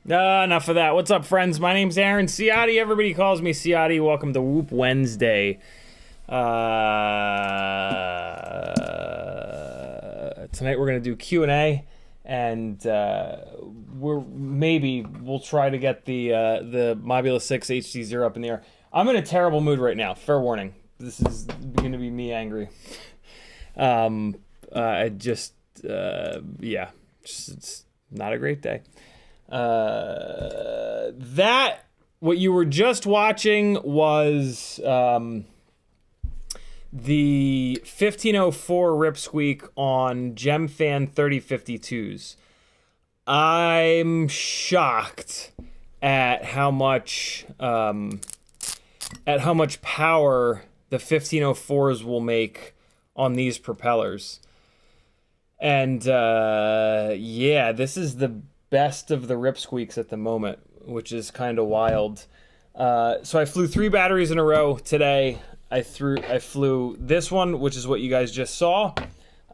Enough of that. What's up, friends? My name's Aaron Ciotti. Everybody calls me Ciotti. Welcome to Whoop Wednesday. Tonight we're gonna do Q&A, and we'll try to get the Mobula 6 HDZero up in the air. I'm in a terrible mood right now. Fair warning. This is gonna be me angry. It's not a great day. That, what you were just watching was the 1504 Rip Squeak on Gemfan 3052s. I'm shocked at how much power the 1504s will make on these propellers. And yeah, this is the best of the Rip Squeaks at the moment, which is kind of wild. So I flew 3 batteries in a row today. I flew this one, which is what you guys just saw.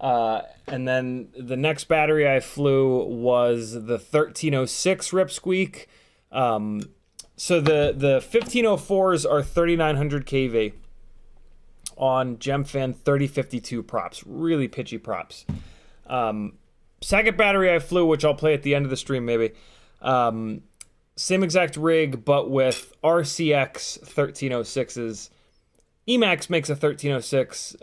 And then the next battery I flew was the 1306 Rip Squeak. So the 1504s are 3900 kV on Gemfan 3052 props. Really pitchy props. Second battery I flew, which I'll play at the end of the stream maybe. Same exact rig, but with RCX 1306s. Emax makes a 1306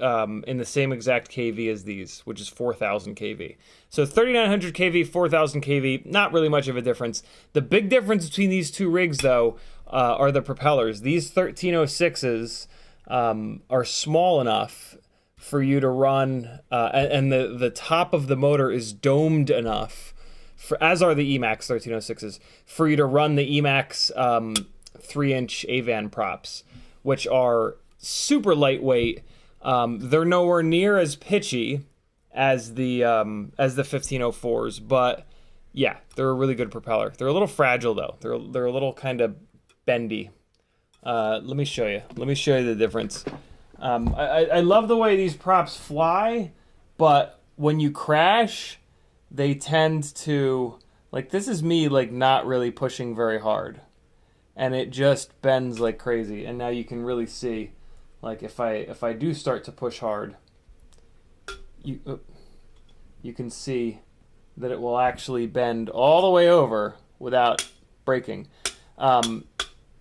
in the same exact kV as these, which is 4000 kV. So 3900 kV, 4000 kV, not really much of a difference. The big difference between these two rigs, though, are the propellers. These 1306s are small enough for you to run, and the top of the motor is domed enough, as are the Emax 1306s, for you to run the Emax 3-inch Avan props, which are super lightweight. They're nowhere near as pitchy as the 1504s, but yeah, they're a really good propeller. They're a little fragile though. They're a little kind of bendy. Let me show you. Let me show you the difference. I love the way these props fly, but when you crash, they tend to, like, this is me like not really pushing very hard, and it just bends like crazy. And now you can really see, like, if I do start to push hard, you can see that it will actually bend all the way over without breaking.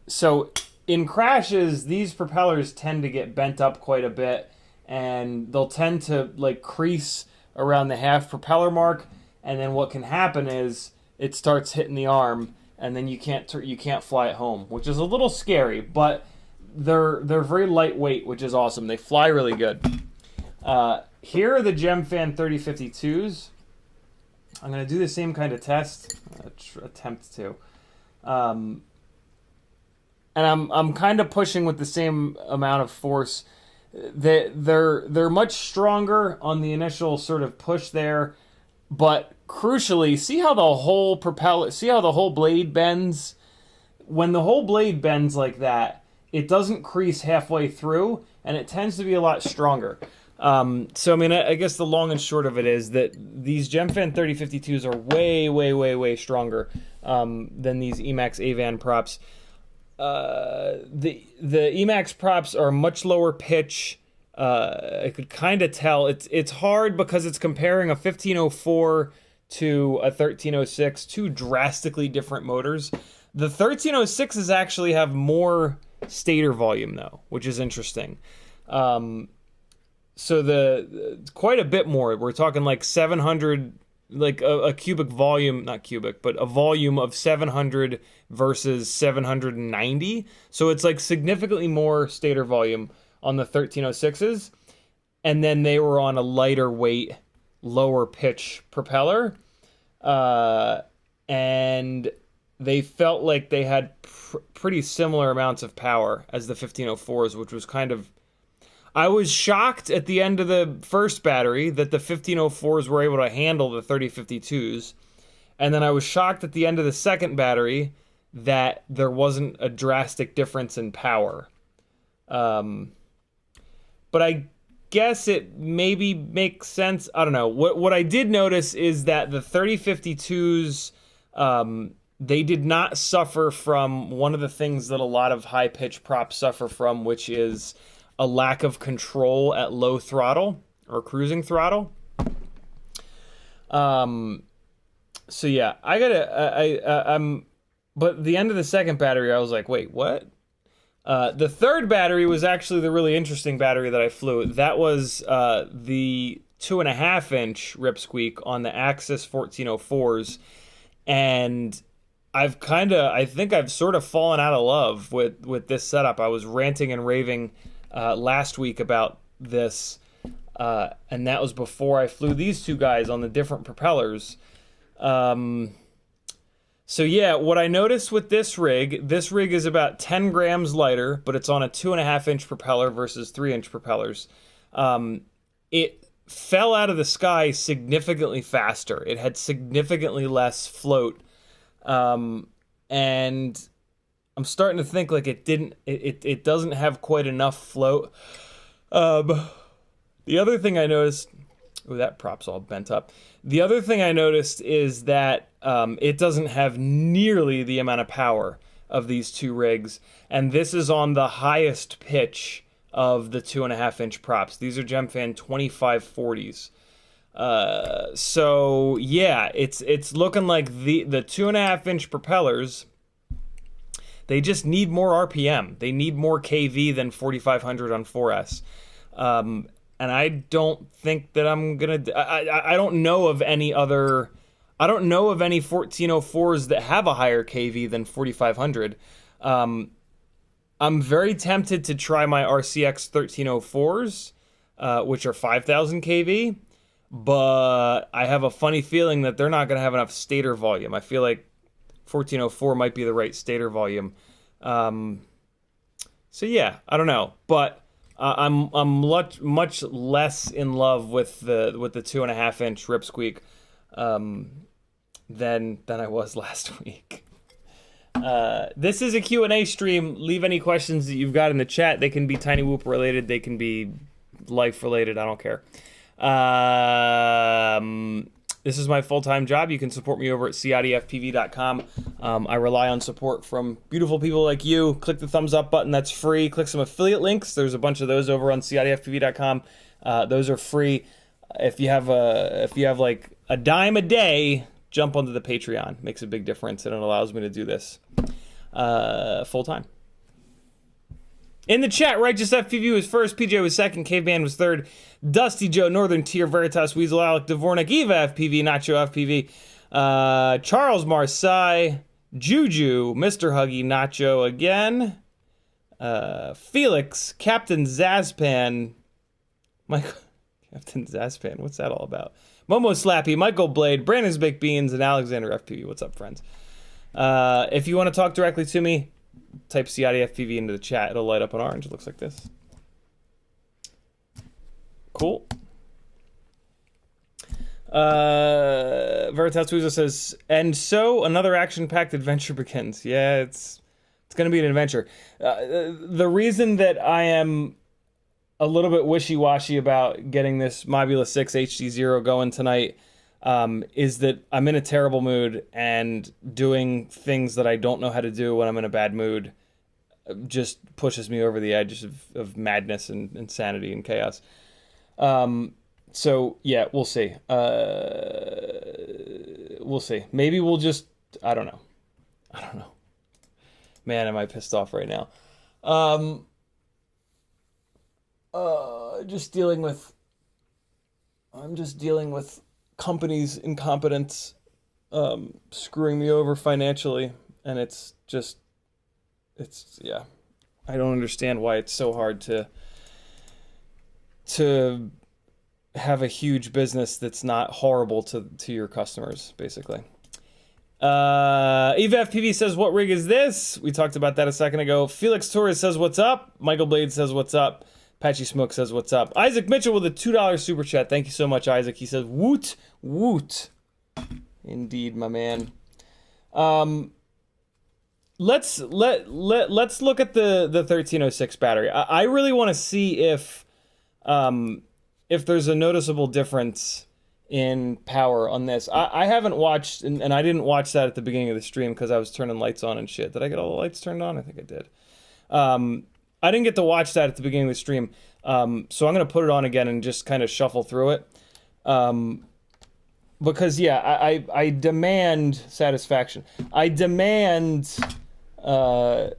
So in crashes, these propellers tend to get bent up quite a bit, and they'll tend to like crease around the half propeller mark, and then what can happen is it starts hitting the arm, and then you can't fly it home, which is a little scary, but they're very lightweight, which is awesome. They fly really good. Here are the Gemfan 3052s. I'm going to do the same kind of test, attempt to. And I'm kind of pushing with the same amount of force. They're much stronger on the initial sort of push there, but crucially, see how the whole blade bends? When the whole blade bends like that, it doesn't crease halfway through, and it tends to be a lot stronger. So, I mean, I guess the long and short of it is that these Gemfan 3052s are way, way, way, way stronger than these Emax Avan props. The Emax props are much lower pitch. I could kind of tell. It's hard because it's comparing a 1504 to a 1306, two drastically different motors. The 1306s actually have more stator volume though, which is interesting. So quite a bit more. We're talking like 700, like a cubic volume, not cubic, but a volume of 700 versus 790. So it's like significantly more stator volume on the 1306s. And then they were on a lighter weight, lower pitch propeller. And they felt like they had pretty similar amounts of power as the 1504s, which was kind of... I was shocked at the end of the first battery that the 1504s were able to handle the 3052s. And then I was shocked at the end of the second battery that there wasn't a drastic difference in power. But I guess it maybe makes sense. I don't know. What I did notice is that the 3052s, they did not suffer from one of the things that a lot of high-pitch props suffer from, which is a lack of control at low throttle or cruising throttle. So yeah, but the end of the second battery, I was like, wait, what? The third battery was actually the really interesting battery that I flew. That was the 2.5-inch Rip Squeak on the Axis 1404s. And I think I've sort of fallen out of love with this setup. I was ranting and raving last week about this, and that was before I flew these two guys on the different propellers. So yeah, what I noticed with this rig is about 10 grams lighter, but it's on a 2.5-inch propeller versus 3-inch propellers. It fell out of the sky significantly faster. It had significantly less float. And I'm starting to think like it doesn't have quite enough float. The other thing I noticed, oh, that prop's all bent up. The other thing I noticed is that it doesn't have nearly the amount of power of these two rigs, and this is on the highest pitch of the 2.5-inch props. These are Gemfan 2540s. So yeah, it's looking like the 2.5-inch propellers, they just need more RPM. They need more KV than 4500 on 4S. And I don't think that I'm gonna. I don't know of any other. I don't know of any 1404s that have a higher KV than 4500. I'm very tempted to try my RCX 1304s, which are 5000 KV, but I have a funny feeling that they're not gonna have enough stator volume. I feel like 1404 might be the right stator volume. So yeah, I don't know, but. I'm much less in love with the 2.5-inch Rip Squeak than I was last week. This is a Q&A stream. Leave any questions that you've got in the chat. They can be Tiny Whoop related. They can be life related. I don't care. This is my full-time job. You can support me over at CiottiFPV.com. I rely on support from beautiful people like you. Click the thumbs up button. That's free. Click some affiliate links. There's a bunch of those over on CiottiFPV.com. Those are free. If you have like a dime a day, jump onto the Patreon. Makes a big difference, and it allows me to do this full-time. In the chat, Righteous FPV was first, PJ was second, Caveman was third, Dusty Joe, Northern Tier, Veritas, Weasel, Alec, Dvornik, Eva FPV, Nacho FPV, Charles Marsai, Juju, Mr. Huggy, Nacho again, Felix, Captain Zazpan, Michael, Captain Zazpan, what's that all about? Momo Slappy, Michael Blade, Brandon's Baked Beans, and Alexander FPV. What's up, friends? If you want to talk directly to me, type CiottiFPV into the chat. It'll light up in orange. It looks like this. Cool. Veritas Uzo says, and so another action-packed adventure begins. Yeah, it's going to be an adventure. The reason that I am a little bit wishy-washy about getting this Mobula 6 HDZero going tonight is that I'm in a terrible mood, and doing things that I don't know how to do when I'm in a bad mood just pushes me over the edge of madness and insanity and chaos. So yeah, we'll see. We'll see. Maybe we'll just, I don't know. Man, am I pissed off right now. I'm just dealing with companies' incompetence screwing me over financially, and yeah, I don't understand why it's so hard to have a huge business that's not horrible to your customers, basically. Eva FPV says, what rig is this? We talked about that a second ago. Felix Torres says, what's up? Michael Blade says, what's up? Apache Smoke says, what's up? Isaac Mitchell with a $2 super chat. Thank you so much, Isaac. He says, woot, woot. Indeed, my man. Let's look at the 1306 battery. I really want to see if there's a noticeable difference in power on this. I haven't watched, and I didn't watch that at the beginning of the stream because I was turning lights on and shit. Did I get all the lights turned on? I think I did. I didn't get to watch that at the beginning of the stream, so I'm going to put it on again and just kind of shuffle through it. Because, yeah, I demand satisfaction. I demand to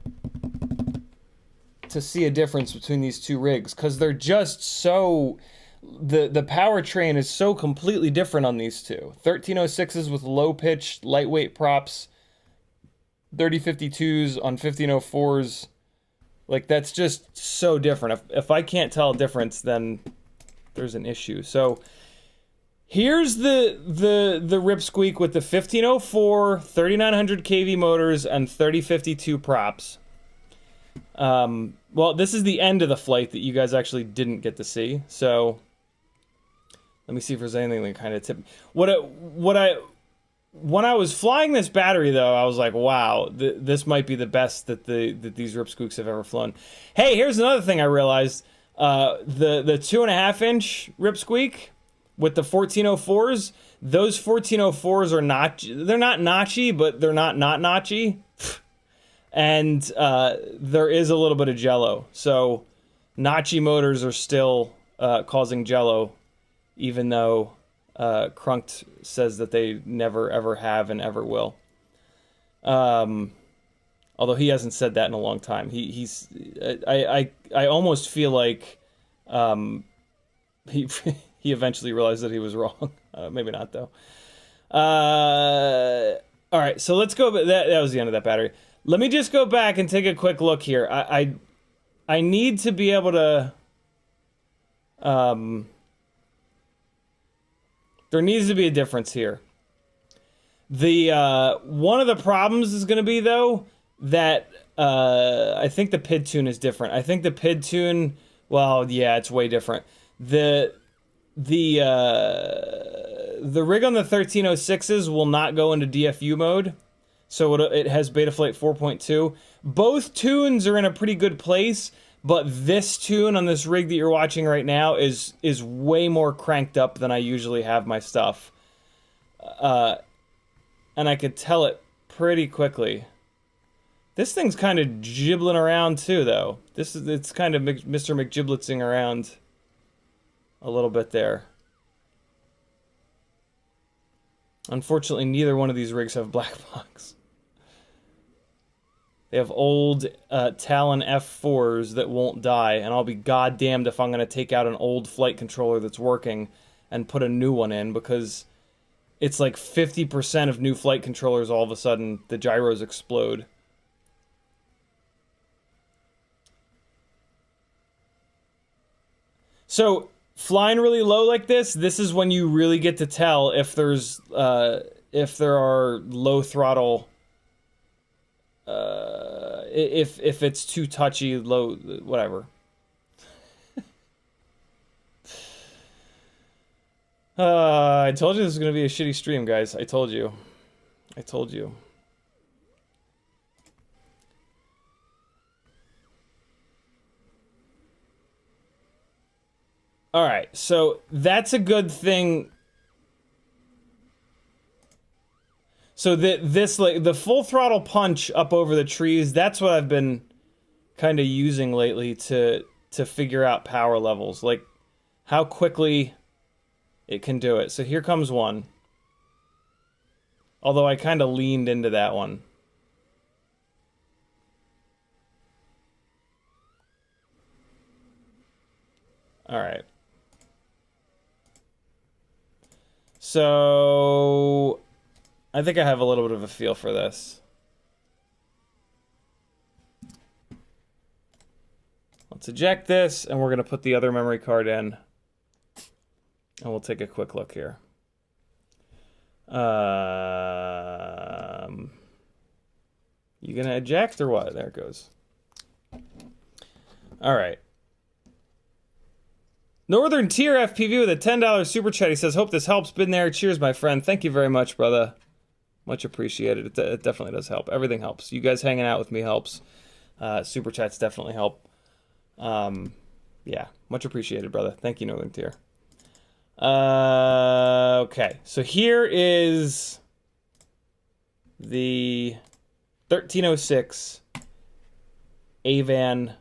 see a difference between these two rigs, because they're just so... The powertrain is so completely different on these two. 1306s with low-pitched, lightweight props, 3052s on 1504s. Like, that's just so different. If I can't tell a difference, then there's an issue. So here's the Rip Squeak with the 1504, 3900 kV motors, and 3052 props. Well, this is the end of the flight that you guys actually didn't get to see. So let me see if there's anything that kind of tip. When I was flying this battery, though, I was like, wow, this might be the best that these Rip Squeaks have ever flown. Hey, here's another thing I realized. The 2.5-inch Rip Squeak with the 1404s, those 1404s are not, they're not notchy, but they're not notchy. And there is a little bit of jello. So notchy motors are still causing jello, even though Crunked says that they never ever have and ever will. Although he hasn't said that in a long time. I almost feel like he he eventually realized that he was wrong. Maybe not though. All right, so let's go. That was the end of that battery. Let me just go back and take a quick look here. I need to be able to. There needs to be a difference here. One of the problems is going to be, though, that I think the PID tune is different. I think the PID tune, well, yeah, it's way different. The rig on the 1306s will not go into DFU mode, so it has Betaflight 4.2. Both tunes are in a pretty good place, but this tune on this rig that you're watching right now is way more cranked up than I usually have my stuff. And I could tell it pretty quickly. This thing's kind of gibbling around too, though. It's kind of Mr. McGiblitzing around a little bit there. Unfortunately, neither one of these rigs have black box. They have old Talon F4s that won't die, and I'll be goddamned if I'm going to take out an old flight controller that's working and put a new one in, because it's like 50% of new flight controllers, all of a sudden, the gyros explode. So, flying really low like this is when you really get to tell if there are low throttle, if it's too touchy, low, whatever. I told you this was going to be a shitty stream, guys. I told you. I told you. Alright, so that's a good thing. So this, like, the full throttle punch up over the trees, that's what I've been kind of using lately to figure out power levels. Like, how quickly it can do it. So here comes one. Although I kind of leaned into that one. Alright. So I think I have a little bit of a feel for this. Let's eject this, and we're going to put the other memory card in. And we'll take a quick look here. You going to eject or what? There it goes. All right. Northern Tier FPV with a $10 super chat. He says, hope this helps. Been there. Cheers, my friend. Thank you very much, brother. Much appreciated. It definitely does help. Everything helps. You guys hanging out with me helps. Super chats definitely help. Yeah, much appreciated, brother. Thank you, Northern Tier. Okay, so here is the 1306 Avan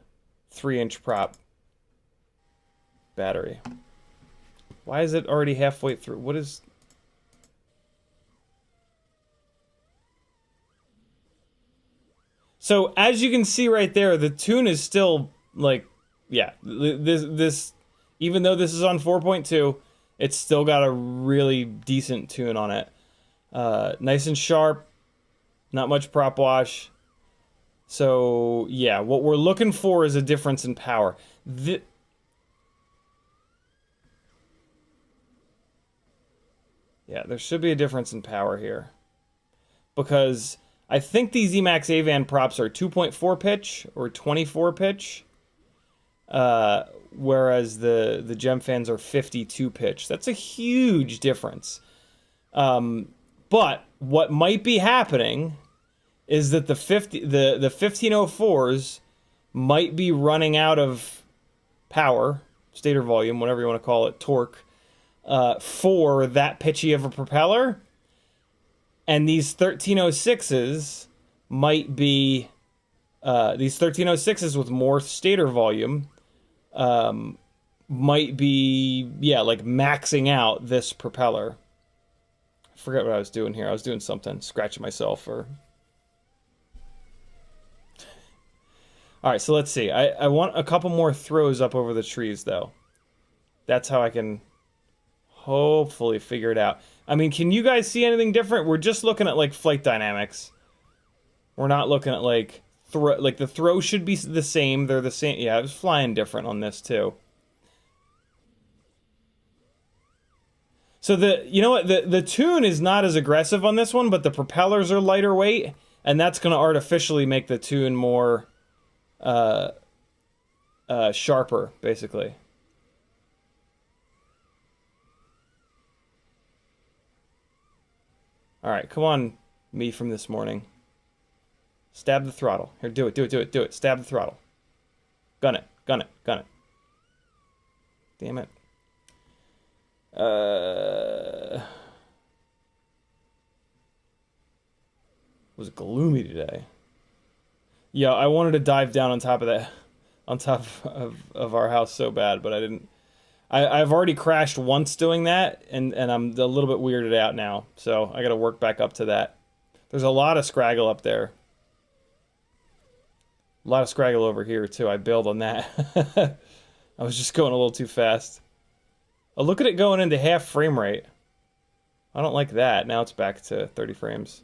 3-inch prop battery. Why is it already halfway through? What is... So, as you can see right there, the tune is still, like, yeah, this even though this is on 4.2, it's still got a really decent tune on it. Nice and sharp. Not much prop wash. So, yeah, what we're looking for is a difference in power. Yeah, there should be a difference in power here. Because I think these Emax Avan props are 2.4 pitch or 24 pitch. Whereas the Gemfans are 52 pitch. That's a huge difference. But what might be happening is that the 1504s might be running out of power, stator volume, whatever you want to call it, torque, for that pitchy of a propeller. And these 1306s might be, these 1306s with more stator volume might be, yeah, like maxing out this propeller. I forget what I was doing here. I was doing something, scratching myself or... Alright, so let's see. I want a couple more throws up over the trees, though. That's how I can hopefully figure it out. I mean, can you guys see anything different? We're just looking at, like, flight dynamics. We're not looking at, like, the throw should be the same. They're the same. Yeah, I was flying different on this, too. So you know what? The tune is not as aggressive on this one, but the propellers are lighter weight, and that's going to artificially make the tune more... sharper, basically. Alright, come on, me from this morning. Stab the throttle. Here, do it, do it, do it, do it. Stab the throttle. Gun it, gun it, gun it. Damn it. It was gloomy today. Yeah, I wanted to dive down on top of that, on top of our house so bad, but I didn't. I've already crashed once doing that, and I'm a little bit weirded out now, so I got to work back up to that. There's a lot of scraggle up there. A lot of scraggle over here, too. I bailed on that. I was just going a little too fast. Oh, look at it going into half frame rate. I don't like that. Now it's back to 30 frames.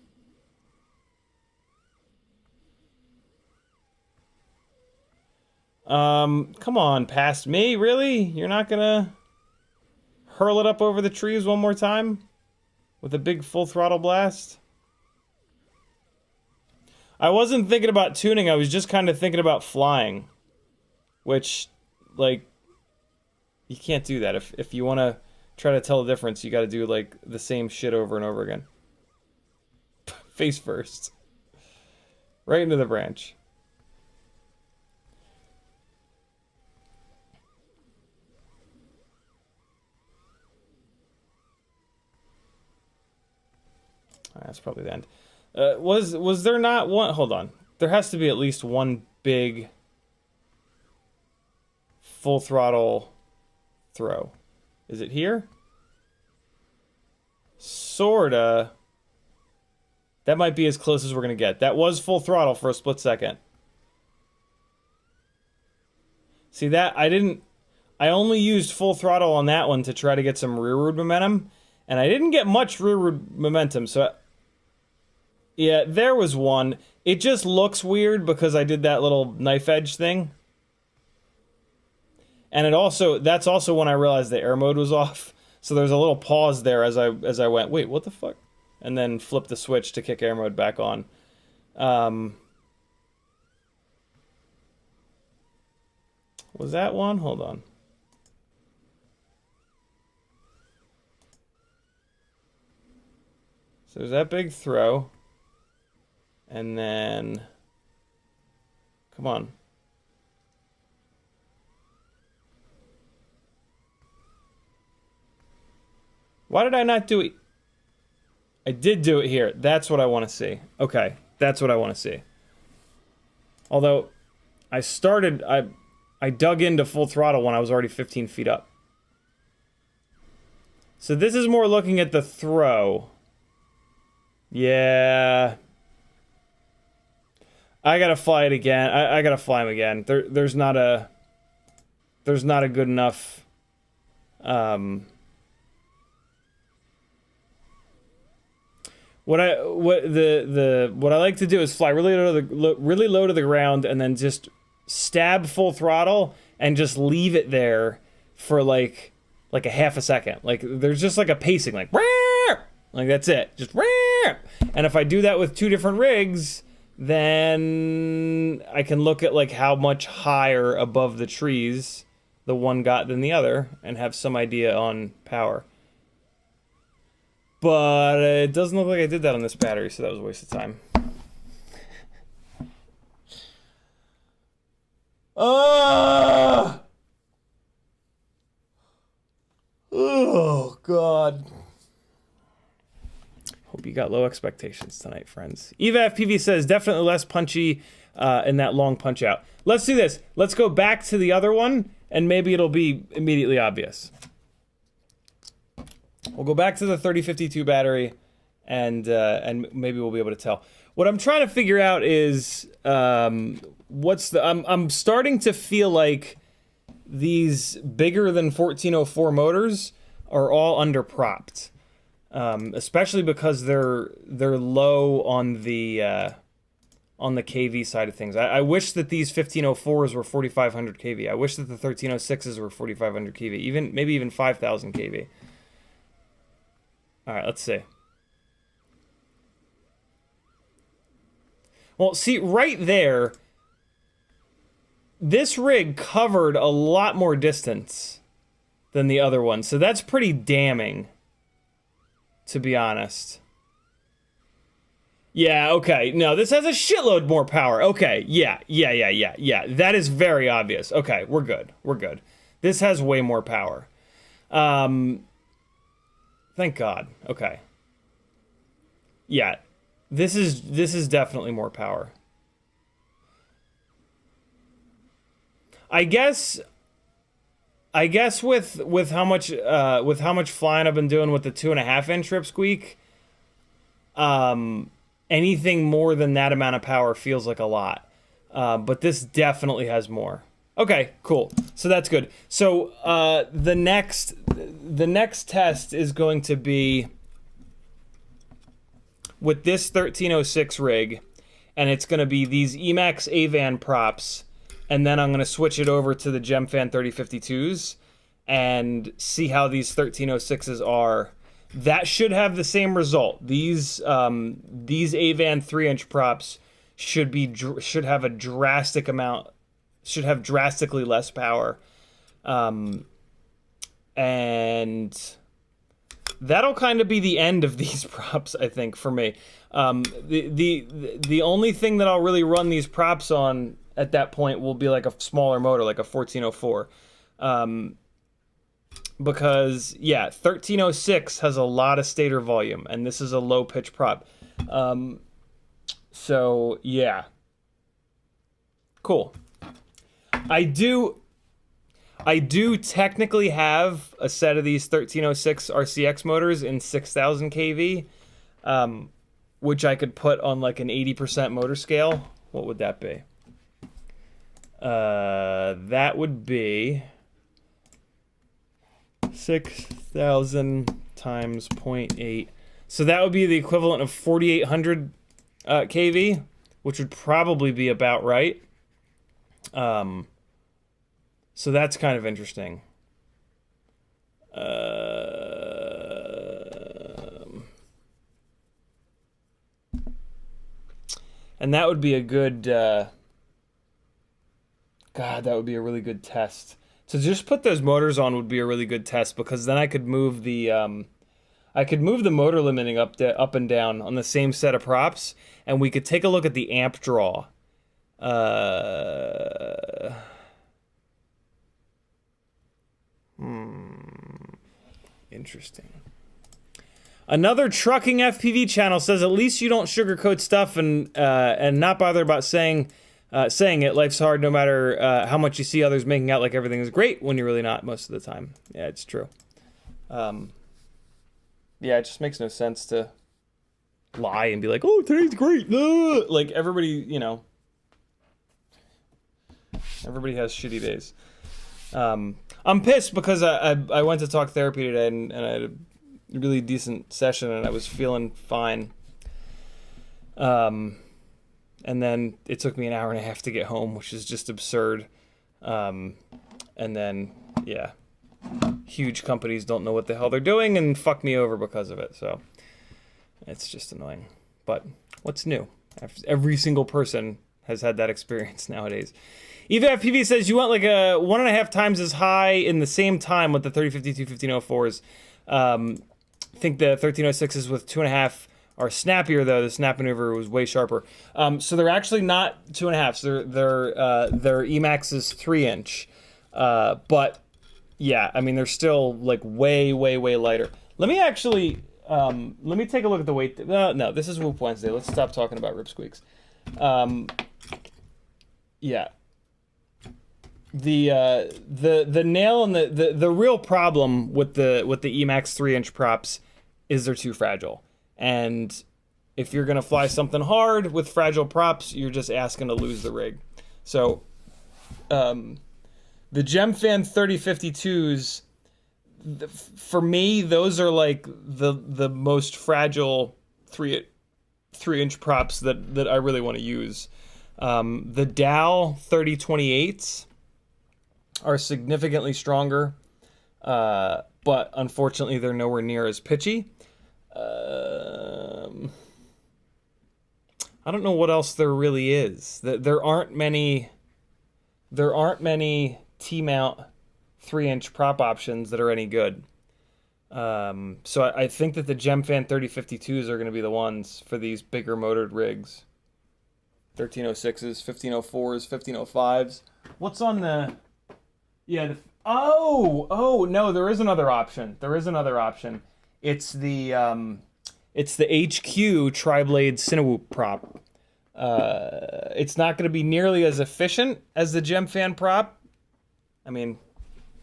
Come on, past me, really? You're not gonna hurl it up over the trees one more time? With a big full throttle blast? I wasn't thinking about tuning, I was just kind of thinking about flying. Which, like, you can't do that. If you want to try to tell the difference, you gotta do, like, the same shit over and over again. Face first. Right into the branch. That's probably the end. Was there not one... Hold on. There has to be at least one big full throttle throw. Is it here? Sorta. That might be as close as we're gonna get. That was full throttle for a split second. See that? I only used full throttle on that one to try to get some rearward momentum. And I didn't get much rearward momentum, so... Yeah, there was one. It just looks weird because I did that little knife edge thing. And that's also when I realized the air mode was off. So there's a little pause there as I went, wait, what the fuck? And then flipped the switch to kick air mode back on. Was that one? Hold on. So there's that big throw. And then... Come on. Why did I not do it? I did do it here. That's what I want to see. Okay, that's what I want to see. Although, I dug into full throttle when I was already 15 feet up. So this is more looking at the throw. Yeah... I gotta fly it again. I gotta fly him again. There's not a good enough what I like to do is fly really low to the ground and then just stab full throttle and just leave it there for like a half a second. Like there's just like a pacing, like that's it, just. And if I do that with two different rigs, then I can look at like how much higher above the trees the one got than the other and have some idea on power. But it doesn't look like I did that on this battery, so that was a waste of time. Oh, God. Hope you got low expectations tonight, friends. EvaFPV says, definitely less punchy in that long punch out. Let's do this. Let's go back to the other one, and maybe it'll be immediately obvious. We'll go back to the 3052 battery, and maybe we'll be able to tell. What I'm trying to figure out is what's the. I'm starting to feel like these bigger than 1404 motors are all underpropped, especially because they're low on the kV side of things. I wish that these 1504s were 4500 kV. I wish that the 1306s were 4500 kV, maybe even 5000 kV. All right, let's see. Well, see, right there, this rig covered a lot more distance than the other one, so that's pretty damning, to be honest. Yeah, okay, no, this has a shitload more power. Okay, yeah, that is very obvious. Okay, we're good. This has way more power. Thank God. Okay. Yeah. This is definitely more power. I guess with how much flying I've been doing with the 2.5-inch Rip Squeak, anything more than that amount of power feels like a lot. But this definitely has more. Okay, cool. So that's good. So the next test is going to be with this 1306 rig, and it's going to be these Emax Avan props, and then I'm going to switch it over to the Gemfan 3052s and see how these 1306s are. That should have the same result. These Avan 3-inch props should have drastically less power, and that'll kind of be the end of these props, I think, for me. The only thing that I'll really run these props on at that point will be like a smaller motor, like a 1404, because yeah, 1306 has a lot of stator volume, and this is a low pitch prop. So yeah, cool. I do technically have a set of these 1306 RCX motors in 6000 kV, which I could put on like an 80% motor scale. What would that be? That would be 6,000 times 0.8. So that would be the equivalent of 4,800 kV, which would probably be about right. So that's kind of interesting. And that would be a good, God, that would be a really good test. To just put those motors on would be a really good test, because then I could move the, motor limiting up and down on the same set of props, and we could take a look at the amp draw. Interesting. Another trucking FPV channel says, at least you don't sugarcoat stuff and not bother about saying it. Life's hard no matter how much you see others making out like everything is great when you're really not most of the time. Yeah, it's true. Yeah, it just makes no sense to lie and be like, oh, today's great. Like everybody, you know, everybody has shitty days. I'm pissed because I went to talk therapy today and I had a really decent session and I was feeling fine. And then it took me an hour and a half to get home, which is just absurd. And then, yeah, huge companies don't know what the hell they're doing and fuck me over because of it. So it's just annoying. But what's new? Every single person has had that experience nowadays. CiottiFPV says you want like a 1.5 times as high in the same time with the 3052 1504s. I think the 1306s with 2.5 are snappier though. The snap maneuver was way sharper. So they're actually not 2.5s. Their Emax is 3-inch. But yeah, I mean they're still like way lighter. Let me actually let me take a look at the weight. No, this is Whoop Wednesday. Let's stop talking about Rip Squeaks. Yeah. The nail and the real problem with the Emax 3-inch props is they're too fragile. And if you're gonna fly something hard with fragile props, you're just asking to lose the rig. So the Gemfan 3052s, for me, those are like the most fragile 3-inch props that I really want to use. The Dow 3028s are significantly stronger, but unfortunately they're nowhere near as pitchy. I don't know what else there really is. There aren't many T-mount 3-inch prop options that are any good. So I think that the Gemfan 3052s are going to be the ones for these bigger motored rigs. 1306s, 1504s, 1505s. What's on the... Yeah, oh no, there is another option. It's the HQ triblade Cinewoop prop. It's not going to be nearly as efficient as the Gemfan prop. I mean,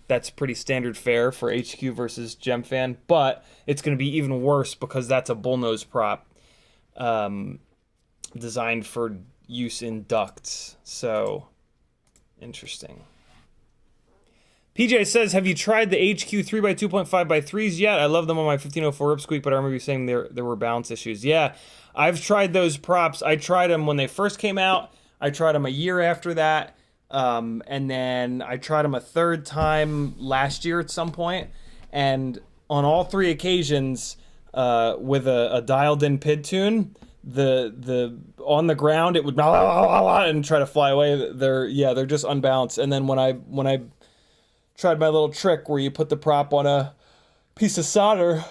that's pretty standard fare for HQ versus Gemfan, but it's going to be even worse because that's a bullnose prop designed for use in ducts. So, interesting. PJ says, have you tried the HQ 3x2.5x3s yet? I love them on my 1504 Rip Squeak, but I remember you saying there were balance issues. Yeah, I've tried those props. I tried them when they first came out. I tried them a year after that. And then I tried them a third time last year at some point. And on all three occasions, with a dialed-in PID tune, the on the ground it would and try to fly away. They're just unbalanced. And then when I tried my little trick where you put the prop on a piece of solder,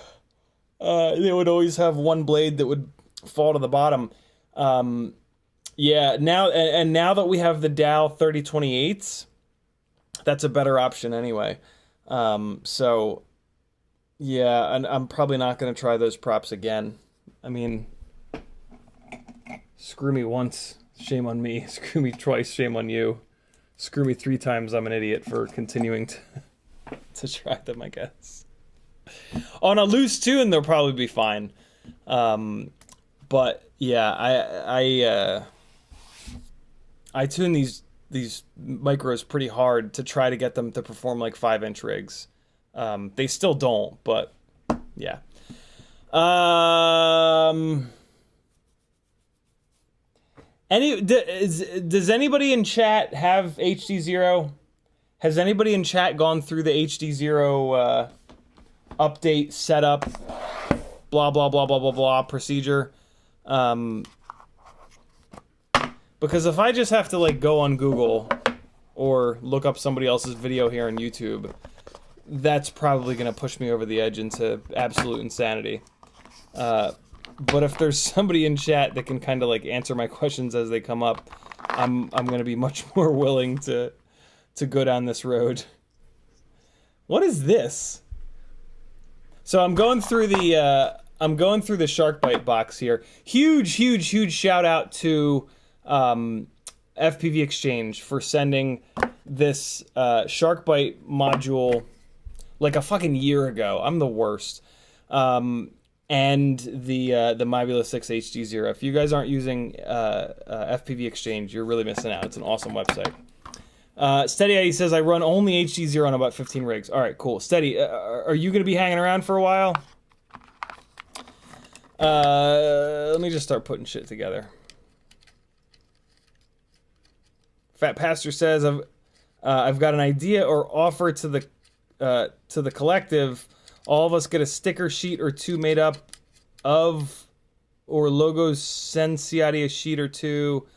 they would always have one blade that would fall to the bottom. Yeah, now that we have the Dow 3028s, that's a better option anyway. So yeah, and I'm probably not going to try those props again. I mean, screw me once, shame on me. Screw me twice, shame on you. Screw me 3 times, I'm an idiot for continuing to try them, I guess. On a loose tune, they'll probably be fine. But yeah, I tune these micros pretty hard to try to get them to perform like 5-inch rigs. They still don't, but yeah. Does anybody in chat have HDZero? Has anybody in chat gone through the HDZero update setup, blah blah blah blah blah blah procedure? Because if I just have to like go on Google or look up somebody else's video here on YouTube, that's probably gonna push me over the edge into absolute insanity. But if there's somebody in chat that can kind of like answer my questions as they come up, I'm gonna be much more willing to go down this road. What is this? So I'm going through the Shark Bite box here. Huge shout out to FPV Exchange for sending this Shark Bite module like a fucking year ago. I'm the worst. And the Mobula 6 HDZero. If you guys aren't using FPV Exchange, you're really missing out. It's an awesome website. Steady Eddie says, I run only HDZero on about 15 rigs. All right, cool. Steady, are you going to be hanging around for a while? Let me just start putting shit together. Fat Pastor says, I've got an idea or offer to the collective. All of us get a sticker sheet or two made up of, or logos. Send Ciotti a sheet or two,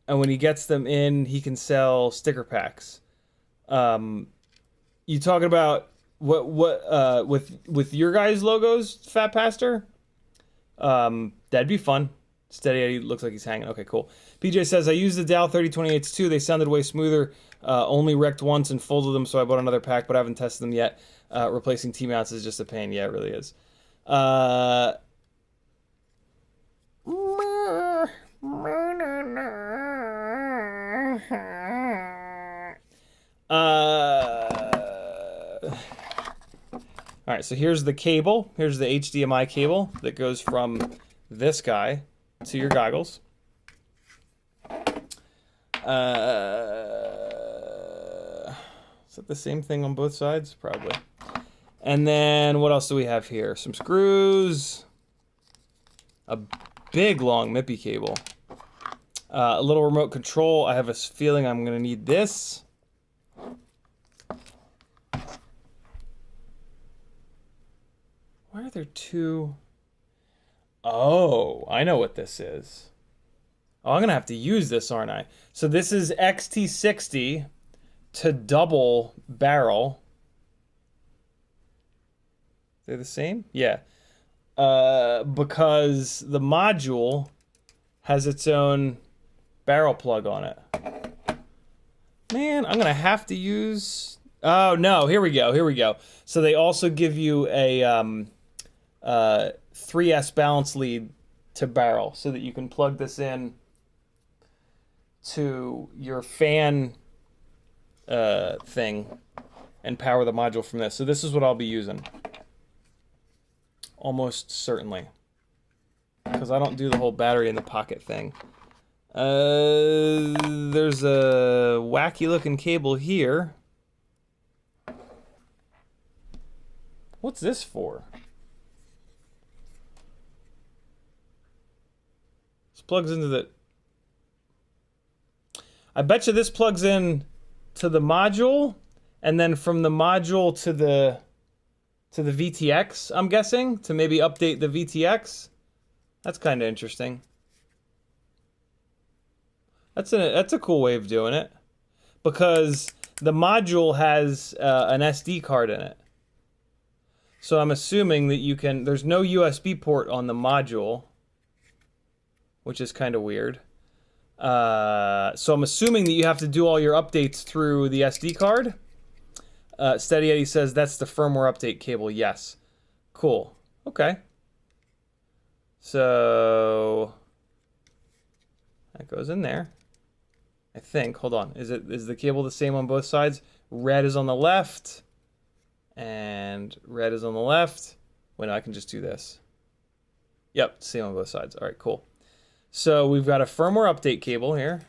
and when he gets them in, he can sell sticker packs. You talking about what with your guys' logos, Fat Pastor? That'd be fun. Steady Eddie looks like he's hanging. Okay, cool. PJ says, I used the Dow 3028s too. They sounded way smoother. Only wrecked once and folded them, so I bought another pack, but I haven't tested them yet. Replacing T-mounts is just a pain. Yeah, it really is. All right, so here's the cable. Here's the HDMI cable that goes from this guy to your goggles. Is that the same thing on both sides? Probably. And then what else do we have here? Some screws. A big long MIPI cable. A little remote control. I have a feeling I'm going to need this. Why are there two? Oh, I know what this is. Oh, I'm going to have to use this, aren't I? So this is XT60 to double barrel. They're the same? Yeah. Because the module has its own barrel plug on it. Man, I'm going to have to use... Oh, no. Here we go. Here we go. So they also give you a 3S balance lead to barrel so that you can plug this in to your fan thing and power the module from this. So this is what I'll be using. Almost certainly. Because I don't do the whole battery in the pocket thing. There's a wacky looking cable here. What's this for? This plugs into the... I bet you this plugs in to the module, and then from the module to the VTX, I'm guessing, to maybe update the VTX. That's kind of interesting. That's a cool way of doing it, because the module has an SD card in it. So I'm assuming that you can... There's no USB port on the module, which is kind of weird. So I'm assuming that you have to do all your updates through the SD card. Steady Eddie says that's the firmware update cable. Yes. Cool. Okay. So that goes in there, I think. Hold on. Is the cable the same on both sides? Red is on the left, and red is on the left. Wait, no, I can just do this. Yep, same on both sides. All right, cool. So we've got a firmware update cable here.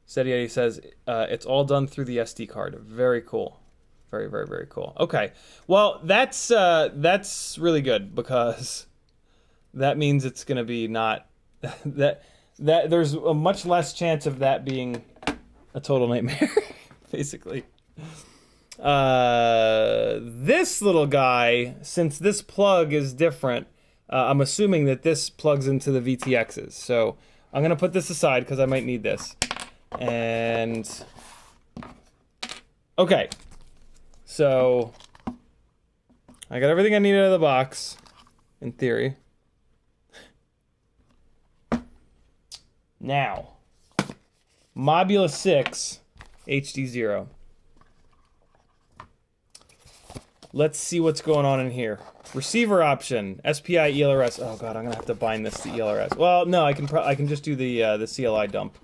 Steady Eddie says it's all done through the SD card. Very cool. Very, very, very cool. Okay. Well, that's really good, because that means it's going to be not... that there's a much less chance of that being a total nightmare, basically. This little guy, since this plug is different, I'm assuming that this plugs into the VTXs. So I'm going to put this aside because I might need this. And okay, so I got everything I need out of the box, in theory. Now, Mobula 6 HDZero. Let's see what's going on in here. Receiver option, SPI ELRS. Oh god, I'm gonna have to bind this to ELRS. Well, no, I can just do the CLI dump,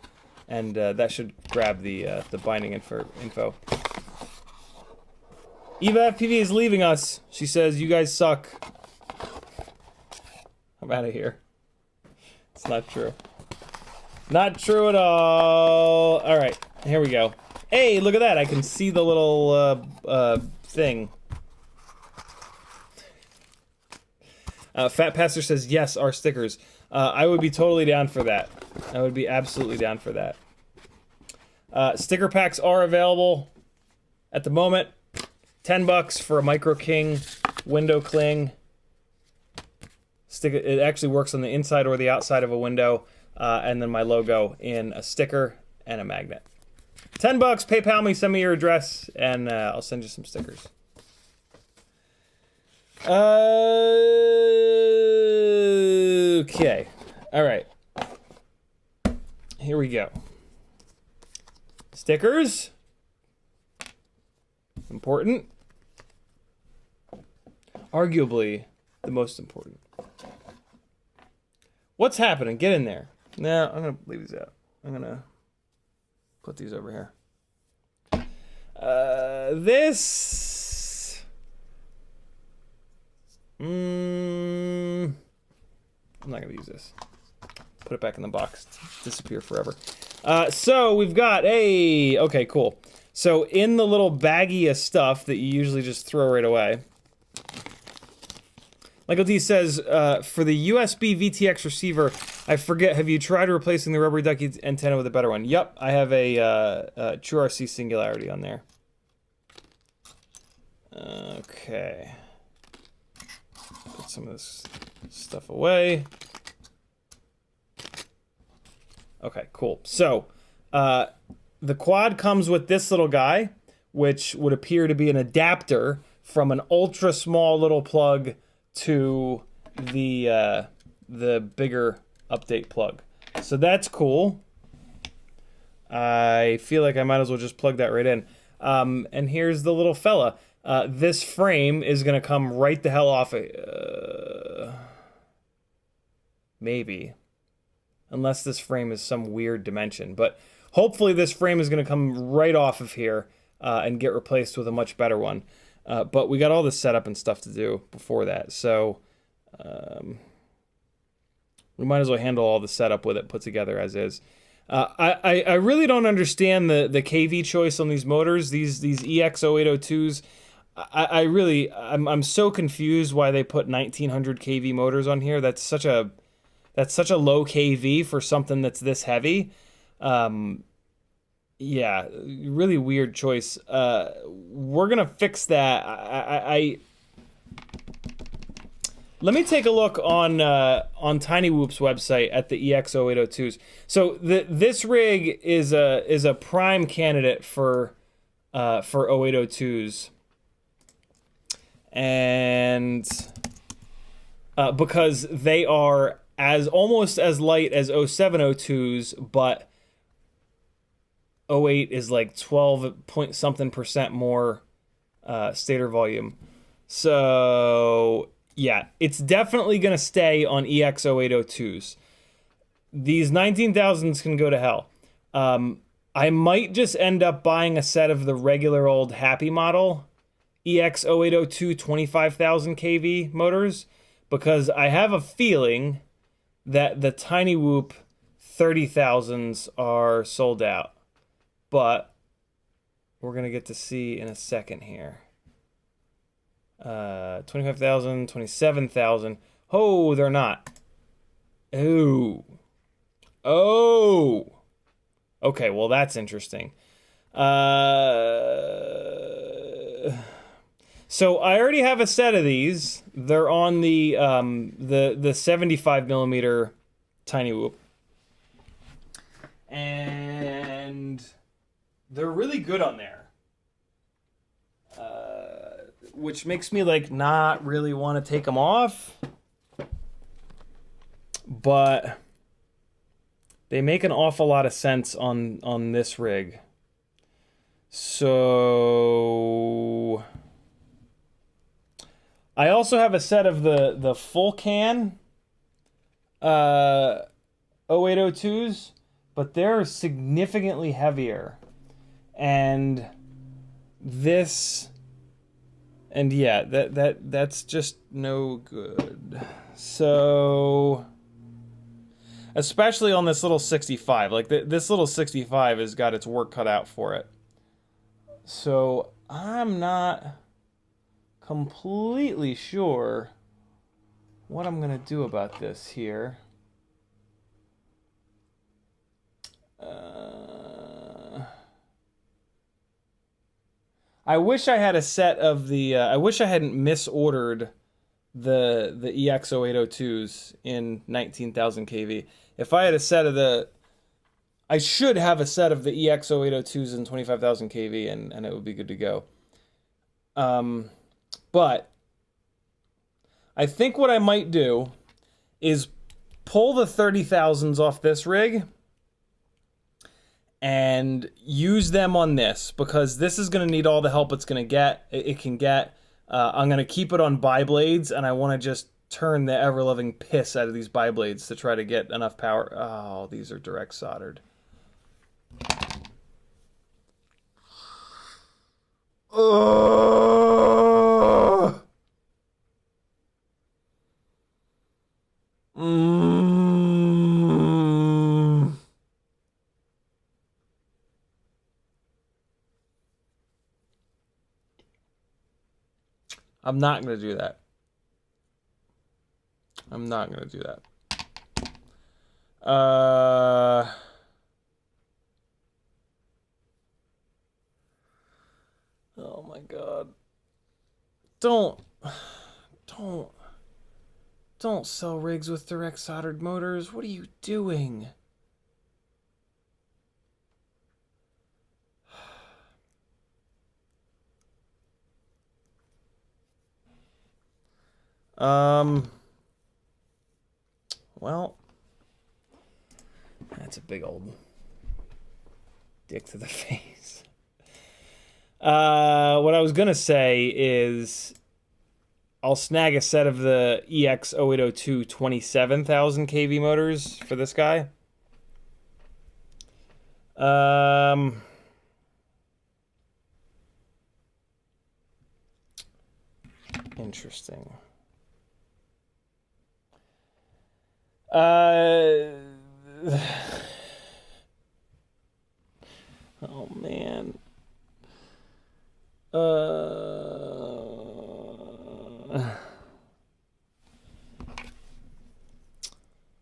and that should grab the binding info. Eva FPV is leaving us. She says, "You guys suck." I'm out of here. It's not true. Not true at all. All right, here we go. Hey, look at that! I can see the little thing. Fat Pastor says, yes, our stickers. I would be totally down for that. I would be absolutely down for that. Sticker packs are available at the moment. $10 for a Micro King window cling. It actually works on the inside or the outside of a window. And then my logo in a sticker and a magnet. $10, PayPal me, send me your address, and I'll send you some stickers. Okay. All right. Here we go. Stickers. Important. Arguably the most important. What's happening? Get in there. No, I'm going to leave these out. I'm going to put these over here. This... I'm not going to use this. Put it back in the box. Disappear forever. So we've got a... Okay, cool. So in the little baggie of stuff that you usually just throw right away... Michael D says, for the USB VTX receiver, I forget, have you tried replacing the rubbery ducky antenna with a better one? Yep, I have a True RC Singularity on there. Okay. Put some of this stuff away. Okay, cool. So, the quad comes with this little guy, which would appear to be an adapter from an ultra small little plug to the bigger update plug. So that's cool. I feel like I might as well just plug that right in. And here's the little fella. This frame is going to come right the hell off. Maybe. Unless this frame is some weird dimension. But hopefully this frame is going to come right off of here and get replaced with a much better one. But we got all this setup and stuff to do before that, so we might as well handle all the setup with it put together as is. I really don't understand the KV choice on these motors, these EX0802s. I'm so confused why they put 1900 KV motors on here. That's such a low KV for something that's this heavy. Yeah, really weird choice. We're gonna fix that. Let me take a look on TinyWhoop's website at the EX0802s. So this rig is a prime candidate for 0802s, and because they are almost as light as 0702s, but 08 is like 12 point something % more stator volume. So yeah, it's definitely gonna stay on EX0802s. These 19,000s can go to hell. I might just end up buying a set of the regular old Happy model EX0802 25,000 kV motors, because I have a feeling that the TinyWhoop 30,000s are sold out. But we're going to get to see in a second here. 25,000, 27,000. Oh, they're not. Oh. Oh. Okay, well, that's interesting. So I already have a set of these. They're on the 75mm TinyWhoop. And they're really good on there. Which makes me like not really want to take them off. But they make an awful lot of sense on this rig. So I also have a set of the full can 0802s, but they're significantly heavier. And this, and yeah, that's just no good. So especially on this little 65, like this little 65 has got its work cut out for it. So I'm not completely sure what I'm gonna do about this here. I wish I had a set of the. I wish I hadn't misordered the EX0802s in 19,000 kV. If I had a set of the, I should have a set of the EX0802s in 25,000 kV, and it would be good to go. But I think what I might do is pull the 30,000s off this rig and use them on this, because this is going to need all the help it's going to get. It can get. I'm going to keep it on biblades, and I want to just turn the ever-loving piss out of these biblades to try to get enough power. Oh, these are direct soldered. I'm not going to do that. I'm not going to do that. Oh my God. Don't sell rigs with direct soldered motors. What are you doing? Well, that's a big old dick to the face. What I was gonna say is I'll snag a set of the EX0802 27,000 kV motors for this guy. Interesting. Oh man.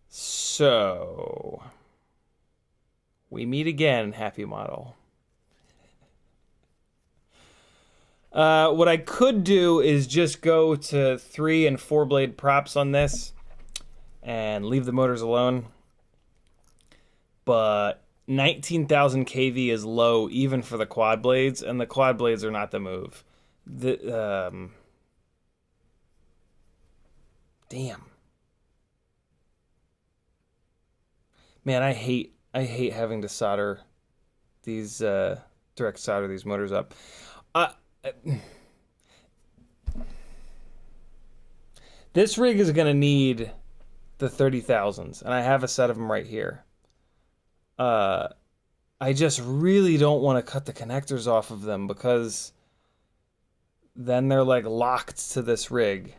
So we meet again, happy model. What I could do is just go to 3 and 4 blade props on this and leave the motors alone. But 19,000 kV is low even for the quad blades, and the quad blades are not the move. Damn. Man, I hate having to solder these direct solder these motors up. This rig is gonna need the 30,000s, and I have a set of them right here. I just really don't want to cut the connectors off of them, because then they're like locked to this rig,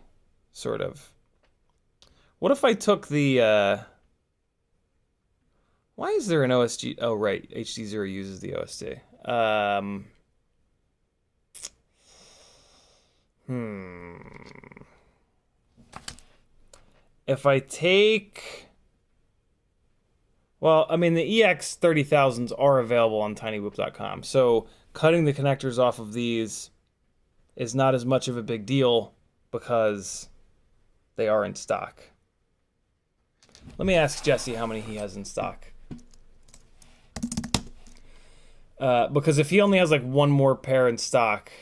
sort of. What if I took the, why is there an OSG? Oh, right, HDZero uses the OSD. If I take... Well, I mean, the EX 30,000s are available on tinyboop.com, so cutting the connectors off of these is not as much of a big deal because they are in stock. Let me ask Jesse how many he has in stock. Because if he only has like one more pair in stock,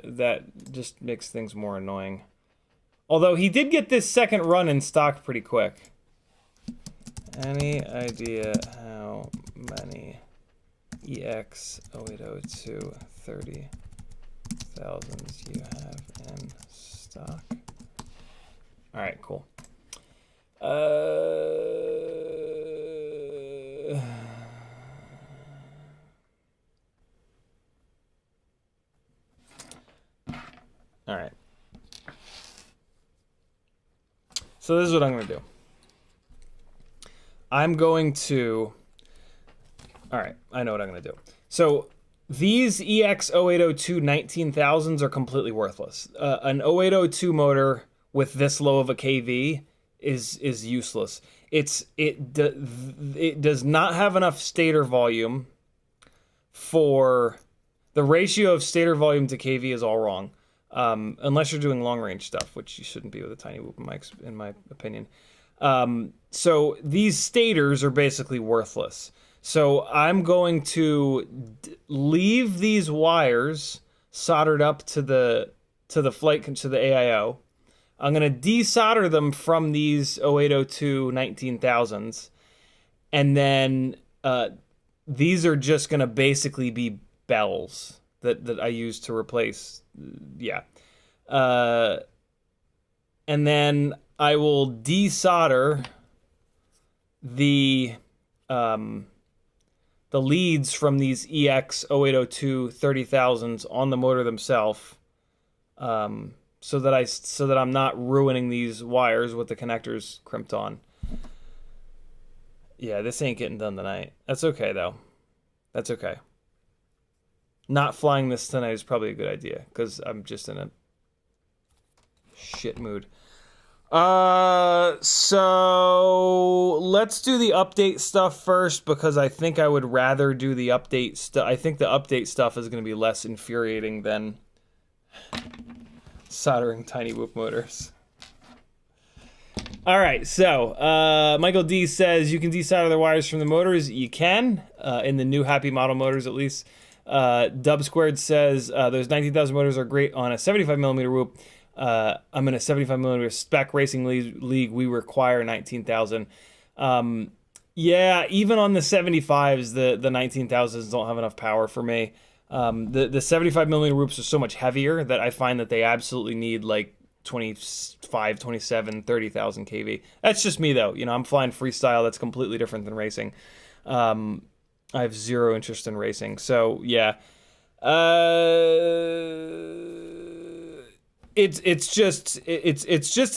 that just makes things more annoying. Although he did get this second run in stock pretty quick. Any idea how many EX0802 30,000s you have in stock? All right, cool. All right. So this is what I'm going to do. I'm going to... All right, I know what I'm going to do. So these EX0802 19,000s are completely worthless. An 0802 motor with this low of a KV is useless. It does not have enough stator volume for the ratio of stator volume to KV is all wrong. Unless you're doing long range stuff, which you shouldn't be with a tiny whoop in my opinion. So these stators are basically worthless. So I'm going to leave these wires soldered up to the AIO. I'm going to desolder them from these 0802 19000s, and then these are just going to basically be bells that I use to replace. Yeah. And then I will desolder the leads from these EX 0802 30000s on the motor themselves, so that I'm not ruining these wires with the connectors crimped on. Yeah, this ain't getting done tonight. That's okay though. That's okay. Not flying this tonight is probably a good idea because I'm just in a shit mood. So let's do the update stuff first, because I think I would rather do the update stuff. I think the update stuff is going to be less infuriating than soldering tiny whoop motors. All right, so Michael D says you can desolder the wires from the motors. You can, in the new Happy model motors at least. Dub Squared says those 19,000 motors are great on a 75mm whoop. I'm in a 75mm spec racing league. We require 19,000. Yeah, even on the 75s, the 19,000s don't have enough power for me. The 75mm whoops are so much heavier that I find that they absolutely need like 25, 27, 30,000 kV. That's just me though. You know, I'm flying freestyle. That's completely different than racing. I have zero interest in racing. So yeah. It's just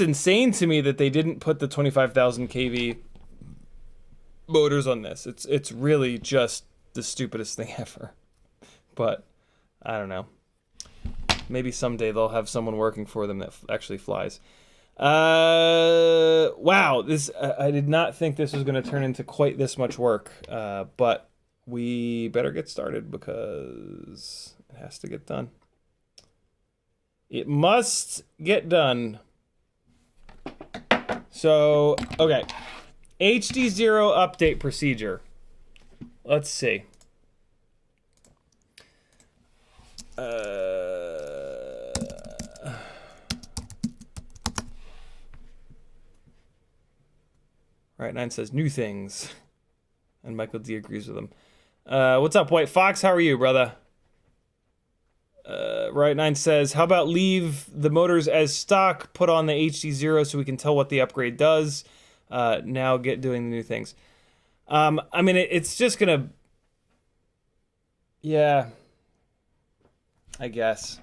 insane to me that they didn't put the 25,000 kV motors on this. It's really just the stupidest thing ever. But I don't know. Maybe someday they'll have someone working for them that actually flies. Wow, this I did not think this was going to turn into quite this much work. But we better get started because it has to get done. It must get done. So, okay. HDZero update procedure. Let's see. Right, 9 says new things. And Michael D agrees with him. What's up, White Fox? How are you, brother? Right, 9 says, how about leave the motors as stock, put on the HDZero so we can tell what the upgrade does. Now get doing the new things. I mean, it's just gonna... Yeah. I guess.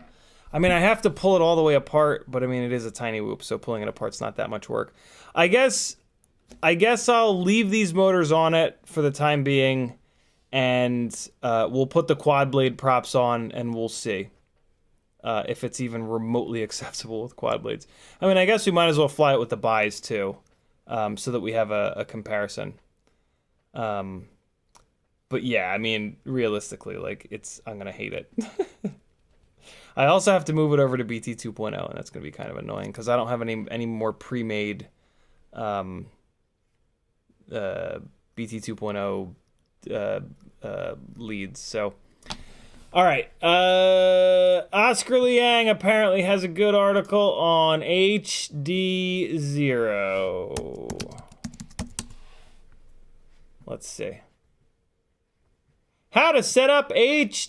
I mean, I have to pull it all the way apart, but I mean, it is a tiny whoop, so pulling it apart's not that much work. I guess I'll leave these motors on it for the time being, and we'll put the quad blade props on, and we'll see if it's even remotely acceptable with quad blades. I mean, I guess we might as well fly it with the buys too, so that we have a comparison. But yeah, I mean, realistically, like, I'm gonna hate it. I also have to move it over to BT 2.0, and that's gonna be kind of annoying because I don't have any more pre-made BT 2.0 leads. So, all right. Oscar Liang apparently has a good article on HDZero. Let's see. How to set up HDZero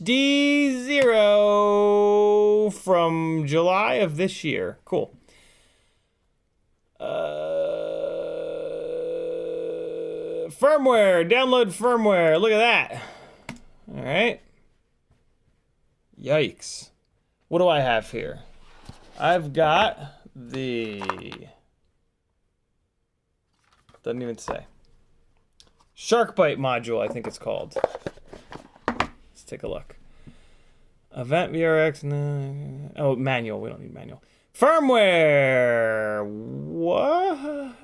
from July of this year. Cool. Firmware. Download firmware. Look at that. All right. Yikes. What do I have here? I've got the... Doesn't even say. Sharkbite module, I think it's called. Let's take a look. Event VRX. No. Oh, manual. We don't need manual. Firmware. What?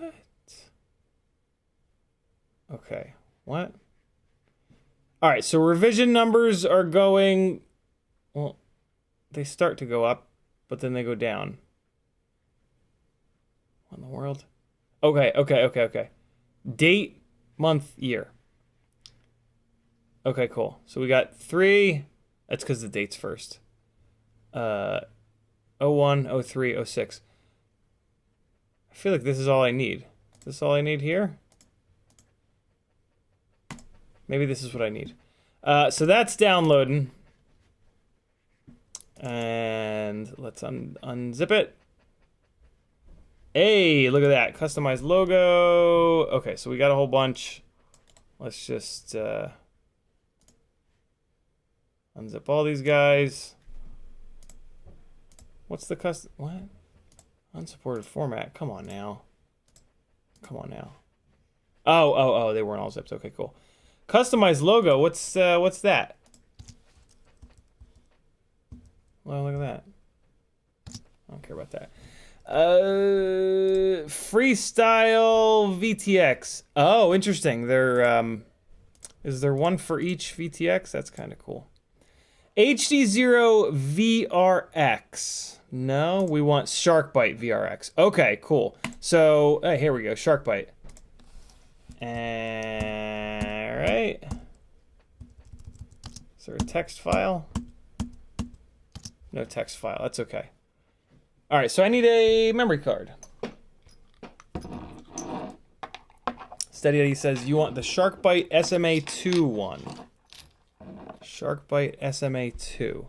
Okay. What? All right. So revision numbers are going. Well, they start to go up, but then they go down. What in the world? Okay. Date, month, year. Okay, cool. So we got 3. That's because the date's first. 01, 03, 06. I feel like this is all I need. Is this all I need here? Maybe this is what I need. So that's downloading. And let's unzip it. Hey, look at that. Customize logo. Okay, so we got a whole bunch. Let's just unzip all these guys. What's the custom? What? Unsupported format. Come on now. Come on now. Oh, they weren't all zipped. Okay, cool. Customize logo. What's that? Well, look at that. I don't care about that. Freestyle VTX. Oh, interesting. Is there one for each VTX? That's kind of cool. HDZero VRX. No, we want Sharkbite VRX. Okay, cool. So, hey, here we go. Sharkbite. All right. Is there a text file? No text file. That's okay. All right, so I need a memory card. Steady Eddie says you want the Sharkbite SMA2 one. Sharkbite SMA2.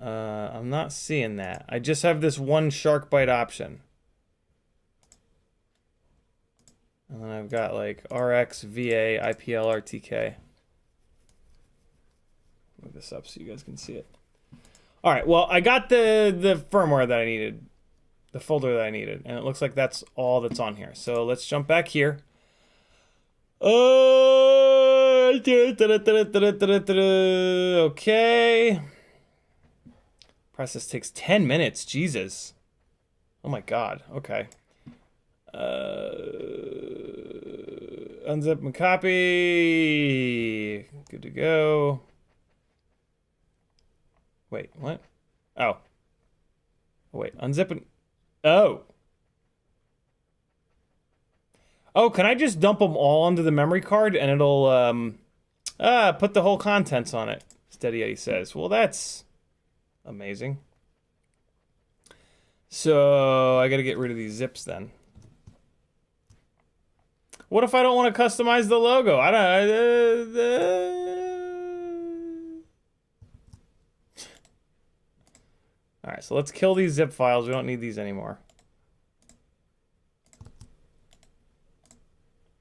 I'm not seeing that. I just have this one Sharkbite option. And then I've got like RX, VA, IPL, RTK. Move this up so you guys can see it. All right, well, I got the firmware that I needed, the folder that I needed, and it looks like that's all that's on here. So let's jump back here. Okay. Process takes 10 minutes. Jesus. Oh my God. Okay. Unzip and copy. Good to go. Wait, what? Oh. Wait, unzip and... Oh. Oh, can I just dump them all onto the memory card and it'll, put the whole contents on it? Steady Eddie says. Well, that's amazing. So, I gotta get rid of these zips then. What if I don't want to customize the logo? I don't... All right, so let's kill these zip files. We don't need these anymore.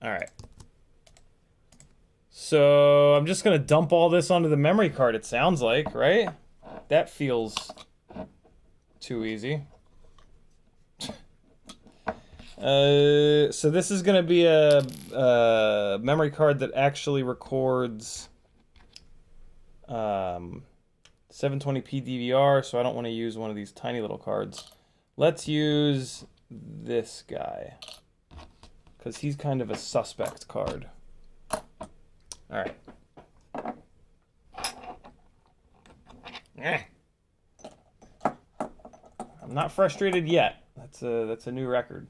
All right. So I'm just going to dump all this onto the memory card, it sounds like, right? That feels too easy. So this is going to be a memory card that actually records 720p DVR, so I don't want to use one of these tiny little cards. Let's use this guy, because he's kind of a suspect card. All right. I'm not frustrated yet. That's a new record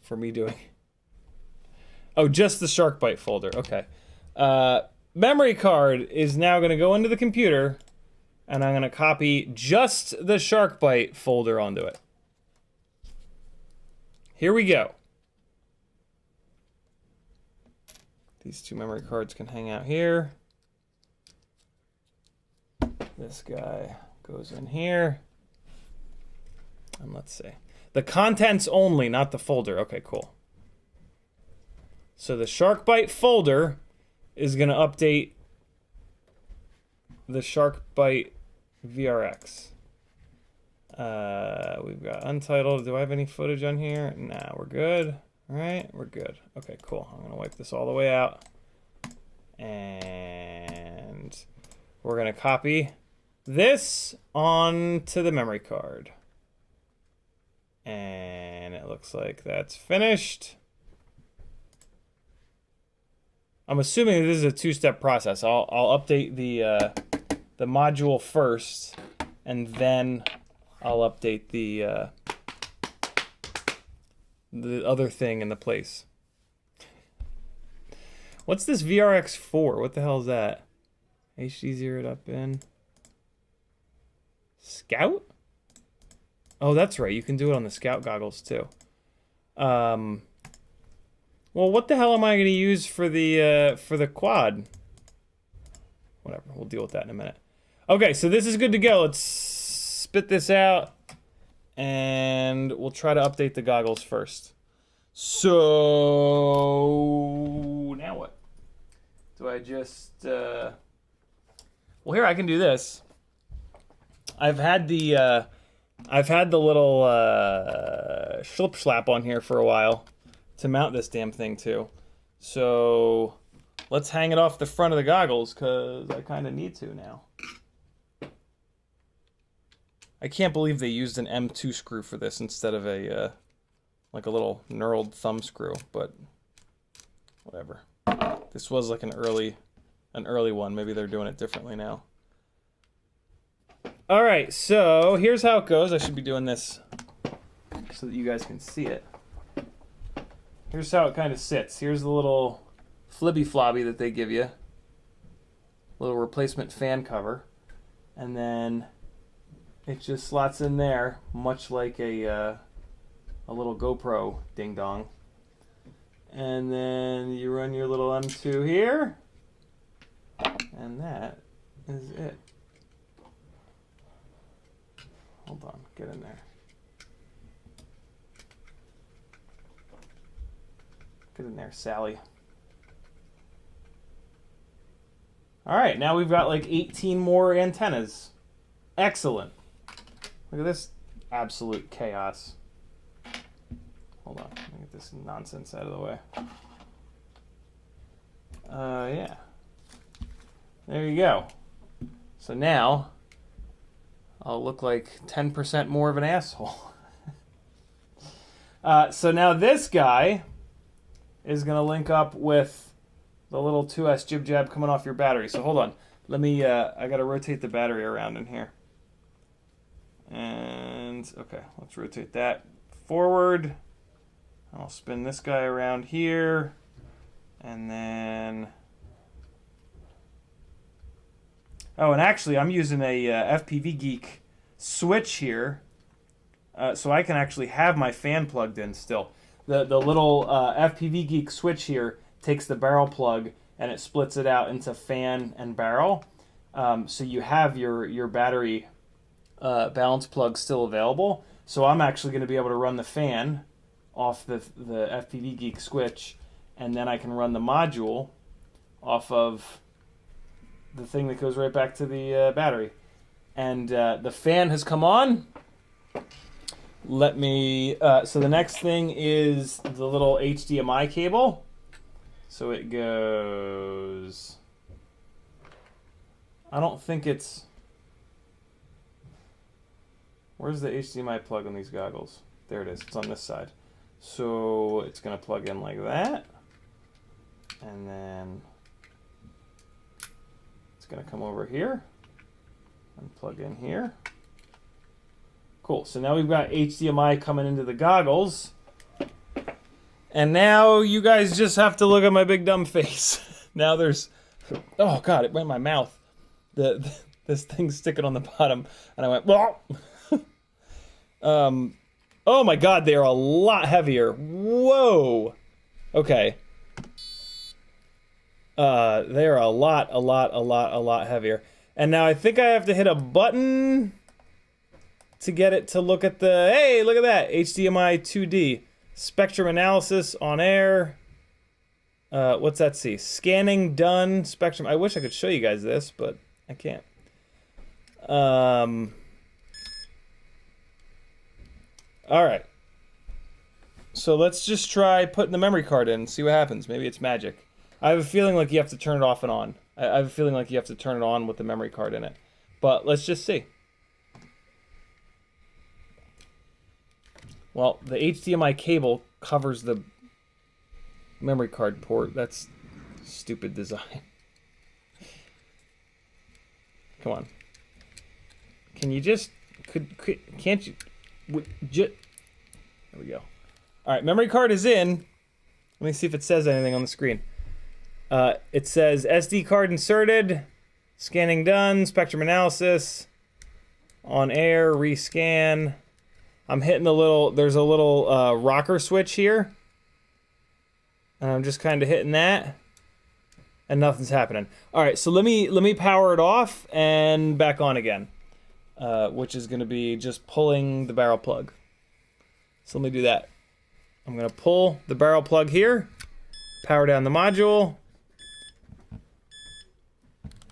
for me doing. Oh, just the Sharkbite folder. Okay. Memory card is now going to go into the computer, and I'm going to copy just the Sharkbite folder onto it. Here we go. These two memory cards can hang out here. This guy goes in here. And let's see. The contents only, not the folder. Okay, cool. So the Sharkbite folder is going to update the Sharkbite VRX. We've got untitled. Do I have any footage on here? Nah, we're good. All right, we're good. Okay, cool. I'm going to wipe this all the way out. And we're going to copy this onto the memory card. And it looks like that's finished. I'm assuming this is a two-step process. I'll update the module first, and then I'll update the other thing in the place. What's this VRX4? What the hell is that? HDZeroed up in Scout? Oh, that's right. You can do it on the Scout goggles too. Well, what the hell am I going to use for the quad? Whatever. We'll deal with that in a minute. Okay, so this is good to go. Let's spit this out, and we'll try to update the goggles first. So now what? Do I just? Well, here I can do this. I've had the little schlip schlap on here for a while to mount this damn thing to. So let's hang it off the front of the goggles, because I kind of need to now. I can't believe they used an M2 screw for this instead of a like a little knurled thumb screw, but whatever. This was like an early one. Maybe they're doing it differently now. All right, so here's how it goes. I should be doing this so that you guys can see it. Here's how it kind of sits. Here's the little flibby flobby that they give you. Little replacement fan cover. And then it just slots in there, much like a little GoPro ding-dong. And then you run your little M2 here. And that is it. Hold on, get in there. Get in there, Sally. All right, now we've got like 18 more antennas. Excellent. Look at this absolute chaos. Hold on, let me get this nonsense out of the way. Yeah. There you go. So now I'll look like 10% more of an asshole. So now this guy is going to link up with the little 2S jib jab coming off your battery. So hold on. Let me, I got to rotate the battery around in here. And, okay, let's rotate that forward. I'll spin this guy around here. And then... Oh, and actually, I'm using a FPV Geek switch here, so I can actually have my fan plugged in still. The little FPV Geek switch here takes the barrel plug and it splits it out into fan and barrel. So you have your battery balance plug still available. So I'm actually going to be able to run the fan off the FPV Geek switch, and then I can run the module off of the thing that goes right back to the battery. And the fan has come on. Let me, so the next thing is the little HDMI cable. So it goes, I don't think it's, where's the HDMI plug on these goggles? There it is, it's on this side. So it's gonna plug in like that. And then it's going to come over here and plug in here. Cool. So now we've got HDMI coming into the goggles. And now you guys just have to look at my big dumb face. Now there's... Oh, God, it went in my mouth. This thing's sticking on the bottom. And I went... Oh, my God, they are a lot heavier. Whoa. Okay. They are a lot heavier. And now I think I have to hit a button to get it to look at the, hey, look at that, HDMI 2D. Spectrum analysis on air. What's that see? Scanning done, spectrum. I wish I could show you guys this, but I can't. All right. So let's just try putting the memory card in and see what happens. Maybe it's magic. I have a feeling like you have to turn it off and on. I have a feeling like you have to turn it on with the memory card in it. but let's just see. Well, the HDMI cable covers the memory card port. That's stupid design. Come on. Can you just... Can't you... There we go. Alright, memory card is in. Let me see if it says anything on the screen. It says SD card inserted. Scanning done. Spectrum analysis. On air. Rescan. I'm hitting the little... There's a little rocker switch here. And I'm just kind of hitting that. And nothing's happening. Alright, so let me power it off and back on again. Which is going to be just pulling the barrel plug. So let me do that. I'm going to pull the barrel plug here. Power down the module.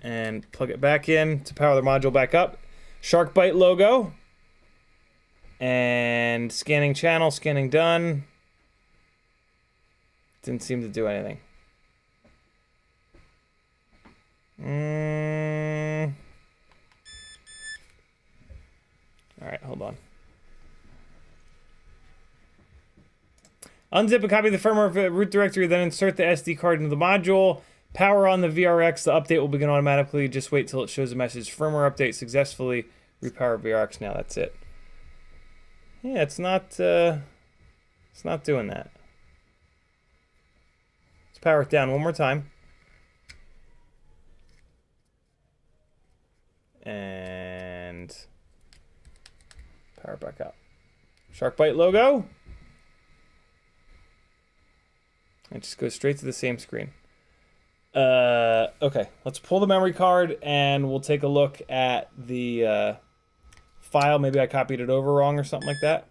And plug it back in to power the module back up. Sharkbite logo. And scanning channel, scanning done. Didn't seem to do anything. Alright, hold on. Unzip and copy the firmware of the root directory, then insert the SD card into the module. Power on the VRX. The update will begin automatically. Just wait till it shows a message. Firmware update successfully. Repower VRX now. That's it. Yeah, it's not doing that. Let's power it down one more time. And power back up. Sharkbite logo. And just go straight to the same screen. Okay, let's pull the memory card and we'll take a look at the file. Maybe I copied it over wrong or something like that.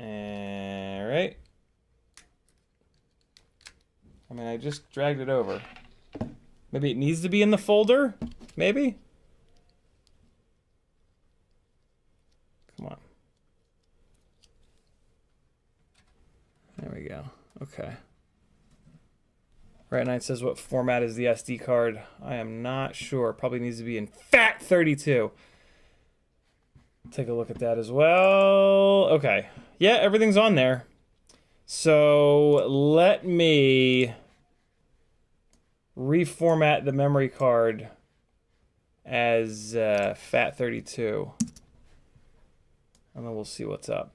Alright. I mean, I just dragged it over. Maybe it needs to be in the folder? Maybe? Come on. There we go. Okay. Right now it says what format is the SD card. I am not sure. Probably needs to be in FAT32. Take a look at that as well. Okay. Yeah, everything's on there. So let me reformat the memory card as FAT32. And then we'll see what's up.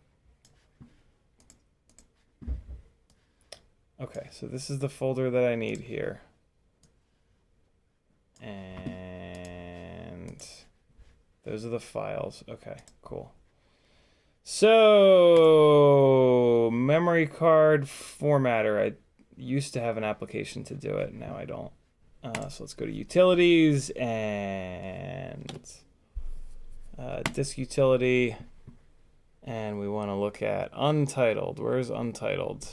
Okay, so this is the folder that I need here. And those are the files. Okay, cool. So, memory card formatter. I used to have an application to do it. Now I don't. So let's go to utilities and disk utility. And we want to look at untitled. Where's untitled?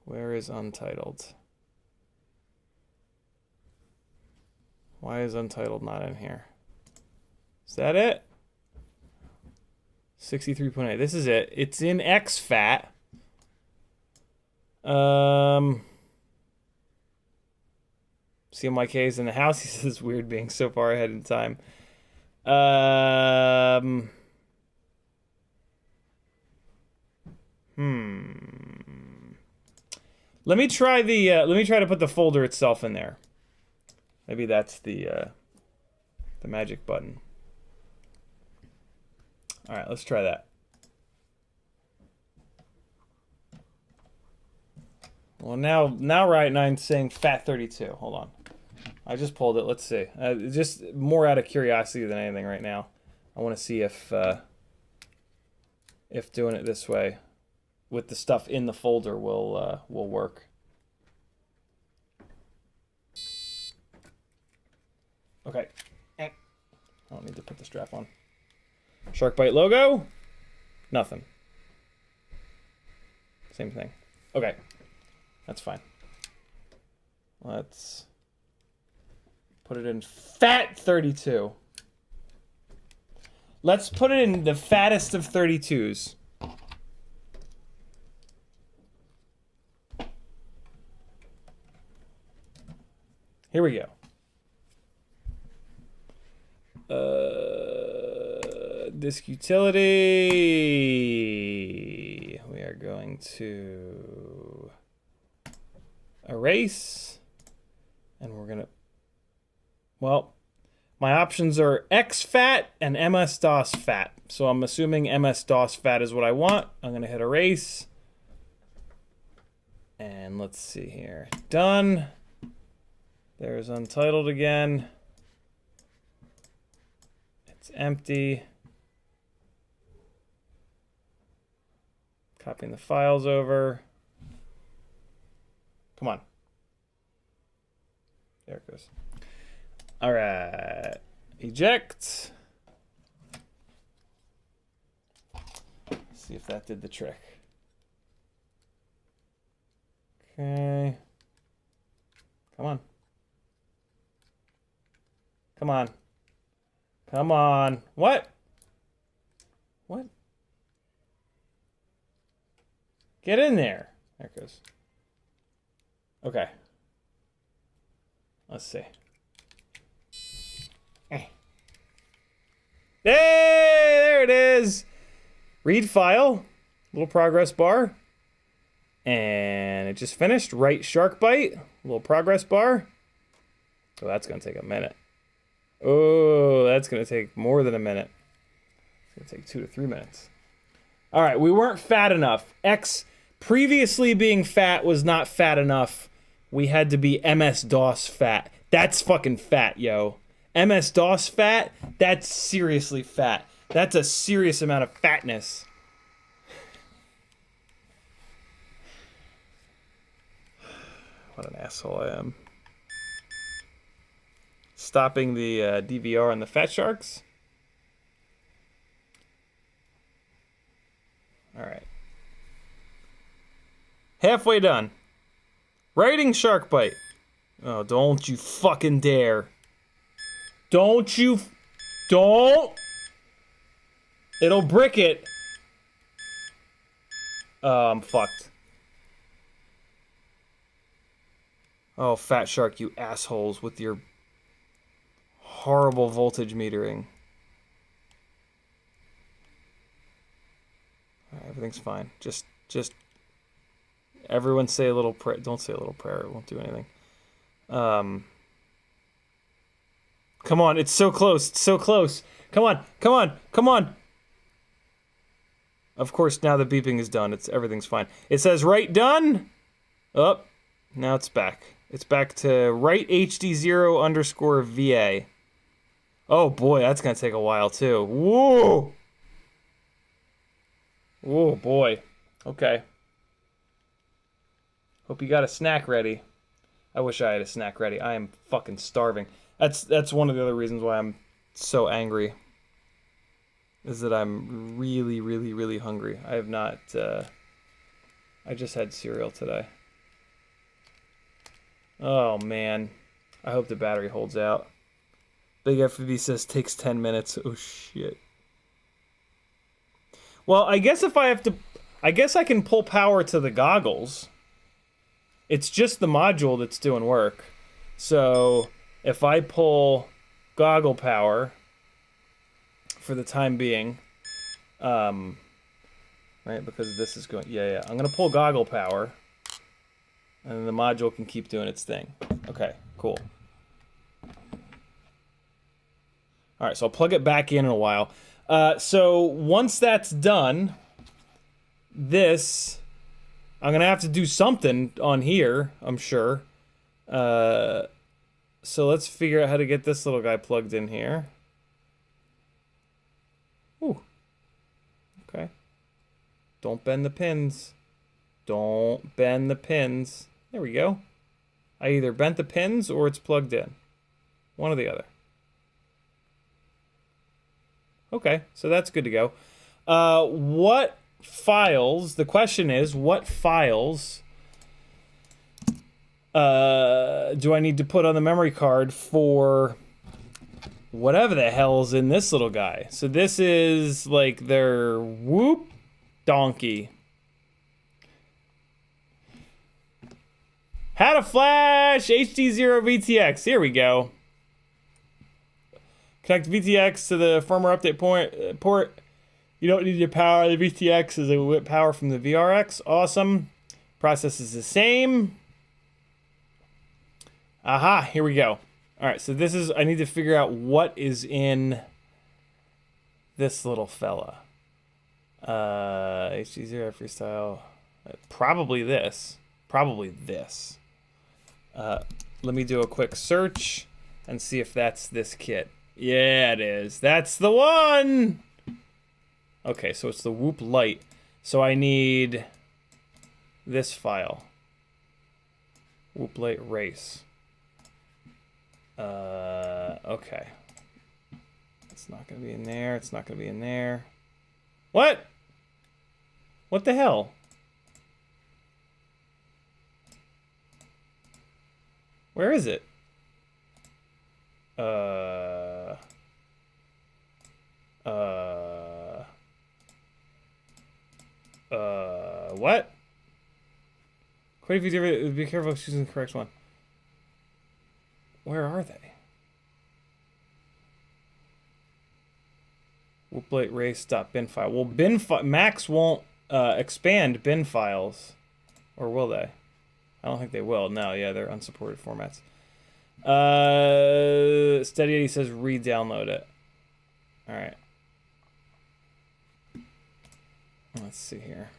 Where is untitled? Why is untitled not in here? Is that it? 63.8. This is it. It's in exFAT. CMYK is in the house. He says it's weird being so far ahead in time. Let me try to put the folder itself in there. Maybe that's the magic button. All right, let's try that. Well, now right now I'm saying FAT32. Hold on. I just pulled it. Let's see. Just more out of curiosity than anything right now. I want to see if doing it this way with the stuff in the folder will work. Okay. I don't need to put the strap on. Sharkbite logo. Nothing. Same thing. Okay. That's fine. Let's put it in FAT32. Let's put it in the fattest of 32s. Here we go. Disk utility. We are going to erase. And we're going to, well, my options are XFAT and MS-DOS FAT. So I'm assuming MS-DOS FAT is what I want. I'm going to hit erase. And let's see here. Done. There's Untitled again. It's empty. Copying the files over. Come on. There it goes. All right. Eject. See if that did the trick. Okay. Come on. Come on. Come on. What? What? Get in there. There it goes. Okay. Let's see. Hey, there it is. Read file. Little progress bar. And it just finished. Write shark bite. Little progress bar. Oh, that's going to take a minute. Oh, that's going to take more than a minute. It's going to take 2 to 3 minutes. All right, we weren't fat enough. X previously being fat was not fat enough. We had to be MS-DOS fat. That's fucking fat, yo. MS-DOS fat? That's seriously fat. That's a serious amount of fatness. What an asshole I am. Stopping the DVR on the fat sharks. All right. Halfway done. Writing shark bite. Oh, don't you fucking dare. Don't you... Don't! It'll brick it. Oh, I'm fucked. Oh, fat shark, you assholes with your horrible voltage metering. All right, everything's fine. Just everyone say a little prayer. Don't say a little prayer. It won't do anything. Come on, it's so close. It's so close. Come on, come on, come on. Of course, now the beeping is done. Everything's fine. It says write done. Oh, now it's back. It's back to write HDZero _ VA. Oh boy, that's gonna take a while too. Whoa. Whoa, boy. Okay. Hope you got a snack ready. I wish I had a snack ready. I am fucking starving. That's one of the other reasons why I'm so angry. Is that I'm really, really, really hungry. I have not, I just had cereal today. Oh, man. I hope the battery holds out. Big FPV says takes 10 minutes. Oh, shit. Well, I guess if I have to... I guess I can pull power to the goggles. It's just the module that's doing work. So, if I pull goggle power for the time being... right, because this is going... Yeah. I'm going to pull goggle power. And then the module can keep doing its thing. Okay, cool. Alright, so I'll plug it back in a while. So once that's done, this, I'm going to have to do something on here, I'm sure. So let's figure out how to get this little guy plugged in here. Ooh. Okay. Don't bend the pins. Don't bend the pins. There we go. I either bent the pins or it's plugged in. One or the other. Okay, so that's good to go. What files, the question is, what files do I need to put on the memory card for whatever the hell's in this little guy? So this is like their whoop donkey. How to flash HDZero VTX. Here we go. Connect VTX to the firmware update port. You don't need to power the VTX as a power from the VRX. Awesome. Process is the same. Aha, here we go. All right, so this is, I need to figure out what is in this little fella. HDZero freestyle. Probably this. Probably this. Let me do a quick search and see if that's this kit. Yeah, it is. That's the one! Okay, so it's the Whoop Light. So I need this file. Whoop Light Race. Okay. It's not gonna be in there. It's not gonna be in there. What? What the hell? Where is it? What? Quite a few different, be careful choosing the correct one. Where are they? Whoopblade race.bin file. Well, Max won't expand bin files. Or will they? I don't think they will. No, yeah, they're unsupported formats. Steady Eddie says re-download it. Alright. Let's see here.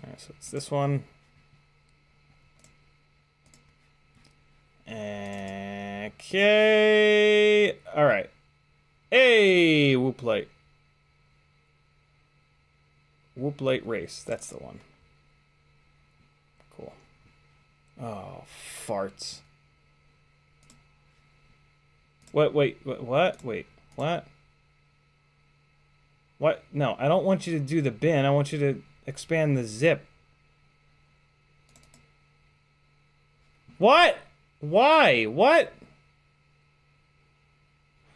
Alright, so it's this one. Okay. Alright. Hey, Whoop Light. Whoop Light Race. That's the one. Cool. Oh, farts. What? Wait. What? Wait. What? What? No, I don't want you to do the bin. I want you to expand the zip. What? Why? What?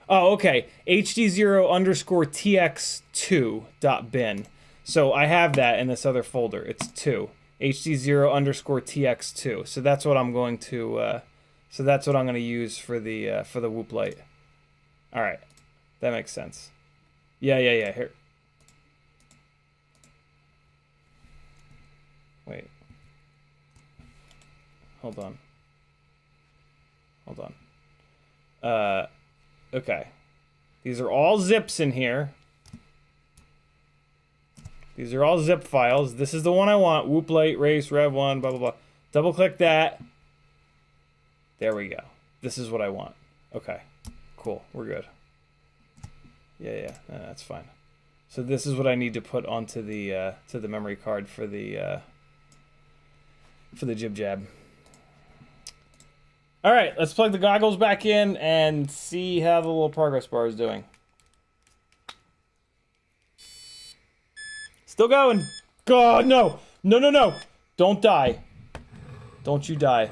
Oh, okay. HDZero underscore TX2.bin. So I have that in this other folder. It's 2. HDZero underscore TX2. So that's what I'm going to use for the Whoop Light. All right. That makes sense. Yeah. Here. Wait. Hold on. Okay. These are all zips in here. These are all zip files. This is the one I want. Whoop Light, Race, Rev1, blah, blah, blah. Double click that. There we go. This is what I want. Okay. Cool. We're good. Yeah. That's fine. So this is what I need to put onto the memory card for the jib jab. All right, let's plug the goggles back in and see how the little progress bar is doing. Still going. God, no. No. Don't die. Don't you die.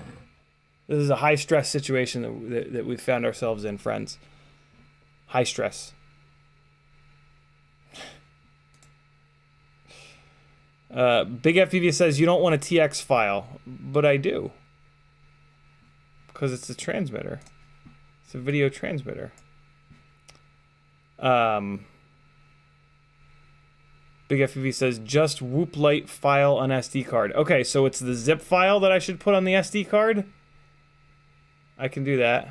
This is a high stress situation that we found ourselves in, friends. High stress. Big FPV says you don't want a TX file, but I do. Because it's a transmitter. It's a video transmitter. Big FPV says just Whoop Light file on SD card. Okay, so it's the zip file that I should put on the SD card? I can do that.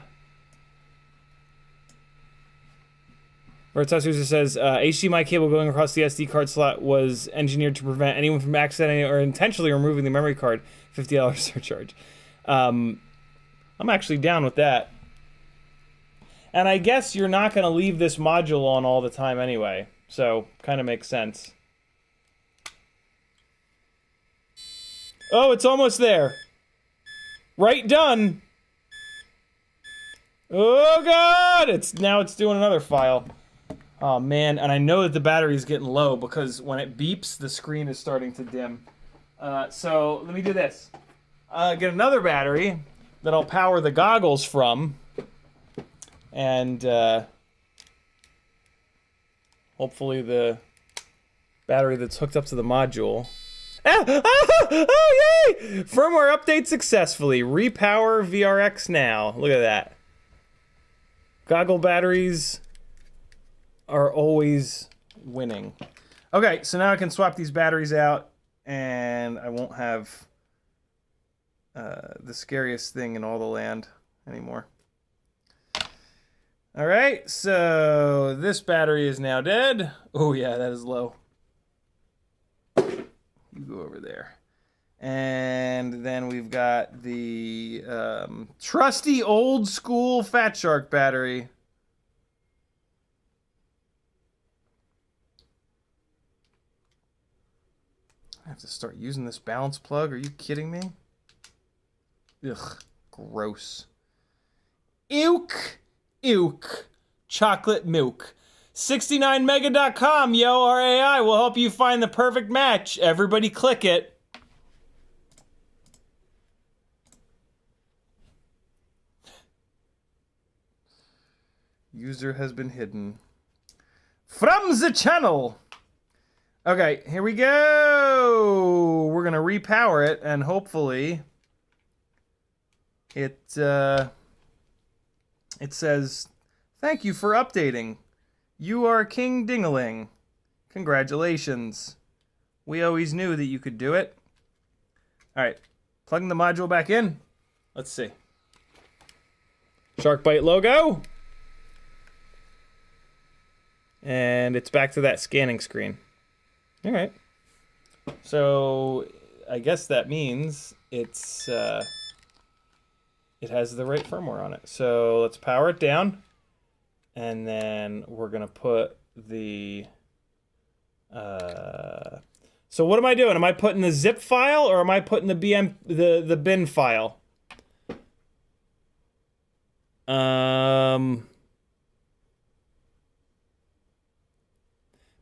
Vertasusa says HDMI cable going across the SD card slot was engineered to prevent anyone from accidentally or intentionally removing the memory card. $50 surcharge. I'm actually down with that. And I guess you're not going to leave this module on all the time anyway. So, kind of makes sense. Oh, it's almost there. Right, done. Oh, God! Now it's doing another file. Oh, man. And I know that the battery's getting low because when it beeps, the screen is starting to dim. So, let me do this. Get another battery that I'll power the goggles from, and hopefully the battery that's hooked up to the module Oh, yay! Firmware update successfully. Repower VRX now. Look at that. Goggle batteries are always winning. Okay, so now I can swap these batteries out, and I won't have the scariest thing in all the land anymore. All right, so this battery is now dead. Oh yeah, that is low. You go over there. And then we've got the trusty old school Fat Shark battery. I have to start using this balance plug. Are you kidding me? Ugh, gross. Euk, euk, chocolate milk. 69mega.com, yo, our AI will help you find the perfect match. Everybody click it. User has been hidden. From the channel. Okay, here we go. We're gonna repower it, and hopefully it says, "Thank you for updating. You are King Dingaling. Congratulations. We always knew that you could do it." All right, plugging the module back in. Let's see. Sharkbite logo. And it's back to that scanning screen. All right. So I guess that means it's it has the right firmware on it. So let's power it down, and then we're gonna put the. So what am I doing? Am I putting the zip file, or am I putting the the bin file?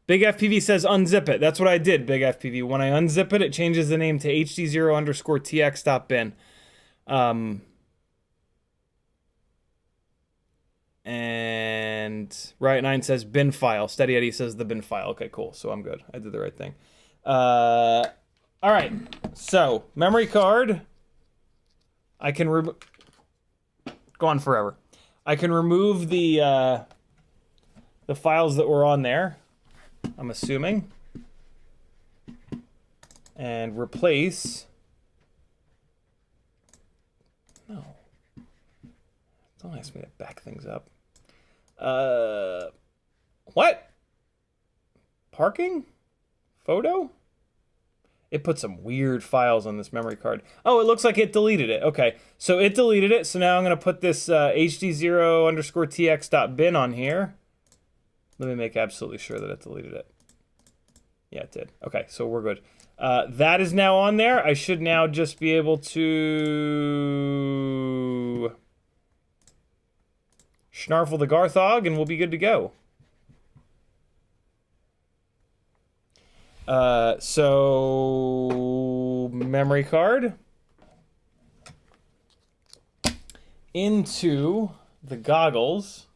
Big FPV says unzip it. That's what I did, Big FPV. When I unzip it, it changes the name to HDZero_TX.bin. And Riot9 says bin file. Steady Eddie says the bin file. Okay, cool. So I'm good. I did the right thing. All right. So memory card. I can gone forever. I can remove the files that were on there, I'm assuming, and replace. No. Don't ask me to back things up. What? Parking? Photo? It put some weird files on this memory card. Oh, it looks like it deleted it. Okay, so it deleted it. So now I'm going to put this HDZero_TX.bin on here. Let me make absolutely sure that it deleted it. Yeah, it did. Okay, so we're good. That is now on there. I should now just be able to snarfle the Garthog, and we'll be good to go. So memory card into the goggles,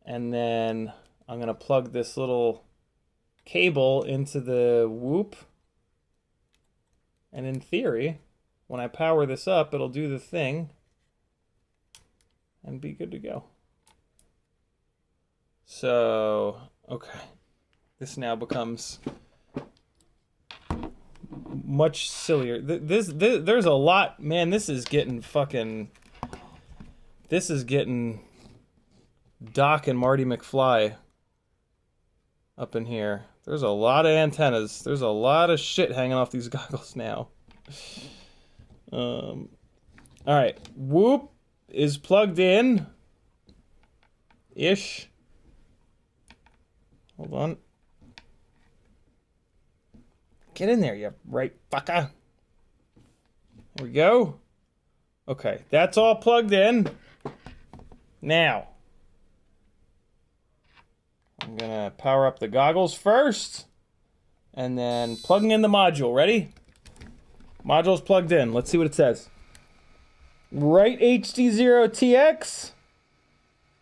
and then I'm gonna plug this little cable into the whoop, and in theory, when I power this up, it'll do the thing and be good to go. So, okay. This now becomes much sillier. There's a lot, man. This is getting fucking. This is getting Doc and Marty McFly up in here. There's a lot of antennas. There's a lot of shit hanging off these goggles now. All right, whoop is plugged in. Ish. Hold on. Get in there, you right fucker. There we go. Okay, that's all plugged in. Now, I'm gonna power up the goggles first, and then plugging in the module. Ready? Module's plugged in. Let's see what it says. Right HDZero TX.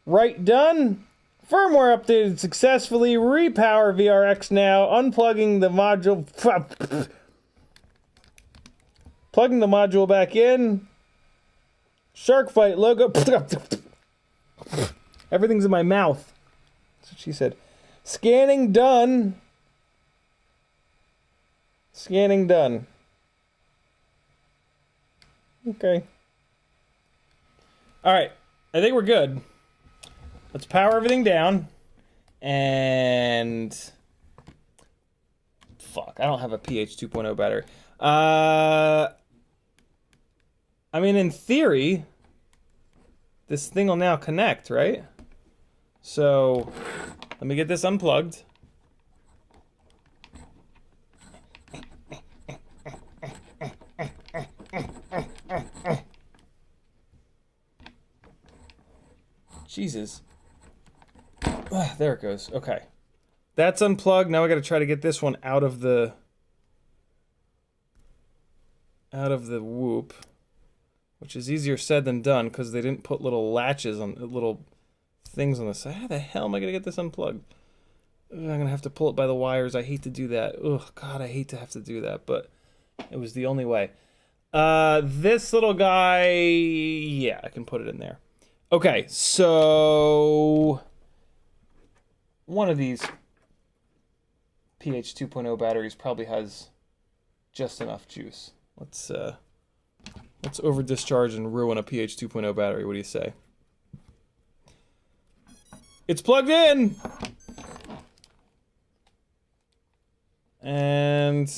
Right done. Firmware updated successfully. Repower VRX now. Unplugging the module. Plugging the module back in. Shark Fight logo. Everything's in my mouth. That's what she said. Scanning done. Scanning done. Okay. Alright. I think we're good. Let's power everything down. And... fuck, I don't have a PH 2.0 battery. I mean, in theory, this thing will now connect, right? So, let me get this unplugged. Jesus. Ugh, there it goes. Okay. That's unplugged. Now I gotta try to get this one out of the whoop, which is easier said than done because they didn't put little latches on little things on the side. How the hell am I gonna get this unplugged? Ugh, I'm gonna have to pull it by the wires. I hate to do that. Ugh, God, I hate to have to do that, but it was the only way. This little guy, yeah, I can put it in there. Okay, so one of these PH 2.0 batteries probably has just enough juice. Let's over discharge and ruin a PH 2.0 battery. What do you say? It's plugged in! And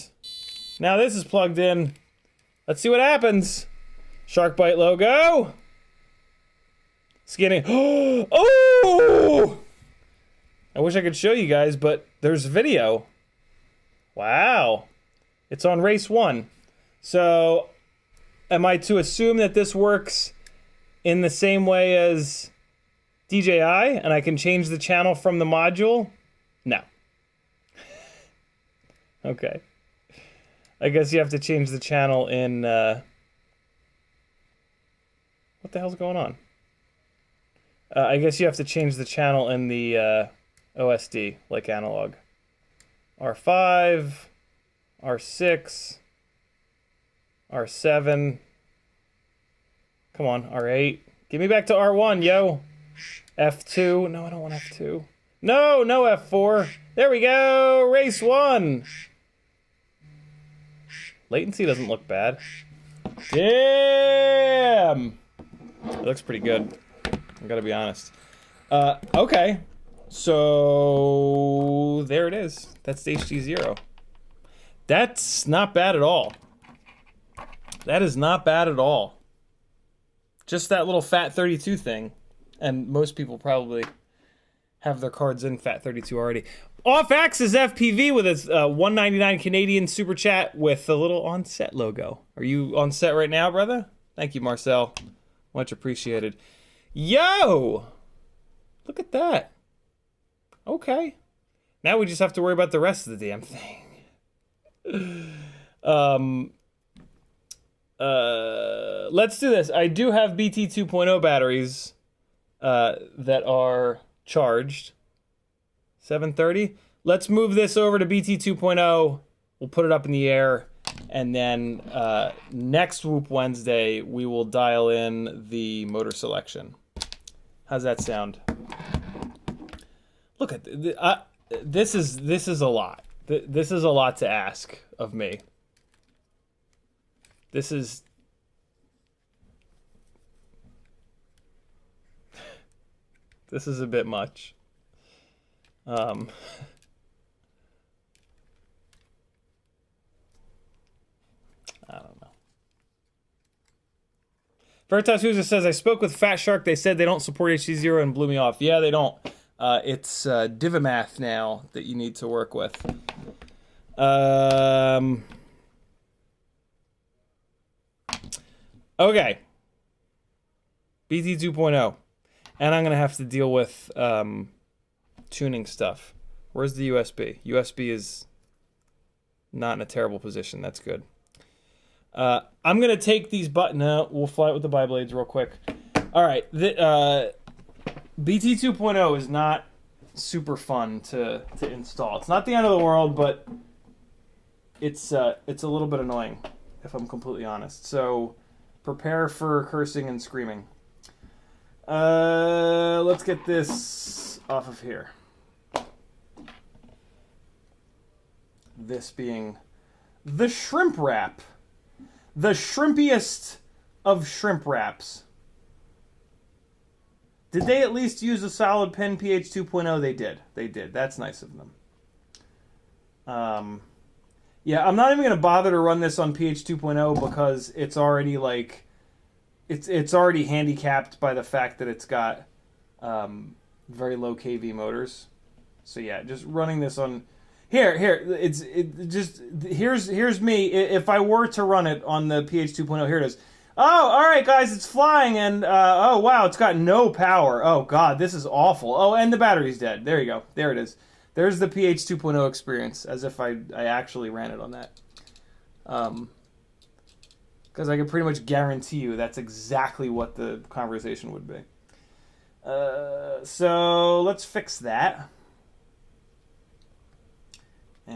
now this is plugged in. Let's see what happens. Shark Bite logo. Scanning. Oh! I wish I could show you guys, but there's video. Wow. It's on race 1. So, am I to assume that this works in the same way as DJI, and I can change the channel from the module? No. Okay. I guess you have to change the channel in, what the hell's going on? I guess you have to change the channel in the OSD, like analog. R5, R6, R7. Come on, R8. Give me back to R1, yo. F2. No, I don't want F2. No, no F4. There we go. Race 1. Latency doesn't look bad. Damn. It looks pretty good. I gotta be honest. Okay. So there it is. That's the HDZero. That's not bad at all. That is not bad at all. Just that little FAT32 thing. And most people probably have their cards in FAT32 already. Off-axis FPV with its $1.99 Canadian super chat with a little on-set logo. Are you on set right now, brother? Thank you, Marcel. Much appreciated. Yo! Look at that. Okay. Now we just have to worry about the rest of the damn thing. Let's do this. I do have BT 2.0 batteries that are charged. 7:30. Let's move this over to BT 2.0. We'll put it up in the air. And then next Whoop Wednesday, we will dial in the motor selection. How's that sound? Look at this is a lot. This is a lot to ask of me. This is a bit much. I don't know. Veritas User says, I spoke with Fat Shark. They said they don't support HDZero and blew me off. Yeah, they don't. It's Divimath now that you need to work with. Okay. BT 2.0. And I'm going to have to deal with tuning stuff. Where's the USB? USB is not in a terrible position. That's good. I'm going to take these buttons out. We'll fly it with the biblades real quick. All right. BT 2.0 is not super fun to install. It's not the end of the world, but it's a little bit annoying, if I'm completely honest. So prepare for cursing and screaming. Let's get this off of here. This being the shrimp wrap. The shrimpiest of shrimp wraps. Did they at least use a solid pin pH 2.0? They did. They did. That's nice of them. Yeah, I'm not even going to bother to run this on pH 2.0 because it's already like... It's already handicapped by the fact that it's got very low kV motors. So yeah, just running this on... Here's me. If I were to run it on the pH 2.0, here it is. Oh, all right, guys, it's flying, and oh wow, it's got no power. Oh god, this is awful. Oh, and the battery's dead. There you go. There it is. There's the pH 2.0 experience, as if I actually ran it on that. Because I can pretty much guarantee you that's exactly what the conversation would be. So let's fix that. All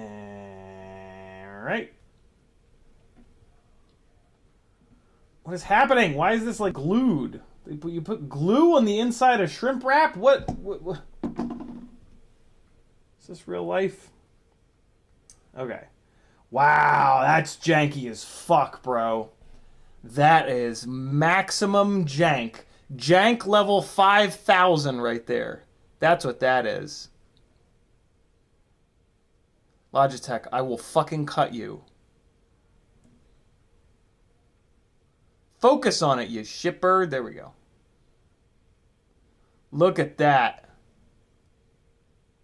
right. What is happening? Why is this like glued? You put glue on the inside of shrimp wrap? What? Is this real life? Okay. Wow, that's janky as fuck, bro. That is maximum jank. Jank level 5,000 right there. That's what that is. Logitech, I will fucking cut you. Focus on it, you shitbird. There we go. Look at that.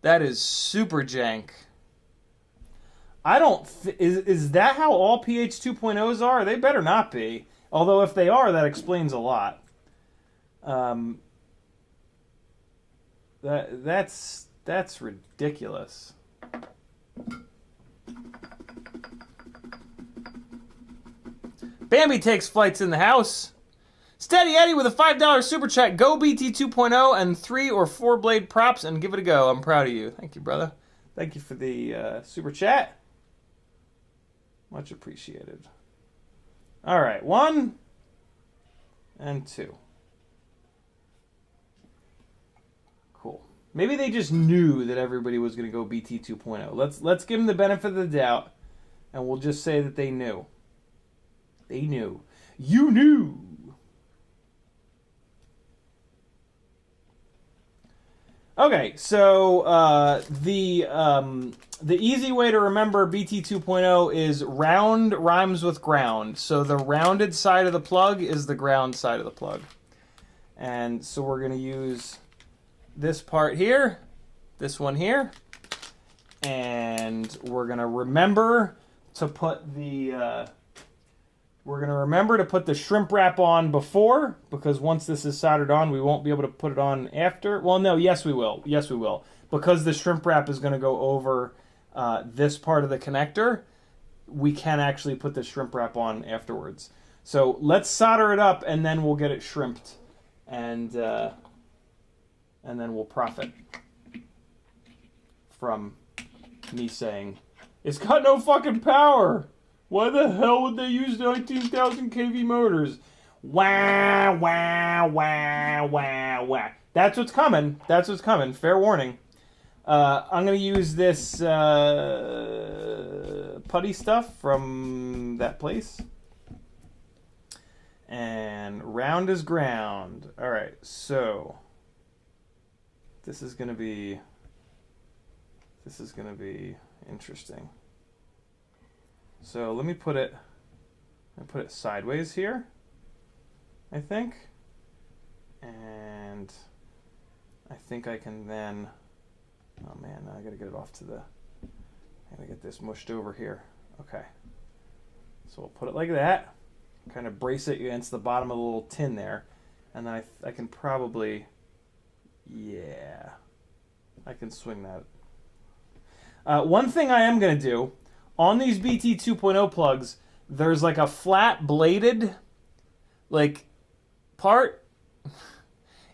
That is super jank. I don't... Is that how all pH 2.0s are? They better not be. Although if they are, that explains a lot. That's ridiculous. Bambi takes flights in the house. Steady Eddie with a $5 super chat. Go BT 2.0 and 3 or 4 blade props and give it a go. I'm proud of you. Thank you, brother. Thank you for the super chat. Much appreciated. All right, 1 and 2. Cool. Maybe they just knew that everybody was going to go BT 2.0. Let's give them the benefit of the doubt, and we'll just say that they knew. They knew. You knew. Okay, so the easy way to remember BT 2.0 is round rhymes with ground. So the rounded side of the plug is the ground side of the plug. And so we're going to use this part here, this one here, and we're going to remember to put the... We're going to remember to put the shrimp wrap on before, because once this is soldered on, we won't be able to put it on after. Well, no, yes, we will. Yes, we will. Because the shrimp wrap is going to go over this part of the connector, we can actually put the shrimp wrap on afterwards. So let's solder it up, and then we'll get it shrimped, and then we'll profit from me saying, it's got no fucking power. Why the hell would they use 19,000 kV motors? Wah, wah, wah, wah, wah. That's what's coming. That's what's coming. Fair warning. I'm going to use this putty stuff from that place. And round is ground. All right, so this is going to be interesting. So let me put it sideways here, I think. And I think I can then, oh man, now I gotta get it off to the, I gotta get this mushed over here. Okay. So we'll put it like that, kind of brace it against the bottom of the little tin there. And then I can probably, yeah, I can swing that. One thing I am gonna do, on these BT 2.0 plugs, there's like a flat bladed like part.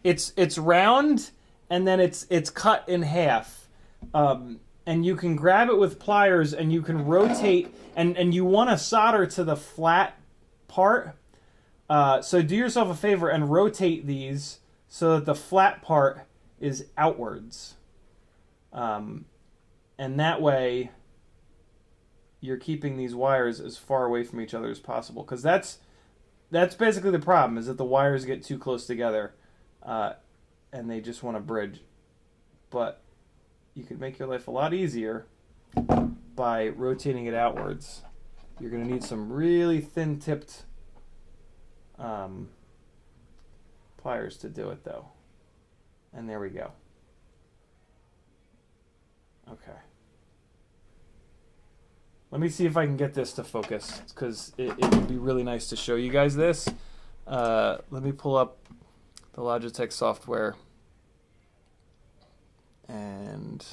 It's round and then it's cut in half. And you can grab it with pliers and you can rotate, and you want to solder to the flat part. So do yourself a favor and rotate these so that the flat part is outwards. And that way you're keeping these wires as far away from each other as possible. Because that's basically the problem, is that the wires get too close together and they just want to bridge. But you could make your life a lot easier by rotating it outwards. You're going to need some really thin-tipped pliers to do it, though. And there we go. Okay. Let me see if I can get this to focus, because it would be really nice to show you guys this. Let me pull up the Logitech software and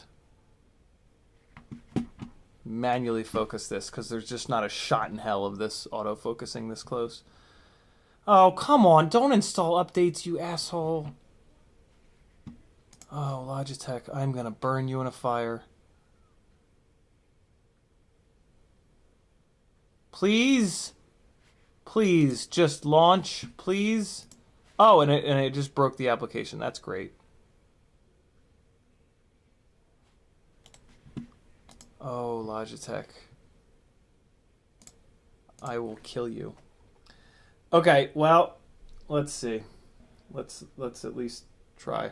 manually focus this, because there's just not a shot in hell of this auto-focusing this close. Oh, come on. Don't install updates, you asshole. Oh, Logitech, I'm going to burn you in a fire. Please? Please, just launch, please? Oh, and it just broke the application. That's great. Oh, Logitech. I will kill you. Okay, well, let's see. Let's at least try.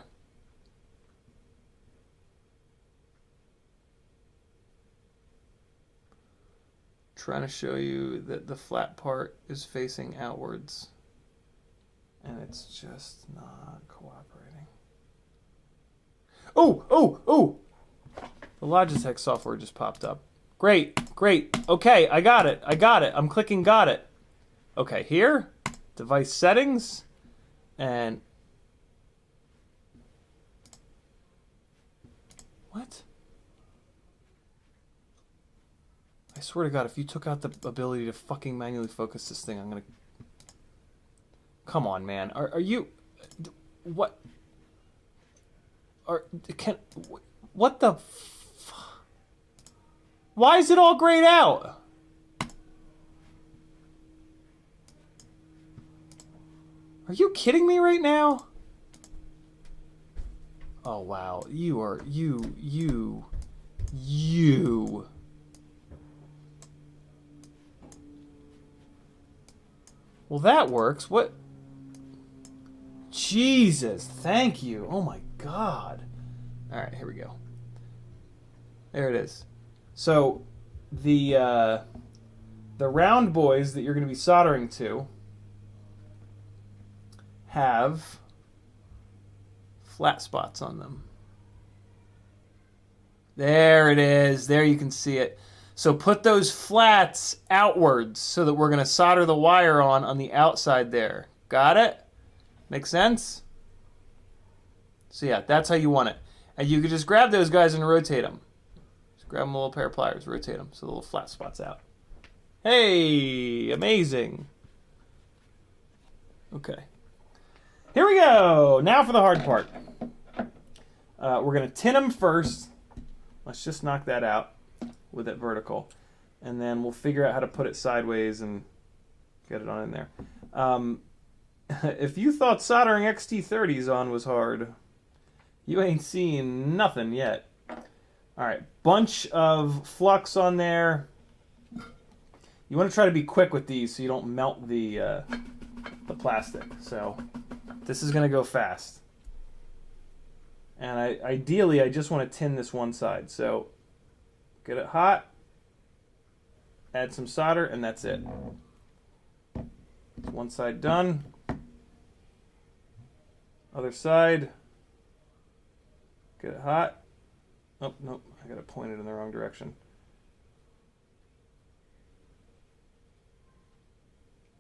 Trying to show you that the flat part is facing outwards, and it's just not cooperating. Oh! The Logitech software just popped up. Great. Okay, I got it. I'm clicking got it. Okay, here, device settings, and what? I swear to God, if you took out the ability to fucking manually focus this thing, I'm gonna... Come on, man. Are you... What? What the... Why is it all grayed out? Are you kidding me right now? Oh, wow. You are... You... Well, that works. What? Jesus, thank you. Oh my God. All right, here we go. There it is. So the round boys that you're going to be soldering to have flat spots on them. There it is. There you can see it. So put those flats outwards so that we're going to solder the wire on the outside there. Got it? Make sense? So yeah, that's how you want it. And you can just grab those guys and rotate them. Just grab them a little pair of pliers, rotate them so the little flat spot's out. Hey, amazing. Okay. Here we go. Now for the hard part. We're going to tin them first. Let's just knock that out with it vertical, and then we'll figure out how to put it sideways and get it on in there. If you thought soldering XT30s on was hard, you ain't seen nothing yet. Alright, bunch of flux on there. You want to try to be quick with these so you don't melt the plastic. So this is going to go fast. And ideally I just want to tin this one side. So get it hot, add some solder, and that's it. One side done. Other side. Get it hot. Oh, nope, I got it pointed in the wrong direction.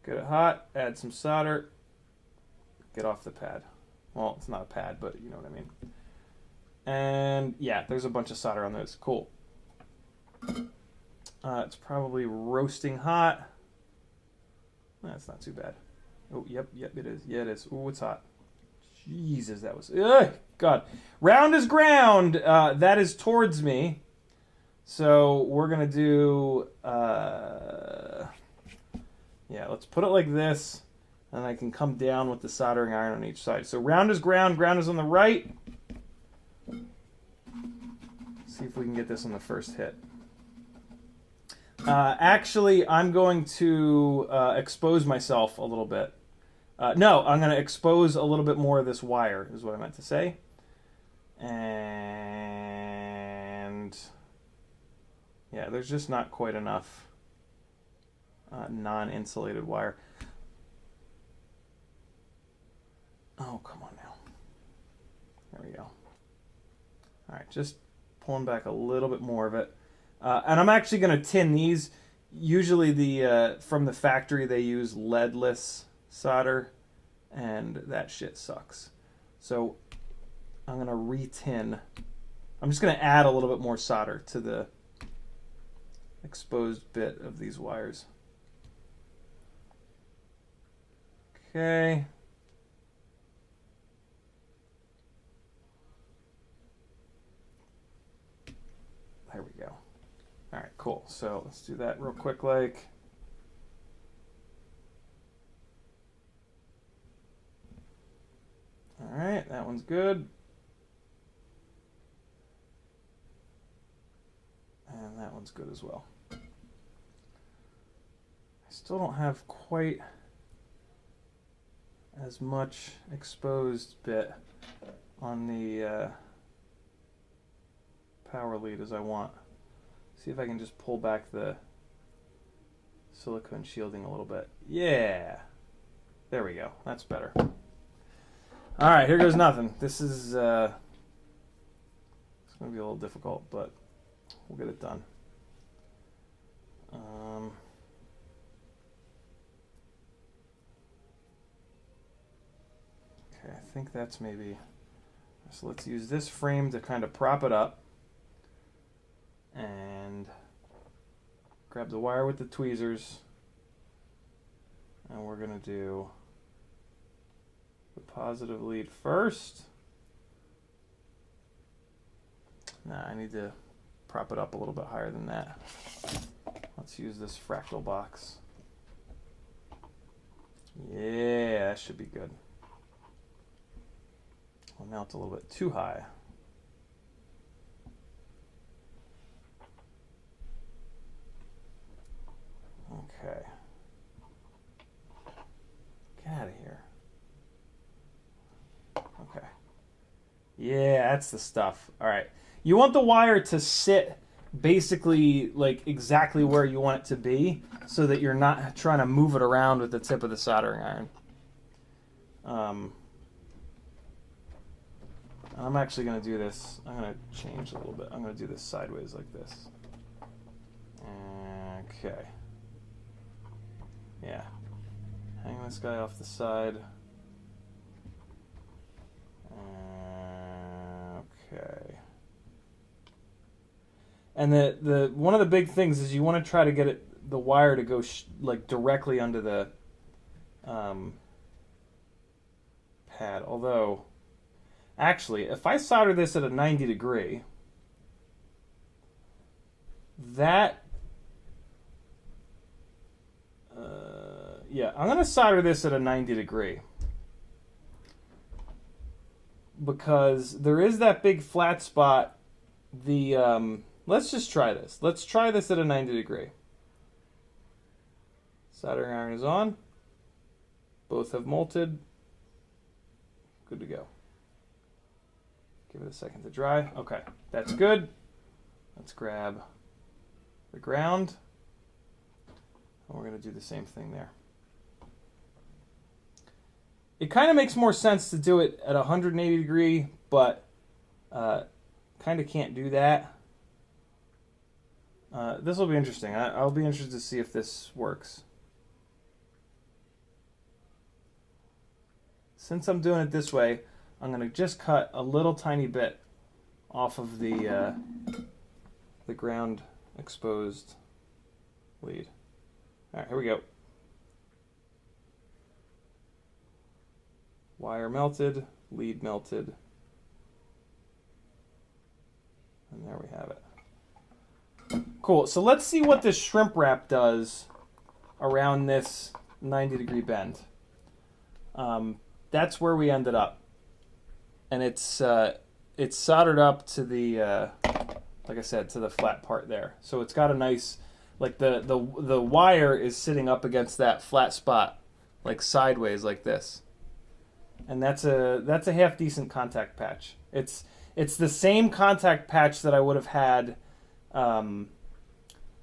Get it hot, add some solder, get off the pad. Well, it's not a pad, but you know what I mean. And yeah, there's a bunch of solder on those. Cool. It's probably roasting hot. That's not too bad. Oh, yep, it is. Yeah, it is. Oh, it's hot. Jesus, that was... Ugh! God. Round is ground. That is towards me. So we're going to do... yeah, let's put it like this. And I can come down with the soldering iron on each side. So round is ground. Ground is on the right. See if we can get this on the first hit. Actually, I'm going to expose myself a little bit. No, I'm going to expose a little bit more of this wire, is what I meant to say. And yeah, there's just not quite enough non-insulated wire. Oh, come on now. There we go. All right, just pulling back a little bit more of it. And I'm actually going to tin these. Usually from the factory they use leadless solder, and that shit sucks. So I'm going to re-tin. I'm just going to add a little bit more solder to the exposed bit of these wires. Okay. There we go. All right, cool. So let's do that real quick like. All right, that one's good. And that one's good as well. I still don't have quite as much exposed bit on the power lead as I want. See if I can just pull back the silicone shielding a little bit. Yeah, there we go. That's better. All right, here goes nothing. This is it's going to be a little difficult, but we'll get it done. Okay, I think that's maybe... So let's use this frame to kind of prop it up. And grab the wire with the tweezers. And we're going to do the positive lead first. Nah, I need to prop it up a little bit higher than that. Let's use this fractal box. Yeah, that should be good. Well, now it's a little bit too high. Okay. Get out of here. Okay. Yeah, that's the stuff. All right. You want the wire to sit basically like exactly where you want it to be so that you're not trying to move it around with the tip of the soldering iron. I'm actually going to do this. I'm going to change a little bit. I'm going to do this sideways like this. Okay. Yeah. Hang this guy off the side. Okay. And the one of the big things is you want to try to get the wire to go like directly under the pad. Although, actually, if I solder this at a 90 degree, that yeah, I'm going to solder this at a 90 degree because there is that big flat spot. Let's just try this. Let's try this at a 90 degree. Soldering iron is on. Both have molted. Good to go. Give it a second to dry. Okay, that's good. Let's grab the ground. And we're going to do the same thing there. It kind of makes more sense to do it at 180 degree, but kind of can't do that. This will be interesting. I'll be interested to see if this works. Since I'm doing it this way, I'm going to just cut a little tiny bit off of the ground exposed lead. All right, here we go. Wire melted, lead melted. And there we have it. Cool. So let's see what this shrimp wrap does around this 90-degree bend. That's where we ended up. And it's soldered up to the, like I said, to the flat part there. So it's got a nice, like the wire is sitting up against that flat spot, like sideways like this. And that's a half decent contact patch. It's the same contact patch that I would have had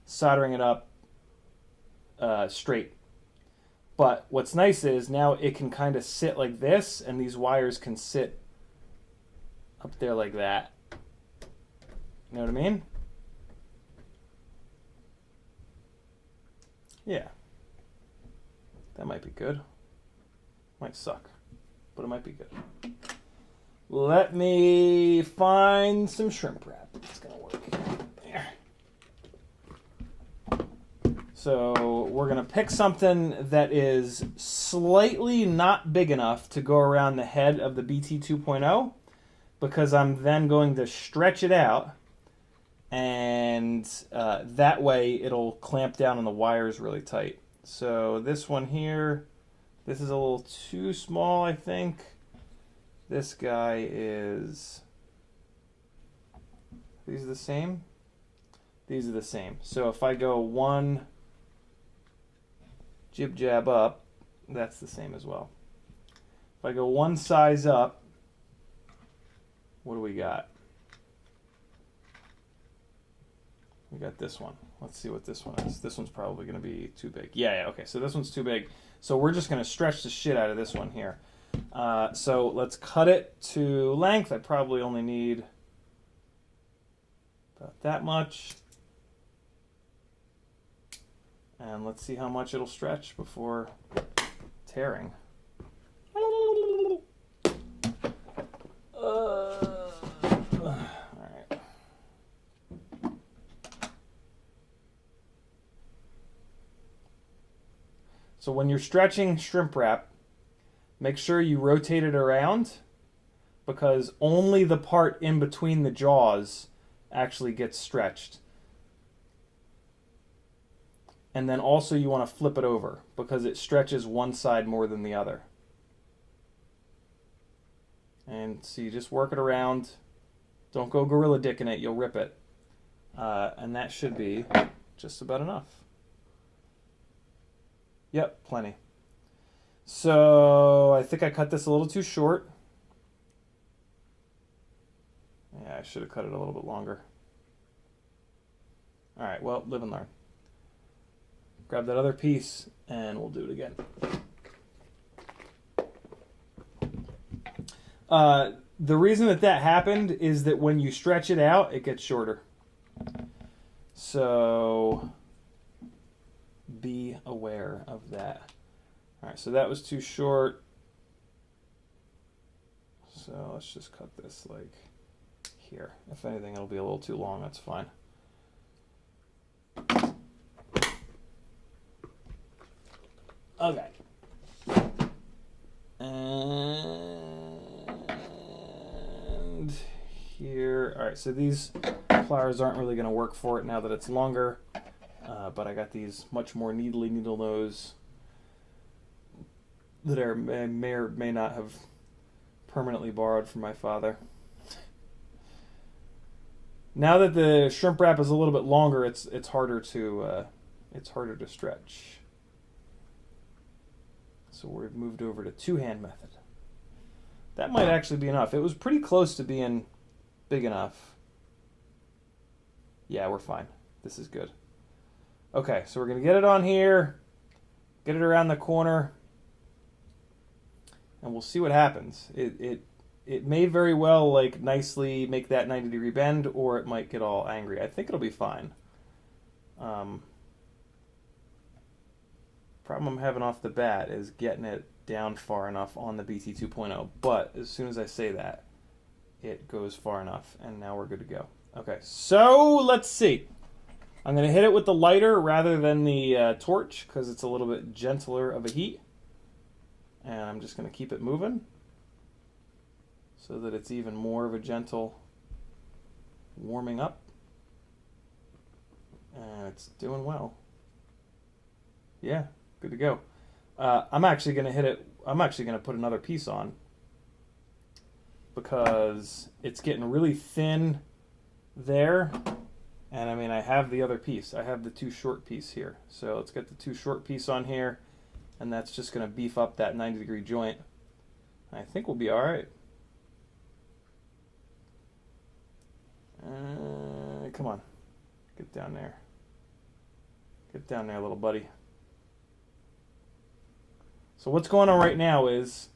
soldering it up straight. But what's nice is now it can kind of sit like this, and these wires can sit up there like that. You know what I mean? Yeah. That might be good. Might suck, but it might be good. Let me find some shrimp wrap. It's gonna work. There. So we're gonna pick something that is slightly not big enough to go around the head of the BT 2.0, because I'm then going to stretch it out, and that way it'll clamp down on the wires really tight. So this one here, this is a little too small, I think. This guy is... These are the same? These are the same. So if I go one jib jab up, that's the same as well. If I go one size up, what do we got? We got this one. Let's see what this one is. This one's probably going to be too big. Yeah, okay, so this one's too big. So we're just going to stretch the shit out of this one here. So let's cut it to length. I probably only need about that much. And let's see how much it'll stretch before tearing. Alright. So when you're stretching shrimp wrap, make sure you rotate it around, because only the part in between the jaws actually gets stretched. And then also you want to flip it over, because it stretches one side more than the other. And so you just work it around. Don't go gorilla dick in it, you'll rip it. And that should be just about enough. Yep, plenty. So I think I cut this a little too short. Yeah, I should have cut it a little bit longer. All right, well, live and learn. Grab that other piece and we'll do it again. The reason that happened is that when you stretch it out, it gets shorter. So be aware of that. All right, so that was too short. So let's just cut this like here. If anything, it'll be a little too long. That's fine. Okay. And here. All right, so these pliers aren't really going to work for it now that it's longer. But I got these much more needly needle nose that I may or may not have permanently borrowed from my father. Now that the shrimp wrap is a little bit longer, it's harder to stretch. So we've moved over to two-hand method. That might actually be enough. It was pretty close to being big enough. Yeah, we're fine. This is good. Okay, so we're going to get it on here, get it around the corner, and we'll see what happens. It may very well like nicely make that 90-degree bend, or it might get all angry. I think it'll be fine. Problem I'm having off the bat is getting it down far enough on the BT 2.0, but as soon as I say that, it goes far enough, and now we're good to go. Okay, so let's see. I'm going to hit it with the lighter rather than the torch, because it's a little bit gentler of a heat. And I'm just going to keep it moving so that it's even more of a gentle warming up. And it's doing well. Yeah, good to go. I'm actually going to hit it. I'm actually going to put another piece on because it's getting really thin there. And I mean, I have the other piece. I have the too short piece here. So let's get the too short piece on here. And that's just going to beef up that 90-degree joint. I think we'll be all right. Come on. Get down there. Get down there, little buddy. So what's going on right now is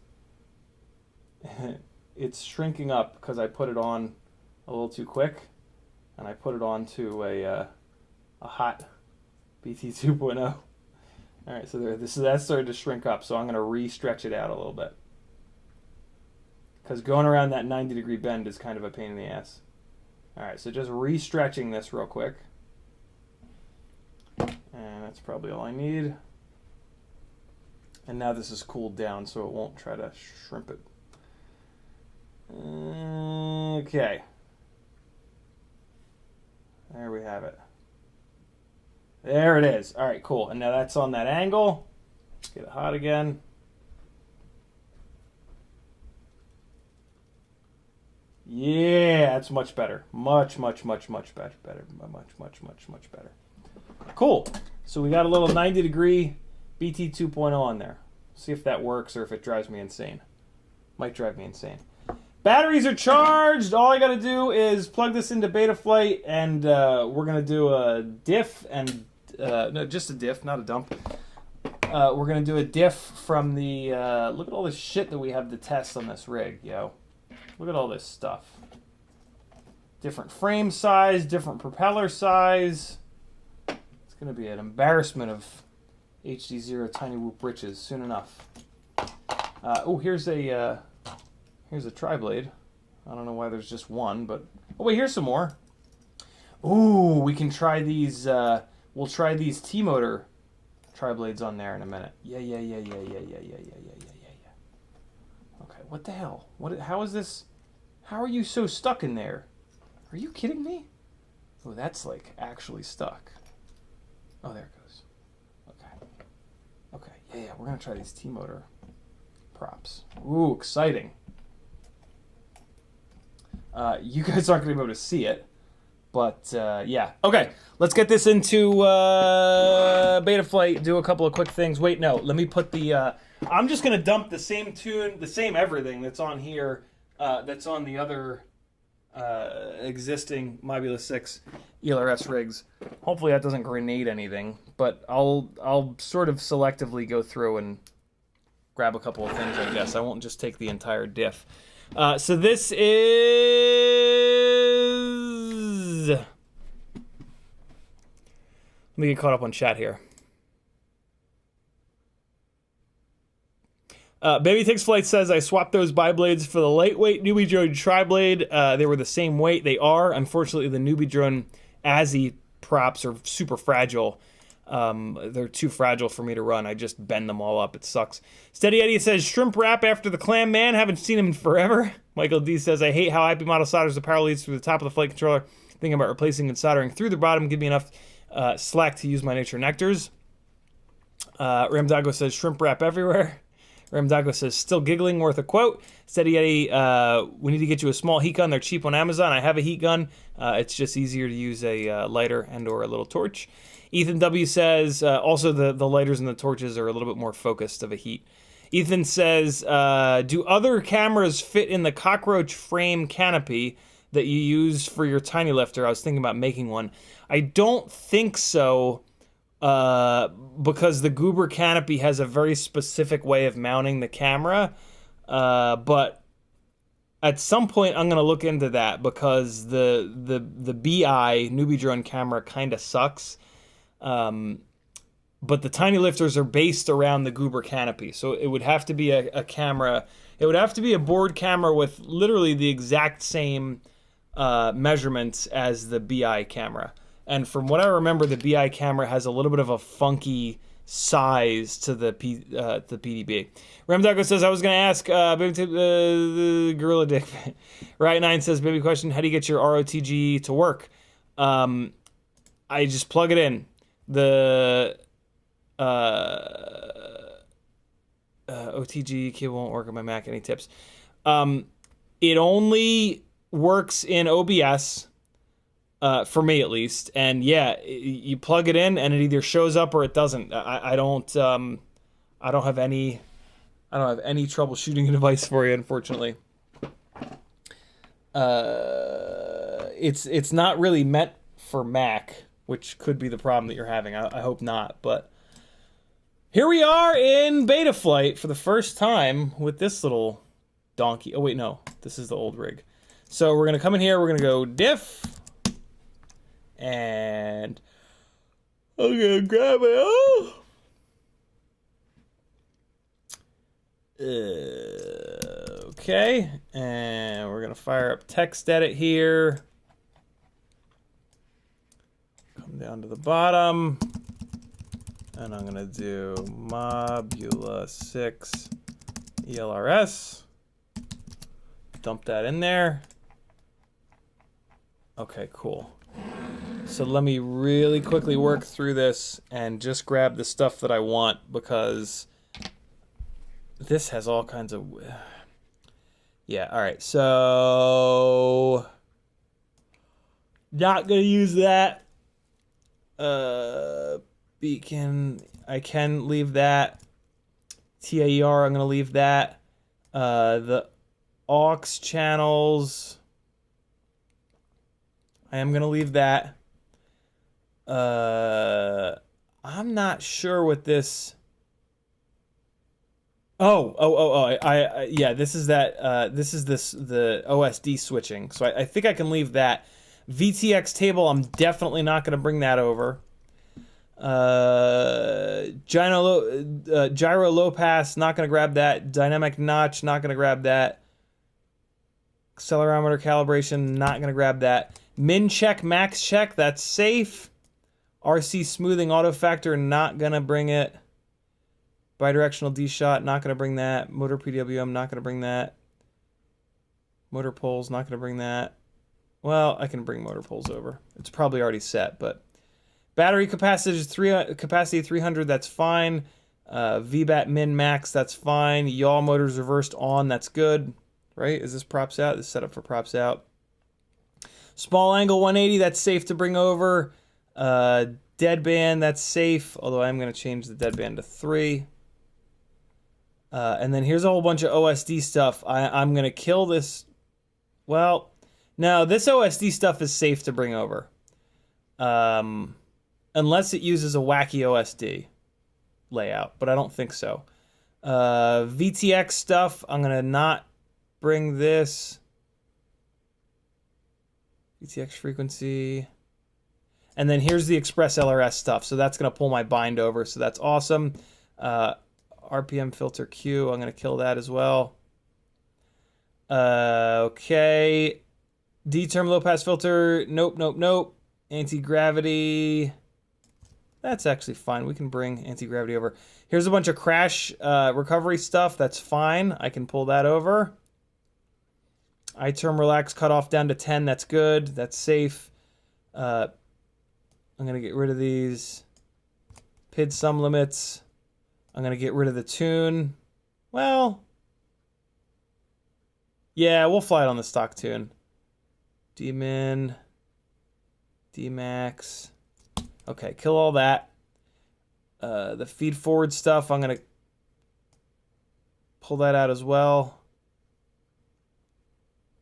it's shrinking up because I put it on a little too quick, and I put it onto a hot BT 2.0. All right, so that's started to shrink up, so I'm going to re-stretch it out a little bit because going around that 90-degree bend is kind of a pain in the ass. All right, so just re-stretching this real quick, and that's probably all I need. And now this is cooled down, so it won't try to shrimp it. Okay. There we have it. There it is. All right, cool. And now that's on that angle. Let's get it hot again. Yeah, that's much better. Much better. Much better. Cool. So we got a little 90-degree BT 2.0 on there. See if that works or if it drives me insane. Might drive me insane. Batteries are charged. All I got to do is plug this into Betaflight, and we're going to do a diff and no, just a diff, not a dump. We're going to do a diff from the look at all this shit that we have to test on this rig, yo. Look at all this stuff. Different frame size, different propeller size. It's going to be an embarrassment of HDZero Tiny Whoop Riches soon enough. Oh, here's a triblade. I don't know why there's just one, but oh wait, here's some more. Ooh, we can try these. We'll try these T-motor triblades on there in a minute. Yeah. Okay, what the hell? How is this? How are you so stuck in there? Are you kidding me? Oh, that's like actually stuck. Oh, there it goes. Okay, yeah, we're gonna try these T-motor props. Ooh, exciting. You guys aren't gonna be able to see it, but yeah. Okay, let's get this into Betaflight, do a couple of quick things. Wait, no, let me put the, I'm just gonna dump the same tune, the same everything that's on here, that's on the other existing Mobula 6 ELRS rigs. Hopefully that doesn't grenade anything, but I'll sort of selectively go through and grab a couple of things, I guess. I won't just take the entire diff. So this is... Let me get caught up on chat here. Baby Takes Flight says, I swapped those biblades for the lightweight Newbie Drone tri-blade. They were the same weight. They are. Unfortunately, the Newbie Drone ASI props are super fragile. They're too fragile for me to run. I just bend them all up. It sucks. Steady Eddie says, shrimp wrap after the clam man. Haven't seen him in forever. Michael D says, I hate how IP model solders the power leads through the top of the flight controller. Thinking about replacing and soldering through the bottom. Give me enough slack to use my nature nectars. Ramdago says, shrimp wrap everywhere. Ramdago says, still giggling, worth a quote. Steady Eddie, we need to get you a small heat gun. They're cheap on Amazon. I have a heat gun. It's just easier to use a lighter and or a little torch. Ethan W says, also the lighters and the torches are a little bit more focused of a heat. Ethan says, do other cameras fit in the cockroach frame canopy that you use for your tiny lifter? I was thinking about making one. I don't think so. Because the Goober canopy has a very specific way of mounting the camera, but at some point I'm gonna look into that because the BI Newbie Drone camera kind of sucks, but the tiny lifters are based around the Goober canopy, so it would have to be a camera. It would have to be a board camera with literally the exact same measurements as the BI camera. And from what I remember, the BI camera has a little bit of a funky size to the PDB. Ramdago says, I was going to ask the Gorilla Dick. Right9 says, baby question, how do you get your ROTG to work? I just plug it in. The OTG cable won't work on my Mac. Any tips? It only works in OBS. For me at least, and yeah, you plug it in and it either shows up or it doesn't. I don't have any troubleshooting device for you, unfortunately. It's not really meant for Mac, which could be the problem that you're having. I hope not, but here we are in Betaflight for the first time with this little donkey. Oh wait, no, this is the old rig. So we're gonna come in here. We're gonna go diff. And I'm gonna grab it. Oh. Okay, and we're gonna fire up text edit here. Come down to the bottom, and I'm gonna do Mobula 6 ELRS. Dump that in there. Okay, cool. So let me really quickly work through this and just grab the stuff that I want, because this has all kinds of... Yeah, all right. So not going to use that. Beacon, I can leave that. TAER, I'm going to leave that. The aux channels, I am going to leave that. I'm not sure what this... Yeah, this is that, the OSD switching. So I think I can leave that. VTX table, I'm definitely not going to bring that over. Gyro low pass, not going to grab that. Dynamic notch, not going to grab that. Accelerometer calibration, not going to grab that. Min check, max check, that's safe. RC smoothing auto factor, not going to bring it. Bidirectional D-shot, not going to bring that. Motor PWM, not going to bring that. Motor poles, not going to bring that. Well, I can bring motor poles over. It's probably already set, but... Battery capacity is 300, that's fine. VBAT min max, that's fine. Yaw motors reversed on, that's good. Right? Is this props out? This is set up for props out. Small angle 180, that's safe to bring over. Deadband, that's safe, although I'm going to change the deadband to 3. And then here's a whole bunch of OSD stuff. I'm going to kill this. Well, no, this OSD stuff is safe to bring over. Unless it uses a wacky OSD layout, but I don't think so. VTX stuff, I'm going to not bring this. VTX frequency. And then here's the Express LRS stuff. So that's going to pull my bind over. So that's awesome. RPM filter Q. I'm going to kill that as well. Okay. D-term low pass filter. Nope, nope, nope. Anti-gravity. That's actually fine. We can bring anti-gravity over. Here's a bunch of crash recovery stuff. That's fine. I can pull that over. I-term relax cutoff down to 10. That's good. That's safe. I'm going to get rid of these. PID sum limits. I'm going to get rid of the tune. Well, yeah, we'll fly it on the stock tune. D-min. D-max. Okay, kill all that. The feed forward stuff, I'm going to pull that out as well.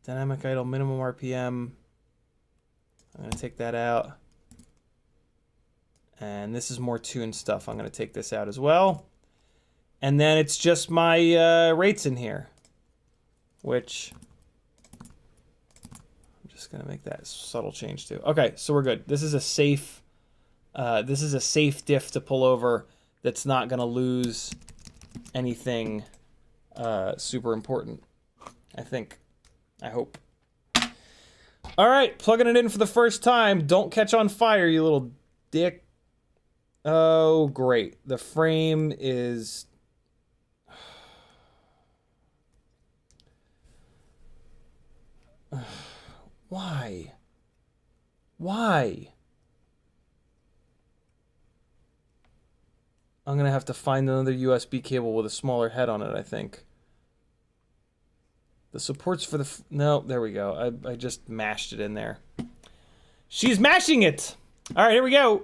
Dynamic idle, minimum RPM. I'm going to take that out. And this is more tune stuff. I'm going to take this out as well. And then it's just my rates in here, which I'm just going to make that subtle change to. Okay, so we're good. This is a safe diff to pull over that's not going to lose anything super important, I think. I hope. All right, plugging it in for the first time. Don't catch on fire, you little dick. Oh, great. The frame is... Why? Why? I'm going to have to find another USB cable with a smaller head on it, I think. The supports for the... No, there we go. I just mashed it in there. She's mashing it! Alright, here we go.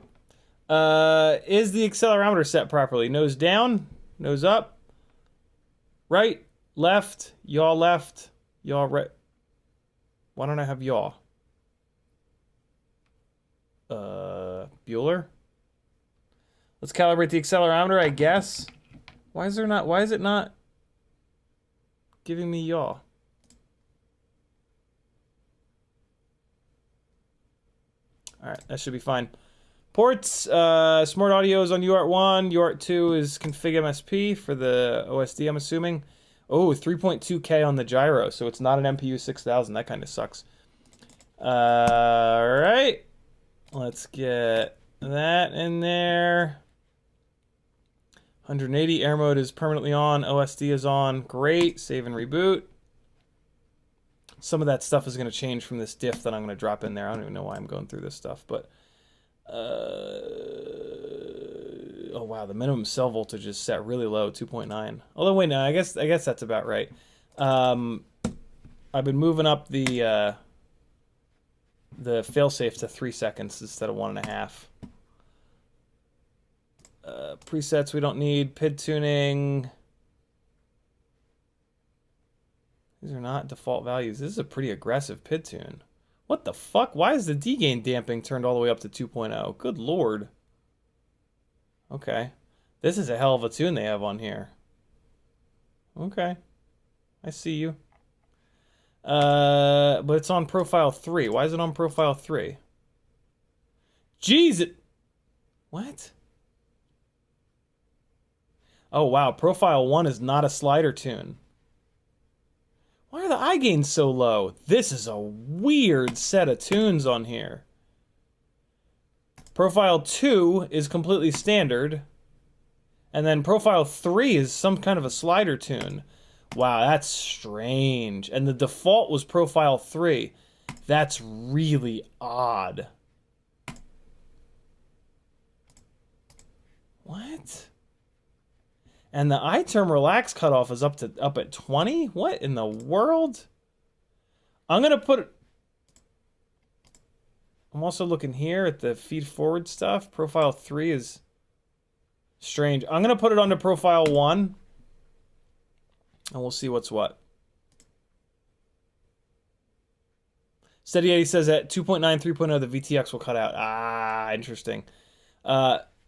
Is the accelerometer set properly? Nose down, nose up, right, left, yaw right. Why don't I have yaw? Bueller? Let's calibrate the accelerometer, I guess. Why is it not giving me yaw? Alright, that should be fine. Ports, Smart Audio is on UART1. UART2 is config MSP for the OSD, I'm assuming. Oh, 3.2K on the gyro, so it's not an MPU 6000. That kind of sucks. Alright. Let's get that in there. 180, air mode is permanently on. OSD is on. Great. Save and reboot. Some of that stuff is going to change from this diff that I'm going to drop in there. I don't even know why I'm going through this stuff, but... oh wow, the minimum cell voltage is set really low, 2.9. Although wait, no, I guess that's about right. I've been moving up the failsafe to 3 seconds instead of 1.5. Presets we don't need. PID tuning. These are not default values. This is a pretty aggressive PID tune. What the fuck? Why is the D-gain damping turned all the way up to 2.0? Good lord. Okay. This is a hell of a tune they have on here. Okay. I see you. But it's on profile 3. Why is it on profile 3? Jeez! What? Oh wow, profile 1 is not a slider tune. Why are the eye gains so low? This is a weird set of tunes on here. Profile 2 is completely standard. And then profile 3 is some kind of a slider tune. Wow, that's strange. And the default was profile 3. That's really odd. What? And the iTerm relax cutoff is up at 20? What in the world? I'm gonna put... I'm also looking here at the feed forward stuff. Profile 3 is strange. I'm gonna put it onto profile 1. And we'll see what's what. Steady Eddie says at 2.9, 3.0 the VTX will cut out. Ah, interesting.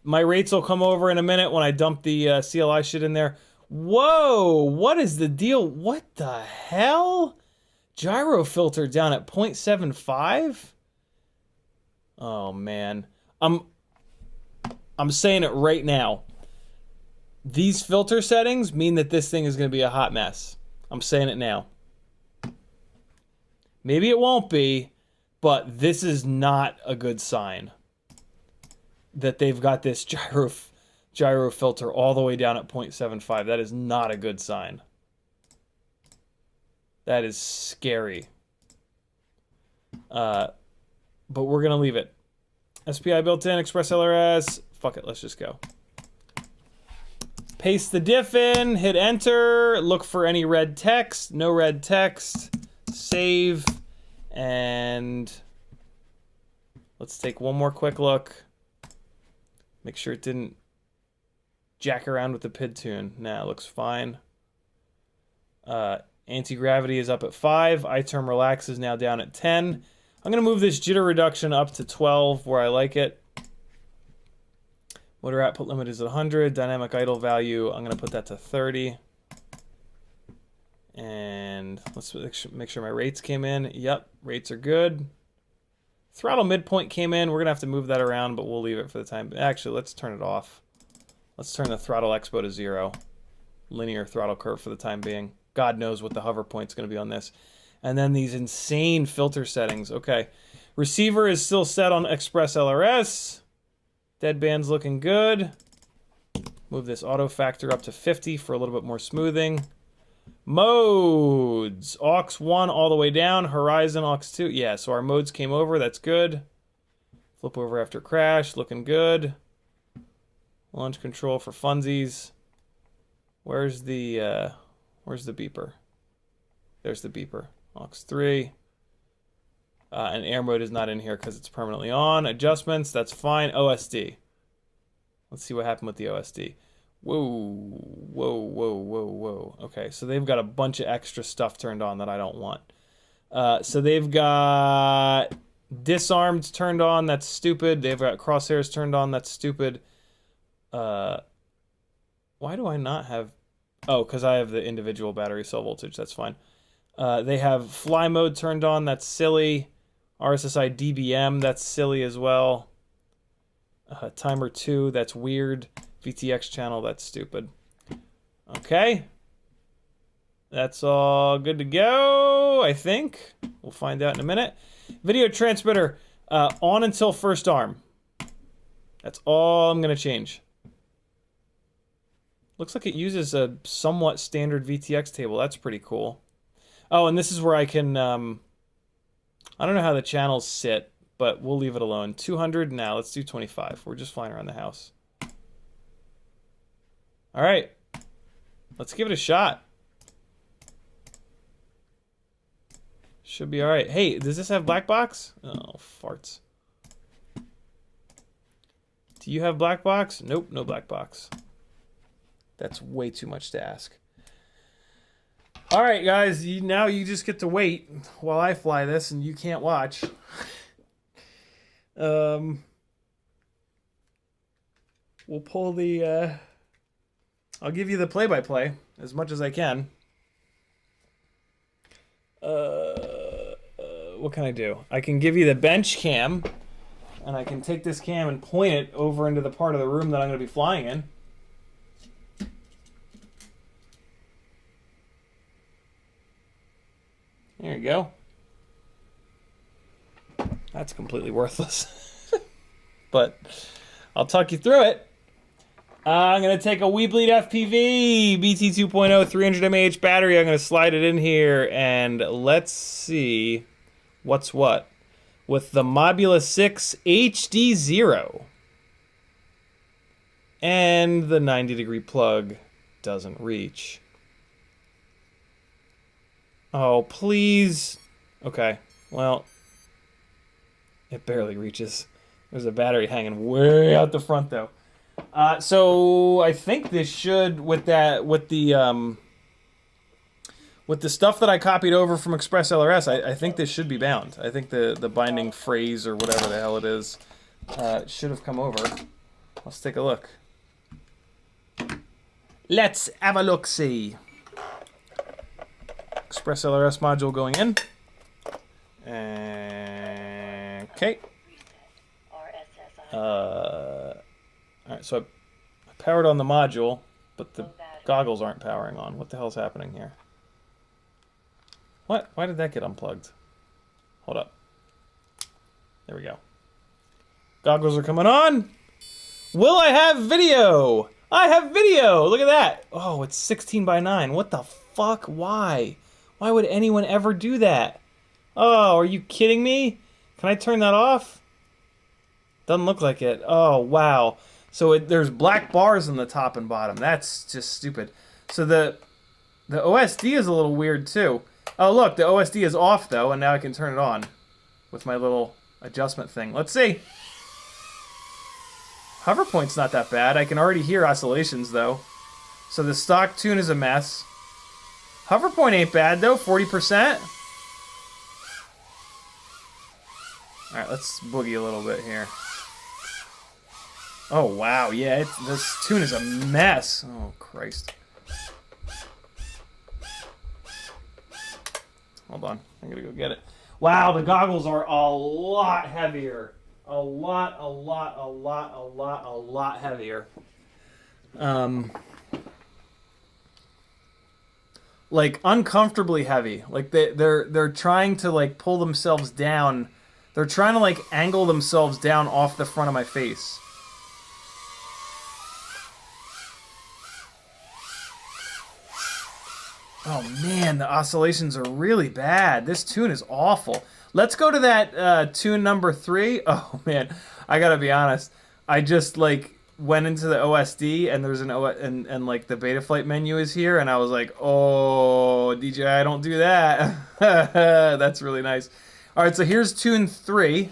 My rates will come over in a minute when I dump the CLI shit in there. Whoa! What is the deal? What the hell? Gyro filter down at 0.75? Oh, man. I'm saying it right now. These filter settings mean that this thing is going to be a hot mess. I'm saying it now. Maybe it won't be, but this is not a good sign. That they've got this gyro filter all the way down at 0.75. That is not a good sign. That is scary. But we're going to leave it. SPI built in, Express LRS. Fuck it, let's just go. Paste the diff in, hit enter, look for any red text, no red text, save, and let's take one more quick look. Make sure it didn't jack around with the PID tune. Nah, it looks fine. Anti-gravity is up at 5. iTerm relax is now down at 10. I'm going to move this jitter reduction up to 12 where I like it. Motor output limit is at 100. Dynamic idle value, I'm going to put that to 30. And let's make sure my rates came in. Yep, rates are good. Throttle midpoint came in. We're going to have to move that around, but we'll leave it for the time. Actually, let's turn it off. Let's turn the throttle expo to 0. Linear throttle curve for the time being. God knows what the hover point's going to be on this. And then these insane filter settings. Okay. Receiver is still set on Express LRS. Deadband's looking good. Move this auto factor up to 50 for a little bit more smoothing. Modes. Aux 1 all the way down. Horizon, Aux 2. Yeah, so our modes came over. That's good. Flip over after crash. Looking good. Launch control for funsies. Where's the beeper? There's the beeper. Aux 3. And air mode is not in here because it's permanently on. Adjustments, that's fine. OSD. Let's see what happened with the OSD. Whoa, whoa, whoa, whoa, whoa. Okay, so they've got a bunch of extra stuff turned on that I don't want. So they've got disarmed turned on, that's stupid. They've got crosshairs turned on, that's stupid. Why do I not have... Oh, because I have the individual battery cell voltage, that's fine. They have fly mode turned on, that's silly. RSSI DBM, that's silly as well. Timer 2, that's weird. VTX channel, that's stupid. Okay. That's all good to go, I think. We'll find out in a minute. Video transmitter, on until first arm. That's all I'm going to change. Looks like it uses a somewhat standard VTX table. That's pretty cool. Oh, and this is where I can... I don't know how the channels sit, but we'll leave it alone. 200 now. Let's do 25. We're just flying around the house. All right. Let's give it a shot. Should be all right. Hey, does this have black box? Oh, farts. Do you have black box? Nope, no black box. That's way too much to ask. All right, guys, now you just get to wait while I fly this, and you can't watch. We'll pull the... I'll give you the play-by-play as much as I can. What can I do? I can give you the bench cam, and I can take this cam and point it over into the part of the room that I'm going to be flying in. There you go. That's completely worthless. But I'll talk you through it. I'm going to take a WeBleedFPV BT 2.0 300 mAh battery. I'm going to slide it in here, and let's see what's what. With the Mob6 HDZero. And the 90-degree plug doesn't reach. Oh, please. Okay, well, it barely reaches. There's a battery hanging way out the front, though. So I think this should, with the stuff that I copied over from Express LRS, I think this should be bound. I think the binding phrase or whatever the hell it is should have come over. Let's take a look. Let's have a look-see. Express LRS module going in. Okay. Alright, so I powered on the module, but the goggles aren't powering on. What the hell's happening here? What? Why did that get unplugged? Hold up. There we go. Goggles are coming on. Will I have video? I have video! Look at that! Oh, it's 16 by 9. What the fuck? Why? Why would anyone ever do that? Oh, are you kidding me? Can I turn that off? Doesn't look like it. Oh, wow. So there's black bars on the top and bottom. That's just stupid. So the OSD is a little weird, too. Oh, look, the OSD is off, though, and now I can turn it on with my little adjustment thing. Let's see. Hover point's not that bad. I can already hear oscillations, though. So the stock tune is a mess. Hover point ain't bad, though. 40%. All right, let's boogie a little bit here. Oh, wow. Yeah, this tune is a mess. Oh, Christ. Hold on. I'm going to go get it. Wow, the goggles are a lot heavier. A lot heavier. Like, uncomfortably heavy. Like, they're trying to, like, pull themselves down. They're trying to, like, angle themselves down off the front of my face. Oh man, the oscillations are really bad. This tune is awful. Let's go to that tune number 3. Oh man, I gotta be honest. I just like went into the OSD and there's an and like the Betaflight menu is here and I was like, oh DJI, don't do that. That's really nice. All right, so here's tune 3,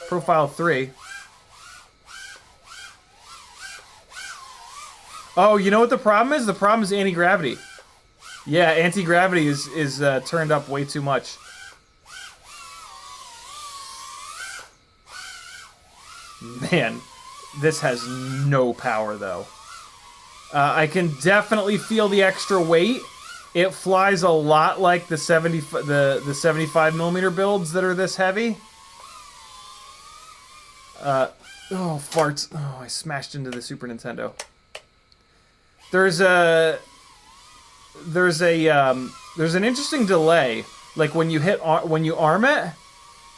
profile 3. Oh, you know what the problem is? The problem is anti-gravity. Yeah, anti-gravity is turned up way too much. Man, this has no power though. I can definitely feel the extra weight. It flies a lot like the 75 millimeter builds that are this heavy. Oh farts! Oh, I smashed into the Super Nintendo. There's an interesting delay. Like when you arm it,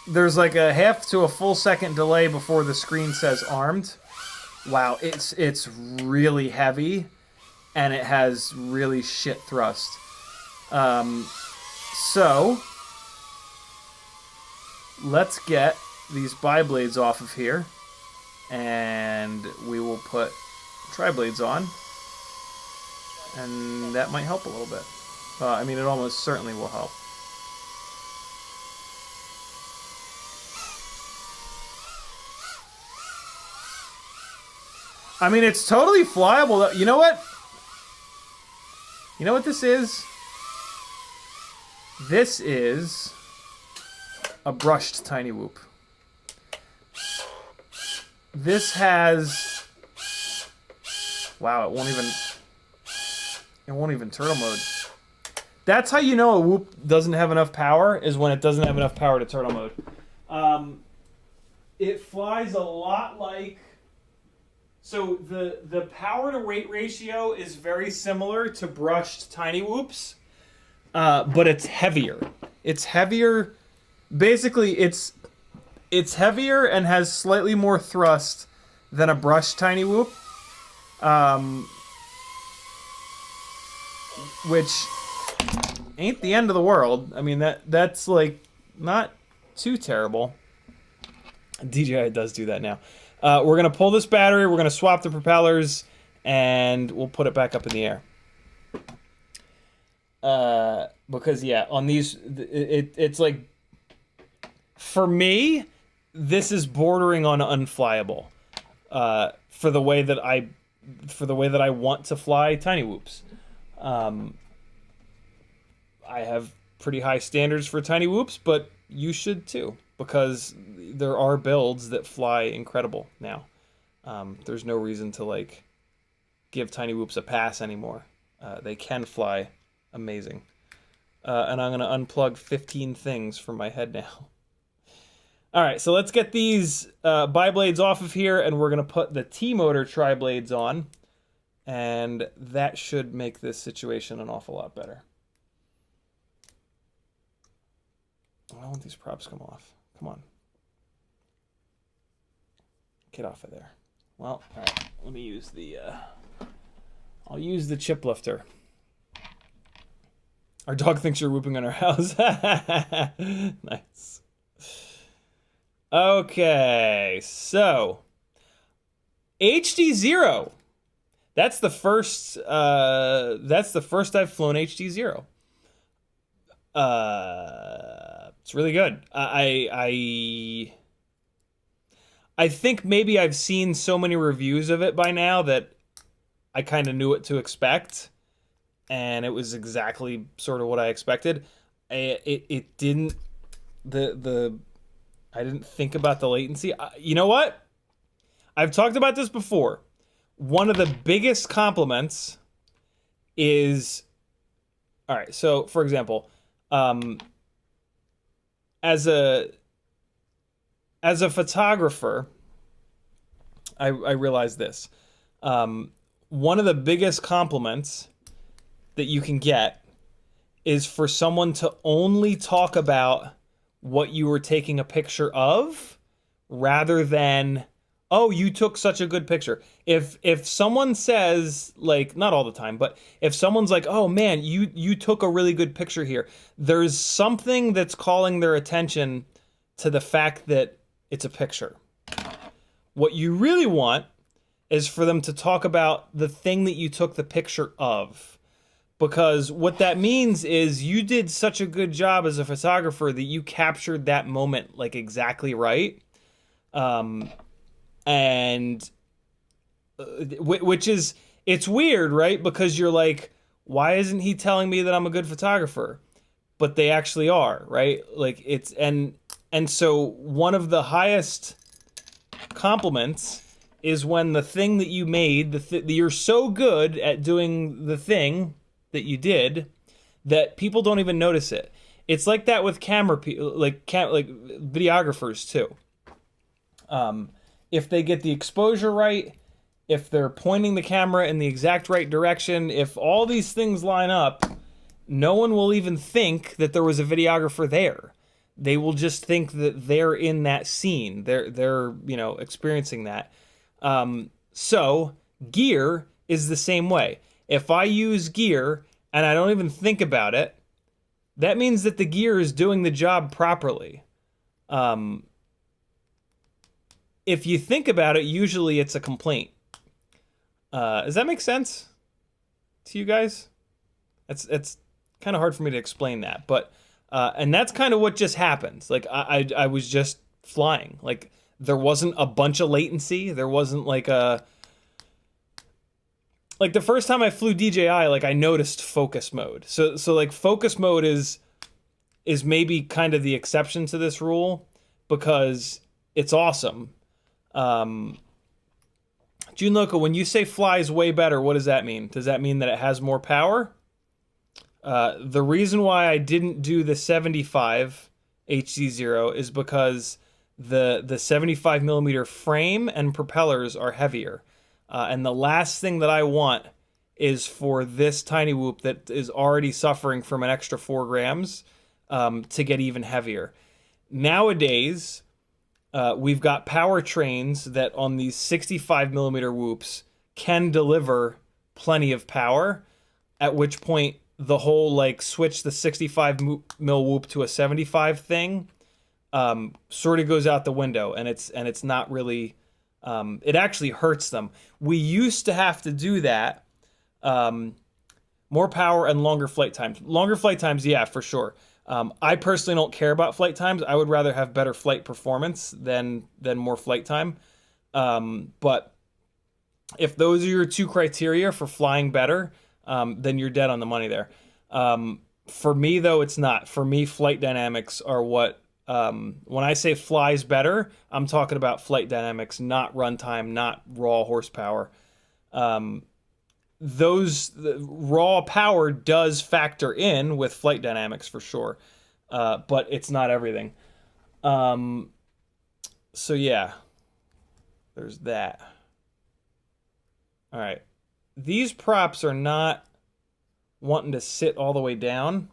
there's like a half to a full second delay before the screen says armed. Wow, it's really heavy, and it has really shit thrust. So let's get these biblades off of here, and we will put triblades on. And that might help a little bit. I mean, it almost certainly will help. I mean, it's totally flyable. You know what? You know what this is? This is a brushed tiny whoop. This has... Wow, it won't even turtle mode. That's how you know a whoop doesn't have enough power, is when it doesn't have enough power to turtle mode. It flies a lot like... So the power to weight ratio is very similar to brushed tiny whoops, but it's heavier. It's heavier. Basically, it's heavier and has slightly more thrust than a brushed tiny whoop. Which ain't the end of the world. I mean, that's like not too terrible. DJI does do that now. We're gonna pull this battery, we're gonna swap the propellers, and we'll put it back up in the air. Because yeah, on these, it's like, for me, this is bordering on unflyable. For the way that I want to fly tiny whoops. I have pretty high standards for tiny whoops, but you should too, because there are builds that fly incredible now. There's no reason to like give tiny whoops a pass anymore. They can fly amazing. And I'm gonna unplug 15 things from my head now. All right, so let's get these biblades off of here, and we're gonna put the T-motor tri-blades on, and that should make this situation an awful lot better. I don't want these props to come off. Come on. Get off of there. Well, all right. Let me use the... I'll use the chip lifter. Our dog thinks you're whooping on our house. Nice. Okay, so... HDZero. That's the first I've flown HDZero. It's really good. I think maybe I've seen so many reviews of it by now that I kind of knew what to expect, and it was exactly sort of what I expected. It didn't I didn't think about the latency. You know what? I've talked about this before. One of the biggest compliments is, all right. So, for example, as a photographer, I realized this. One of the biggest compliments that you can get is for someone to only talk about what you were taking a picture of, rather than oh, you took such a good picture. If someone says, like, not all the time, but if someone's like, oh man, you took a really good picture here, there's something that's calling their attention to the fact that it's a picture. What you really want is for them to talk about the thing that you took the picture of. Because what that means is you did such a good job as a photographer that you captured that moment like exactly right. And which is, it's weird, right? Because you're like, why isn't he telling me that I'm a good photographer? But they actually are, right? Like it's, and so one of the highest compliments is when the thing that you made, you're so good at doing the thing that you did that people don't even notice it. It's like that with camera, like videographers too. If they get the exposure right, if they're pointing the camera in the exact right direction, if all these things line up, no one will even think that there was a videographer there. They will just think that they're in that scene. They're you know, experiencing that. So gear is the same way. If I use gear and I don't even think about it, that means that the gear is doing the job properly. If you think about it, usually it's a complaint. Does that make sense to you guys? It's kind of hard for me to explain that, but and that's kind of what just happened. Like I was just flying. Like there wasn't a bunch of latency. There wasn't like a, like the first time I flew DJI, like I noticed focus mode. So like focus mode is maybe kind of the exception to this rule because it's awesome. June Loco, when you say flies way better, what does that mean? Does that mean that it has more power? The reason why I didn't do the 75 HDZero is because the 75 millimeter frame and propellers are heavier. And the last thing that I want is for this tiny whoop that is already suffering from an extra 4 grams to get even heavier. Nowadays, we've got powertrains that on these 65 millimeter whoops can deliver plenty of power, at which point the whole like switch the 65 mil whoop to a 75 thing sort of goes out the window, and it's not really, it actually hurts them. We used to have to do that. More power and longer flight times. Longer flight times, yeah, for sure. I personally don't care about flight times. I would rather have better flight performance than more flight time. But if those are your two criteria for flying better, then you're dead on the money there. For me, though, it's not. For me, flight dynamics are what, when I say flies better, I'm talking about flight dynamics, not runtime, not raw horsepower. The raw power does factor in with flight dynamics for sure, but it's not everything. So yeah, there's that. All right, these props are not wanting to sit all the way down,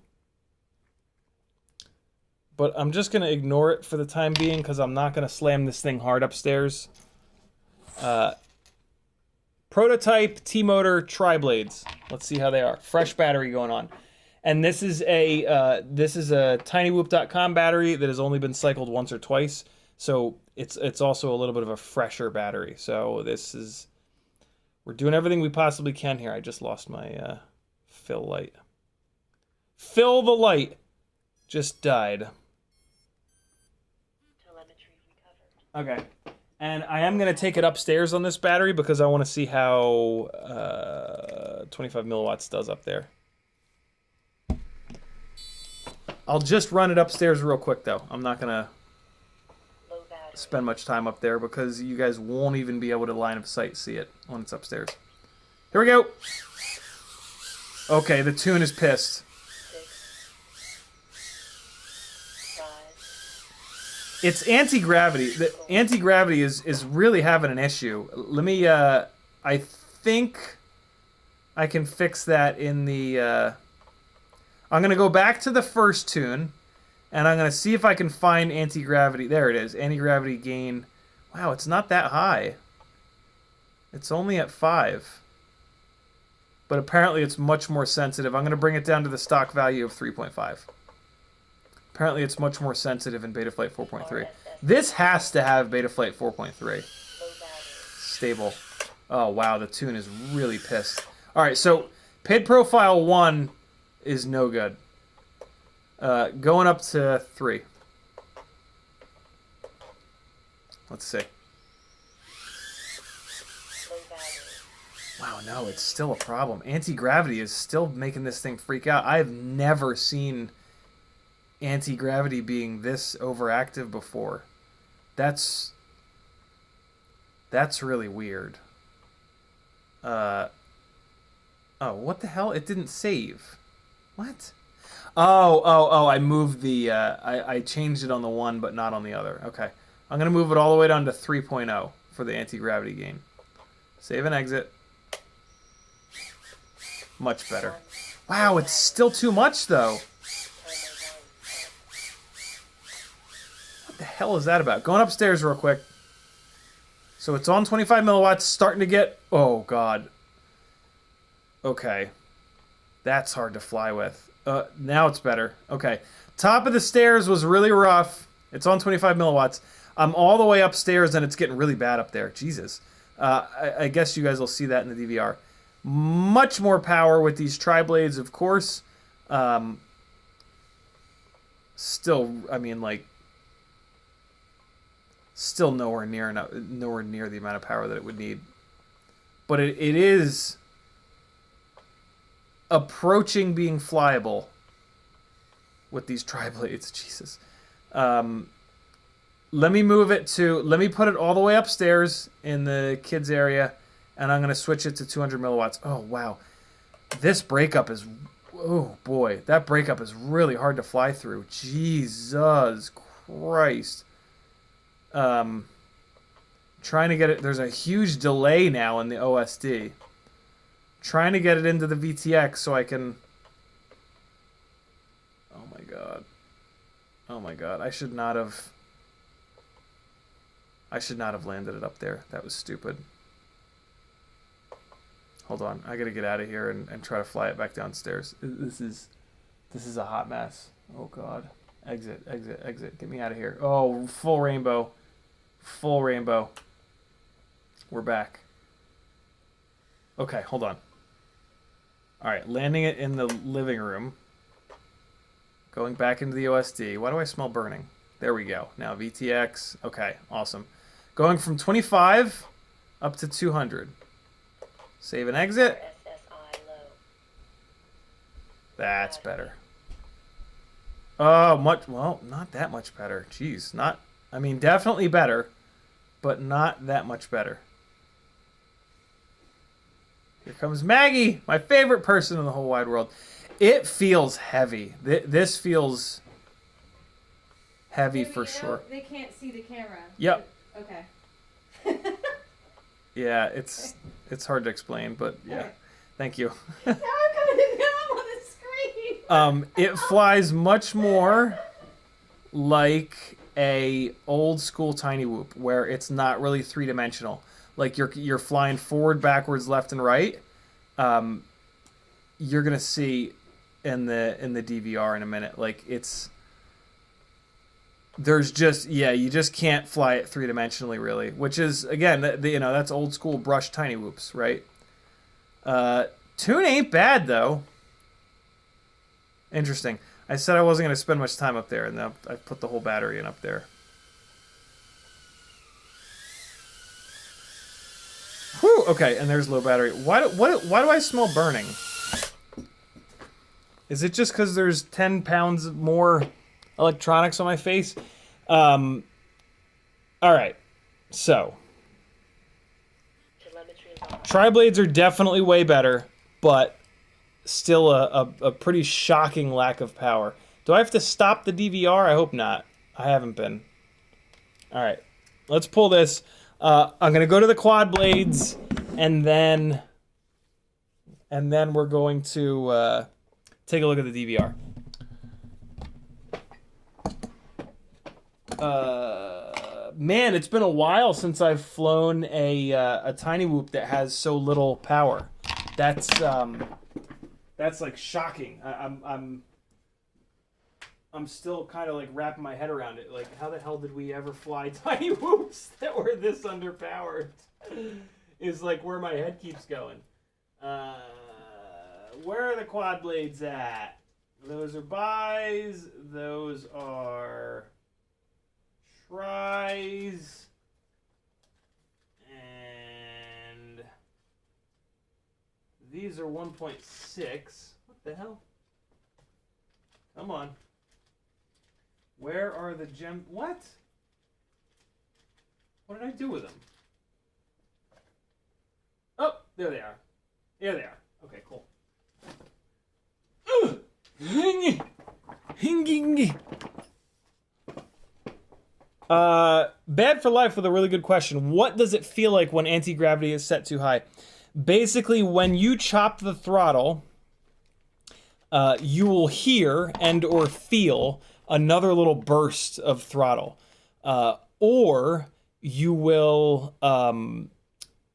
but I'm just gonna ignore it for the time being because I'm not gonna slam this thing hard upstairs. Prototype T-motor triblades. Let's see how they are. Fresh battery going on. And this is a tinywhoop.com battery that has only been cycled once or twice. So it's also a little bit of a fresher battery. So we're doing everything we possibly can here. I just lost my fill light. Fill the light just died. Telemetry recovered. Okay. And I am going to take it upstairs on this battery because I want to see how 25 milliwatts does up there. I'll just run it upstairs real quick, though. I'm not going to spend much time up there because you guys won't even be able to line of sight see it when it's upstairs. Here we go. Okay, the tune is pissed. It's anti-gravity. The anti-gravity is really having an issue. Let me, I think I can fix that in the, I'm going to go back to the first tune, and I'm going to see if I can find anti-gravity. There it is, anti-gravity gain. Wow, it's not that high. It's only at 5. But apparently it's much more sensitive. I'm going to bring it down to the stock value of 3.5. Apparently it's much more sensitive in Betaflight 4.3. This has to have Betaflight 4.3. Stable. Oh, wow, the tune is really pissed. All right, so PID profile 1 is no good. Going up to 3. Let's see. Wow, no, it's still a problem. Anti-gravity is still making this thing freak out. I have never seen anti-gravity being this overactive before. That's really weird. Oh, what the hell? It didn't save. What? Oh, I moved the, I changed it on the one, but not on the other. Okay. I'm going to move it all the way down to 3.0 for the anti-gravity gain. Save and exit. Much better. Wow, it's still too much, though. What the hell is that about? Going upstairs real quick. So it's on 25 milliwatts, starting to get... Oh, God. Okay. That's hard to fly with. Now it's better. Okay. Top of the stairs was really rough. It's on 25 milliwatts. I'm all the way upstairs, and it's getting really bad up there. Jesus. I guess you guys will see that in the DVR. Much more power with these triblades, of course. Still, I mean, like, still nowhere near the amount of power that it would need. But it is approaching being flyable with these triblades. Jesus. Let me move it to, let me put it all the way upstairs in the kids area, and I'm going to switch it to 200 milliwatts. Oh, wow. This breakup is, oh, boy. That breakup is really hard to fly through. Jesus Christ. Trying to get it, there's a huge delay now in the OSD. Trying to get it into the VTX so I can, oh, my God. Oh, my God. I should not have landed it up there. That was stupid. Hold on. I gotta get out of here and try to fly it back downstairs. This is a hot mess. Oh, God. Exit, exit, exit. Get me out of here. Oh, full rainbow. Full rainbow. We're back. Okay, hold on. All right, landing it in the living room. Going back into the OSD. Why do I smell burning? There we go. Now VTX. Okay, awesome. Going from 25 up to 200. Save and exit. That's better. Oh, well, not that much better. Jeez, I mean, definitely better, but not that much better. Here comes Maggie, my favorite person in the whole wide world. It feels heavy. This feels heavy for sure. They can't see the camera. Yep. Okay. Yeah, it's hard to explain, but yeah. Okay. Thank you. Now I'm coming down on the screen. It flies much more like a old school tiny whoop, where it's not really three-dimensional. Like you're flying forward, backwards, left, and right. You're gonna see in the DVR in a minute. Like there's just, yeah, you just can't fly it three-dimensionally, really. Which is, again, that's old school brush tiny whoops, right? Tune ain't bad, though. Interesting. I said I wasn't going to spend much time up there, and I put the whole battery in up there. Whew, okay, and there's low battery. Why do I smell burning? Is it just because there's 10 pounds more electronics on my face? All right, so triblades are definitely way better, but still a pretty shocking lack of power. Do I have to stop the DVR? I hope not. I haven't been. All right, let's pull this. I'm gonna go to the quad blades, and then we're going to take a look at the DVR. Man, it's been a while since I've flown a tiny whoop that has so little power. That's like shocking. I'm still kind of like wrapping my head around it. Like, how the hell did we ever fly tiny whoops that were this underpowered? Is like where my head keeps going. Where are the quad blades at? Those are buys. Those are tries. And these are 1.6. What the hell? Come on. Where are the what? What did I do with them? Oh, there they are. There they are. Okay, cool. Bad for life with a really good question. What does it feel like when anti-gravity is set too high? Basically, when you chop the throttle, you will hear and or feel another little burst of throttle, or you will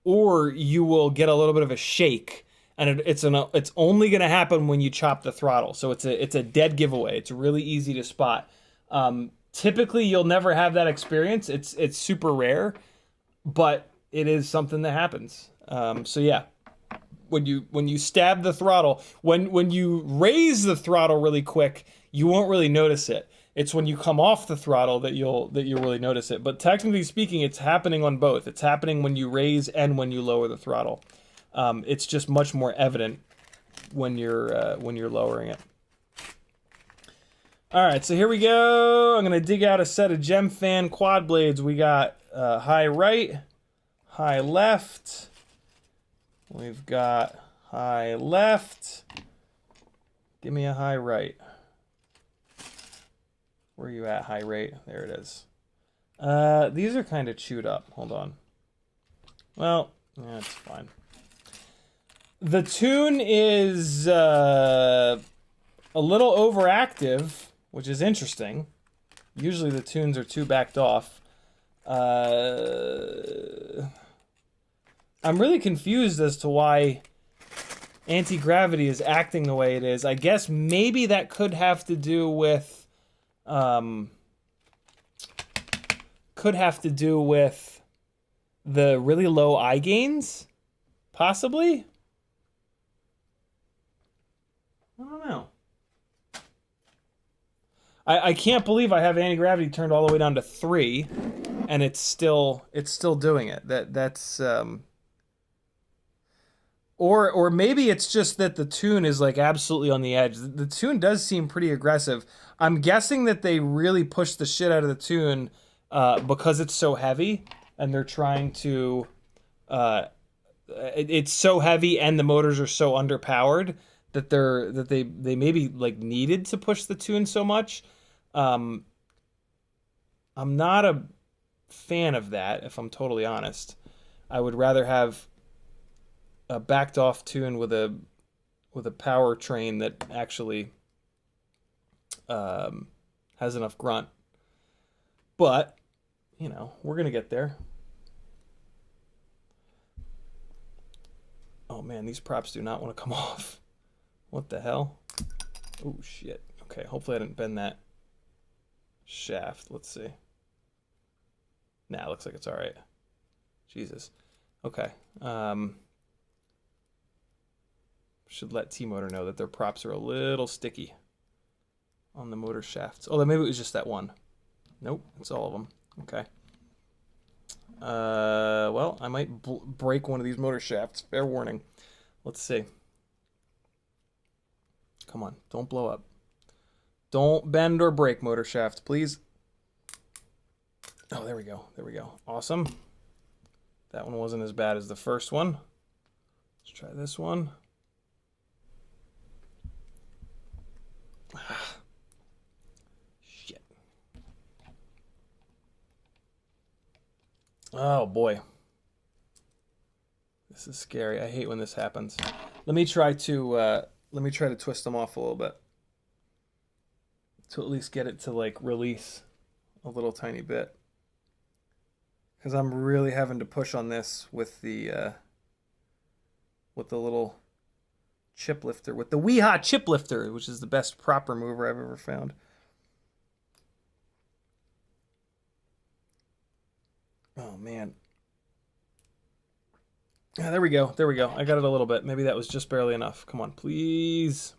get a little bit of a shake, and it's only going to happen when you chop the throttle. So it's a dead giveaway. It's really easy to spot. Typically, you'll never have that experience. It's super rare, but it is something that happens. So yeah. When you stab the throttle, when you raise the throttle really quick, you won't really notice it. It's when you come off the throttle that you'll really notice it. But technically speaking, it's happening on both. It's happening when you raise and when you lower the throttle. It's just much more evident when you're lowering it. All right, so here we go. I'm gonna dig out a set of Gemfan quad blades. We got high right, high left. We've got high left. Give me a high right. Where are you at, high right? There it is. These are kind of chewed up. Hold on. Well, yeah, it's fine. The tune is a little overactive, which is interesting. Usually the tunes are too backed off. I'm really confused as to why anti-gravity is acting the way it is. I guess maybe that could have to do with the really low eye gains, possibly. I don't know. I can't believe I have anti-gravity turned all the way down to 3, and it's still doing it. That's or maybe it's just that the tune is like absolutely on the edge. The tune does seem pretty aggressive. I'm guessing that they really pushed the shit out of the tune because it's so heavy, and they're trying to. It's so heavy, and the motors are so underpowered that they maybe like needed to push the tune so much. I'm not a fan of that, if I'm totally honest. I would rather have a backed off tune with a power train that actually has enough grunt. But, you know, we're gonna get there. Oh man, these props do not want to come off. What the hell? Oh shit. Okay, hopefully I didn't bend that shaft. Let's see. Nah, looks like it's all right. Jesus. Okay. Should let T-Motor know that their props are a little sticky on the motor shafts. Oh, maybe it was just that one. Nope, it's all of them. Okay. Well, I might break one of these motor shafts. Fair warning. Let's see. Come on, don't blow up. Don't bend or break, motor shafts, please. Oh, there we go. There we go. Awesome. That one wasn't as bad as the first one. Let's try this one. Shit. Oh boy. This is scary. I hate when this happens. Let me try to twist them off a little bit. To at least get it to like release a little tiny bit. because I'm really having to push on this with the little chip lifter, with the Weehaw chip lifter, which is the best prop remover I've ever found. Oh man. Ah, there we go. There we go. I got it a little bit. Maybe that was just barely enough. Come on, please.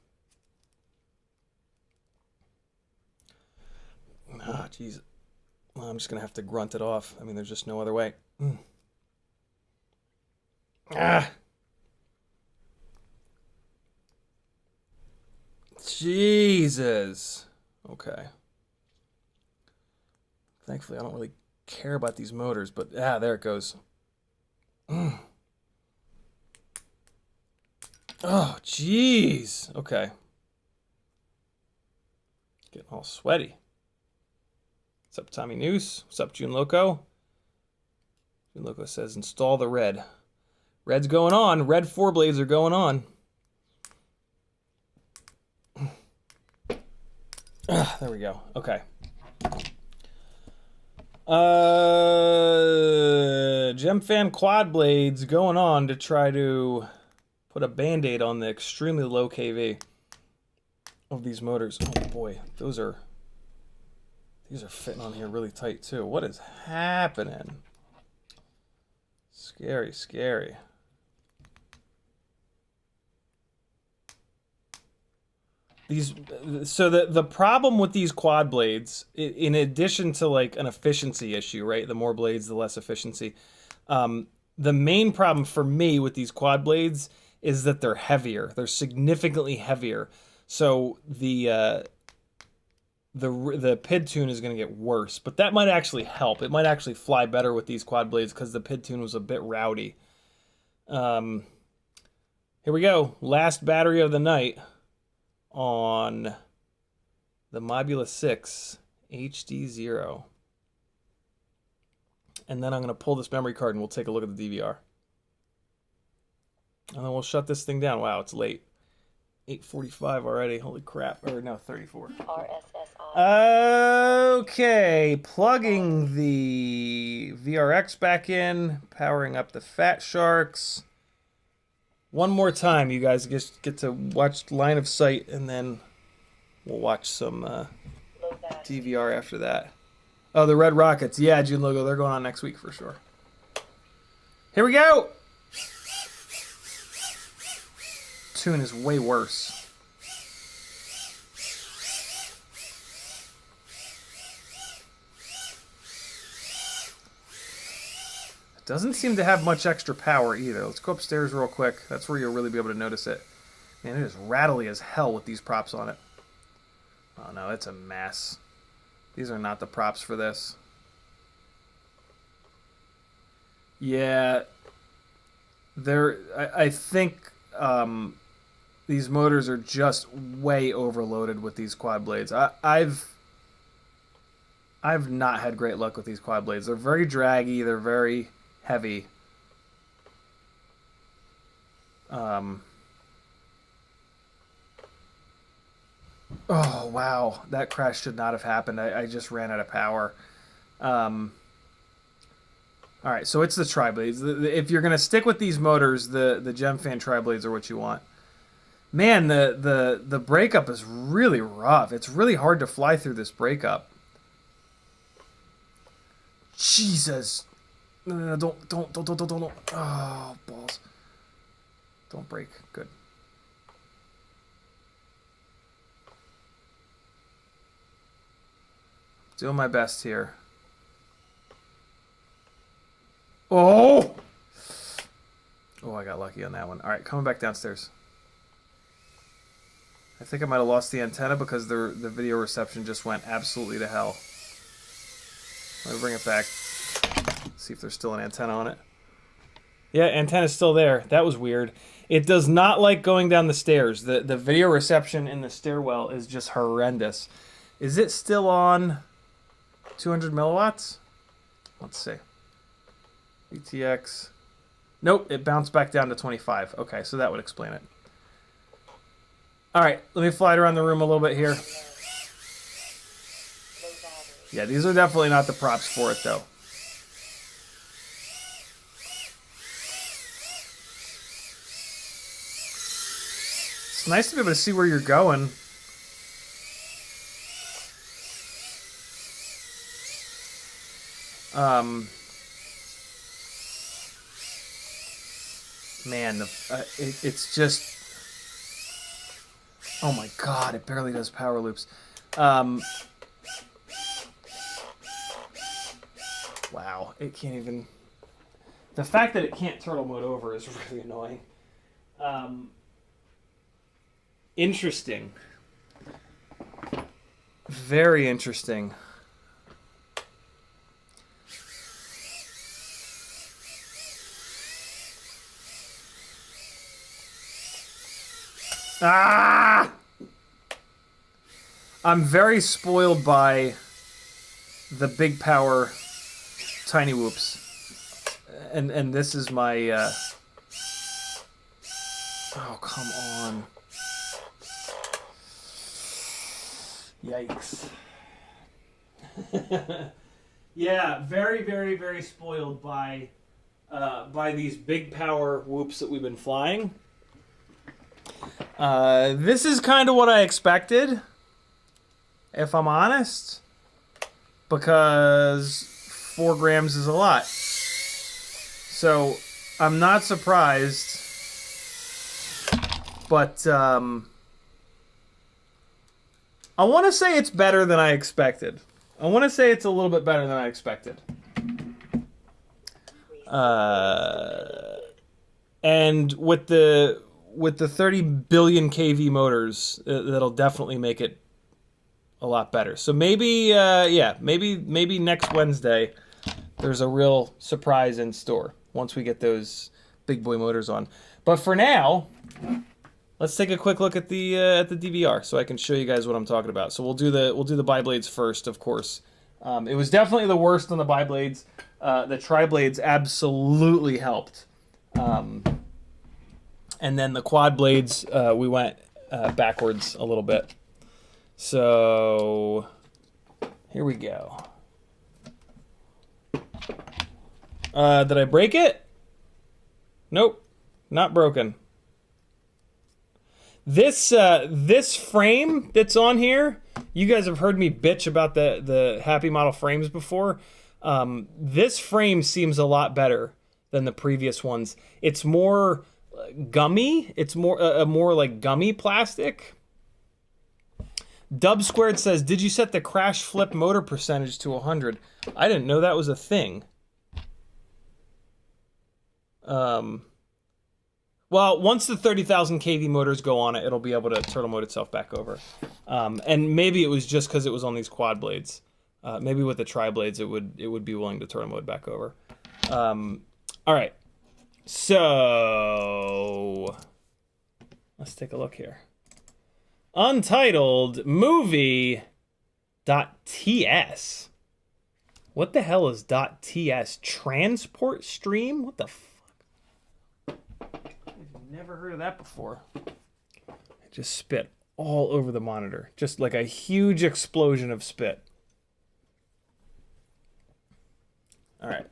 Ah, jeez. Well, I'm just going to have to grunt it off. I mean, there's just no other way. Ah. Jesus. Okay. Thankfully, I don't really care about these motors, but there it goes. Oh, jeez. Okay. Getting all sweaty. What's up, Tommy Noose? What's up, June Loco? June Loco says, install the red. Red's going on. Red 4-blades are going on. There we go. Okay. Gemfan quad blades going on to try to put a band-aid on the extremely low KV of these motors. Oh boy, these are fitting on here really tight too. What is happening? Scary, scary. So the problem with these quad blades, in addition to like an efficiency issue, right? The more blades, the less efficiency. The main problem for me with these quad blades is that they're heavier. They're significantly heavier. So the PID tune is going to get worse, but that might actually help. It might actually fly better with these quad blades because the PID tune was a bit rowdy. Here we go. Last battery of the night on the Mobula 6 HDZero. And then I'm going to pull this memory card and we'll take a look at the DVR. And then we'll shut this thing down. Wow, it's late. 8:45 already. Holy crap. Or no, 34. Okay, plugging the VRX back in, powering up the Fat Sharks. One more time, you guys get to watch Line of Sight, and then we'll watch some DVR after that. Oh, the Red Rockets. Yeah, June Logo, they're going on next week for sure. Here we go! Tune is way worse. It doesn't seem to have much extra power either. Let's go upstairs real quick. That's where you'll really be able to notice it. Man, it is rattly as hell with these props on it. Oh no, it's a mess. These are not the props for this. Yeah, I think these motors are just way overloaded with these quad blades. I've not had great luck with these quad blades. They're very draggy. They're very heavy. Oh, wow. That crash should not have happened. I just ran out of power. All right, so it's the triblades. If you're going to stick with these motors, the Gemfan triblades are what you want. Man, the breakup is really rough. It's really hard to fly through this breakup. Jesus. No, don't. Oh, balls. Don't break. Good. Doing my best here. Oh! Oh, I got lucky on that one. All right, coming back downstairs. I think I might have lost the antenna because the video reception just went absolutely to hell. Let me bring it back. See if there's still an antenna on it. Yeah, antenna's still there. That was weird. It does not like going down the stairs. The video reception in the stairwell is just horrendous. Is it still on 200 milliwatts? Let's see. ETX. Nope, it bounced back down to 25. Okay, so that would explain it. All right, let me fly it around the room a little bit here. Yeah, these are definitely not the props for it, though. It's nice to be able to see where you're going. Man, it's just... Oh my god, it barely does power loops. Wow, it can't even... The fact that it can't turtle mode over is really annoying. Interesting. Very interesting. Ah! I'm very spoiled by the big power tiny whoops. And this is my oh, come on. Yikes. Yeah, very, very, very spoiled by these big power whoops that we've been flying. This is kind of what I expected, if I'm honest, because 4 grams is a lot. So I'm not surprised, but I want to say it's better than I expected. I want to say it's a little bit better than I expected. And with the 30 billion kV motors, that'll definitely make it a lot better. So maybe, yeah, maybe next Wednesday there's a real surprise in store once we get those big boy motors on. But for now, let's take a quick look at the DVR so I can show you guys what I'm talking about. So we'll do the biblades first, of course. It was definitely the worst on the biblades. The triblades absolutely helped. And then the quad blades, we went backwards a little bit. So here we go. Did I break it? Nope, not broken. This frame that's on here, you guys have heard me bitch about the Happy Model frames before. This frame seems a lot better than the previous ones. It's more gummy. It's more more like gummy plastic. Dub Squared says, "Did you set the crash flip motor percentage to 100?" I didn't know that was a thing. Well, once the 30,000 kV motors go on it, it'll be able to turtle mode itself back over. And maybe it was just because it was on these quad blades. Maybe with the tri-blades, it would be willing to turtle mode back over. All right. So let's take a look here. Untitled movie.ts. What the hell is .ts? Transport stream? What the fuck? I've never heard of that before. I just spit all over the monitor. Just like a huge explosion of spit. All right.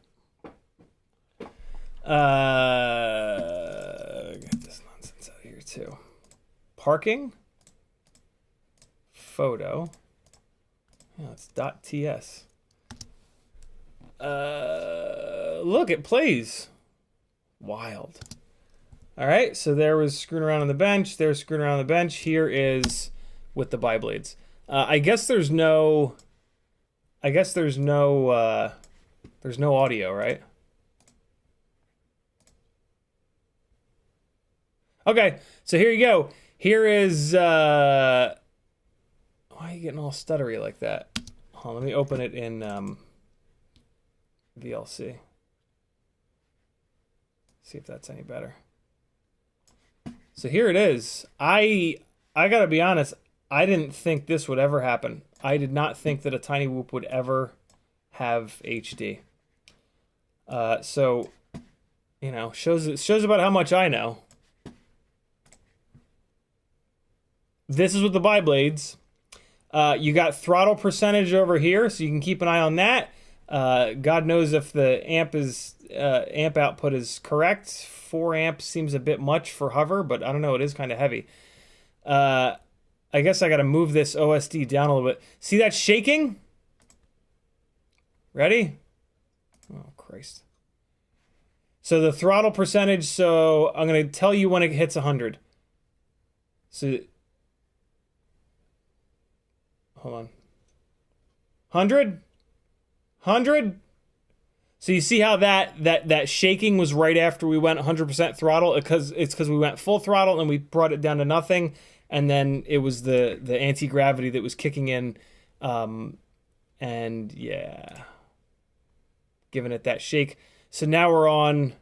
Get this nonsense out of here too. Parking. Photo. Yeah, it's .ts. Look, it plays. Wild. All right, so there was screwing around on the bench. There's screwing around on the bench. Here is with the biblades. I guess there's no audio, right? Okay, so here you go. Here is why are you getting all stuttery like that? Hold on, let me open it in VLC. See if that's any better. So here it is. I gotta be honest, I didn't think this would ever happen. I did not think that a tiny whoop would ever have HD. So, you know, shows about how much I know. This is with the biblades. You got throttle percentage over here, so you can keep an eye on that. God knows if the amp output is correct. 4 amps seems a bit much for hover, but I don't know, it is kind of heavy. I guess I got to move this OSD down a little bit. See that shaking? Ready? Oh, Christ. So the throttle percentage, so I'm going to tell you when it hits 100. So, hold on. 100? 100? So you see how that shaking was right after we went 100% throttle? It's because we went full throttle and we brought it down to nothing. And then it was the anti-gravity that was kicking in. And yeah, giving it that shake. So now we're on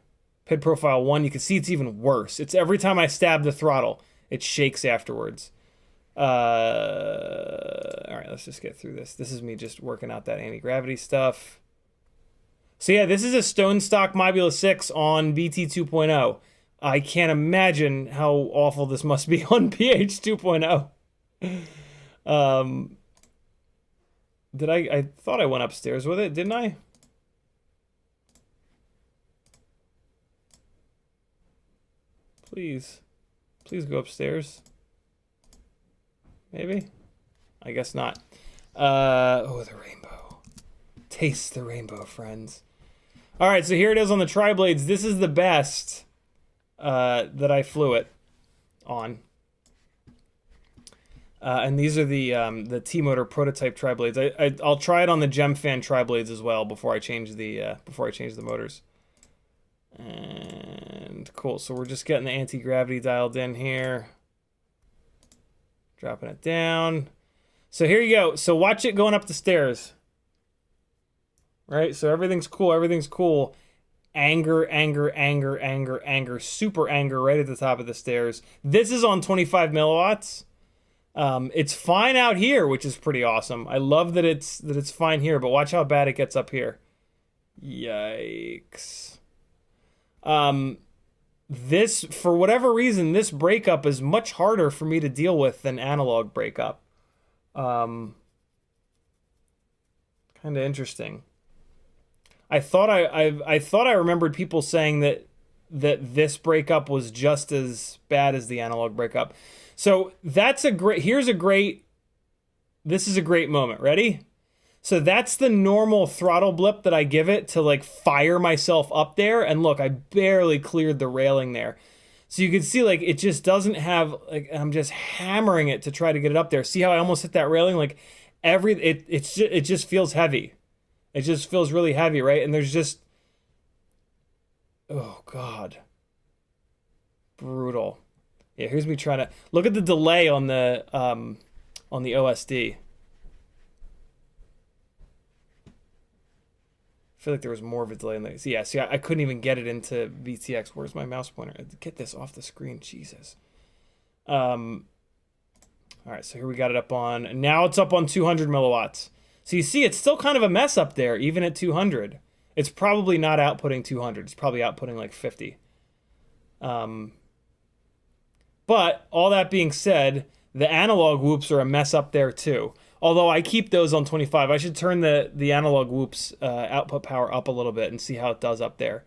PID profile 1. You can see it's even worse. It's every time I stab the throttle, it shakes afterwards. All right, let's just get through this. This is me just working out that anti-gravity stuff. So yeah, this is a stone stock Mobula 6 on BT 2.0. I can't imagine how awful this must be on PH 2.0. I thought I went upstairs with it, didn't I? Please go upstairs. Maybe? I guess not. Oh, the rainbow. Taste the rainbow, friends. All right, so here it is on the triblades. This is the best that I flew it on. And these are the T-Motor prototype triblades. I'll try it on the Gemfan triblades as well before I change the motors. And cool. So we're just getting the anti-gravity dialed in here. Dropping it down. So here you go. So watch it going up the stairs. Right? So everything's cool. Everything's cool. Anger, anger, anger, anger, anger. Super anger right at the top of the stairs. This is on 25 milliwatts. It's fine out here, which is pretty awesome. I love that it's fine here, but watch how bad it gets up here. Yikes. This, for whatever reason, this breakup is much harder for me to deal with than analog breakup. Kind of interesting. I thought I remembered people saying that this breakup was just as bad as the analog breakup. So that's a great, this is a great moment. Ready? So that's the normal throttle blip that I give it to like fire myself up there. And look, I barely cleared the railing there. So you can see like it just doesn't have, like I'm just hammering it to try to get it up there. See how I almost hit that railing? Like it just feels heavy. It just feels really heavy, right? And there's just, oh God. Brutal. Yeah, here's me trying to, look at the delay on the OSD. I feel like there was more of a delay in the... Yeah, see, I couldn't even get it into VTX. Where's my mouse pointer? Get this off the screen. Jesus. All right, so here we got it up on... Now it's up on 200 milliwatts. So you see, it's still kind of a mess up there, even at 200. It's probably not outputting 200. It's probably outputting like 50. But all that being said, the analog whoops are a mess up there too. Although I keep those on 25. I should turn the analog whoops output power up a little bit and see how it does up there.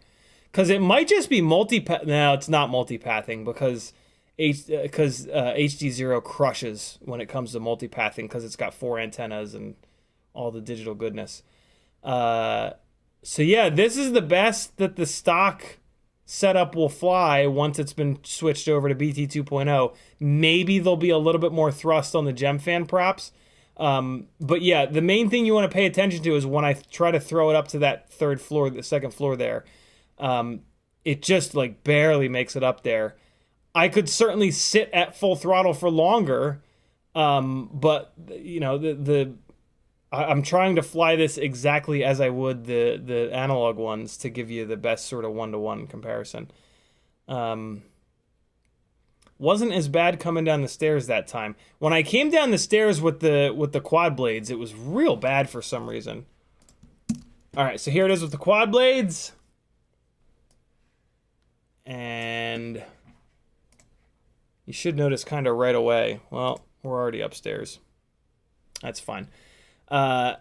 Because it might just be multipath. No, it's not multipathing because HDZero crushes when it comes to multipathing because it's got 4 antennas and all the digital goodness. So yeah, this is the best that the stock setup will fly once it's been switched over to BT 2.0. Maybe there'll be a little bit more thrust on the Gemfan props. But yeah, the main thing you want to pay attention to is when I try to throw it up to that third floor, the second floor there, it just like barely makes it up there. I could certainly sit at full throttle for longer. But you know, I'm trying to fly this exactly as I would the analog ones to give you the best sort of one-to-one comparison. Wasn't as bad coming down the stairs that time. When I came down the stairs with the quad blades, it was real bad for some reason. All right, so here it is with the quad blades. And you should notice kind of right away. Well, we're already upstairs. That's fine. Yeah,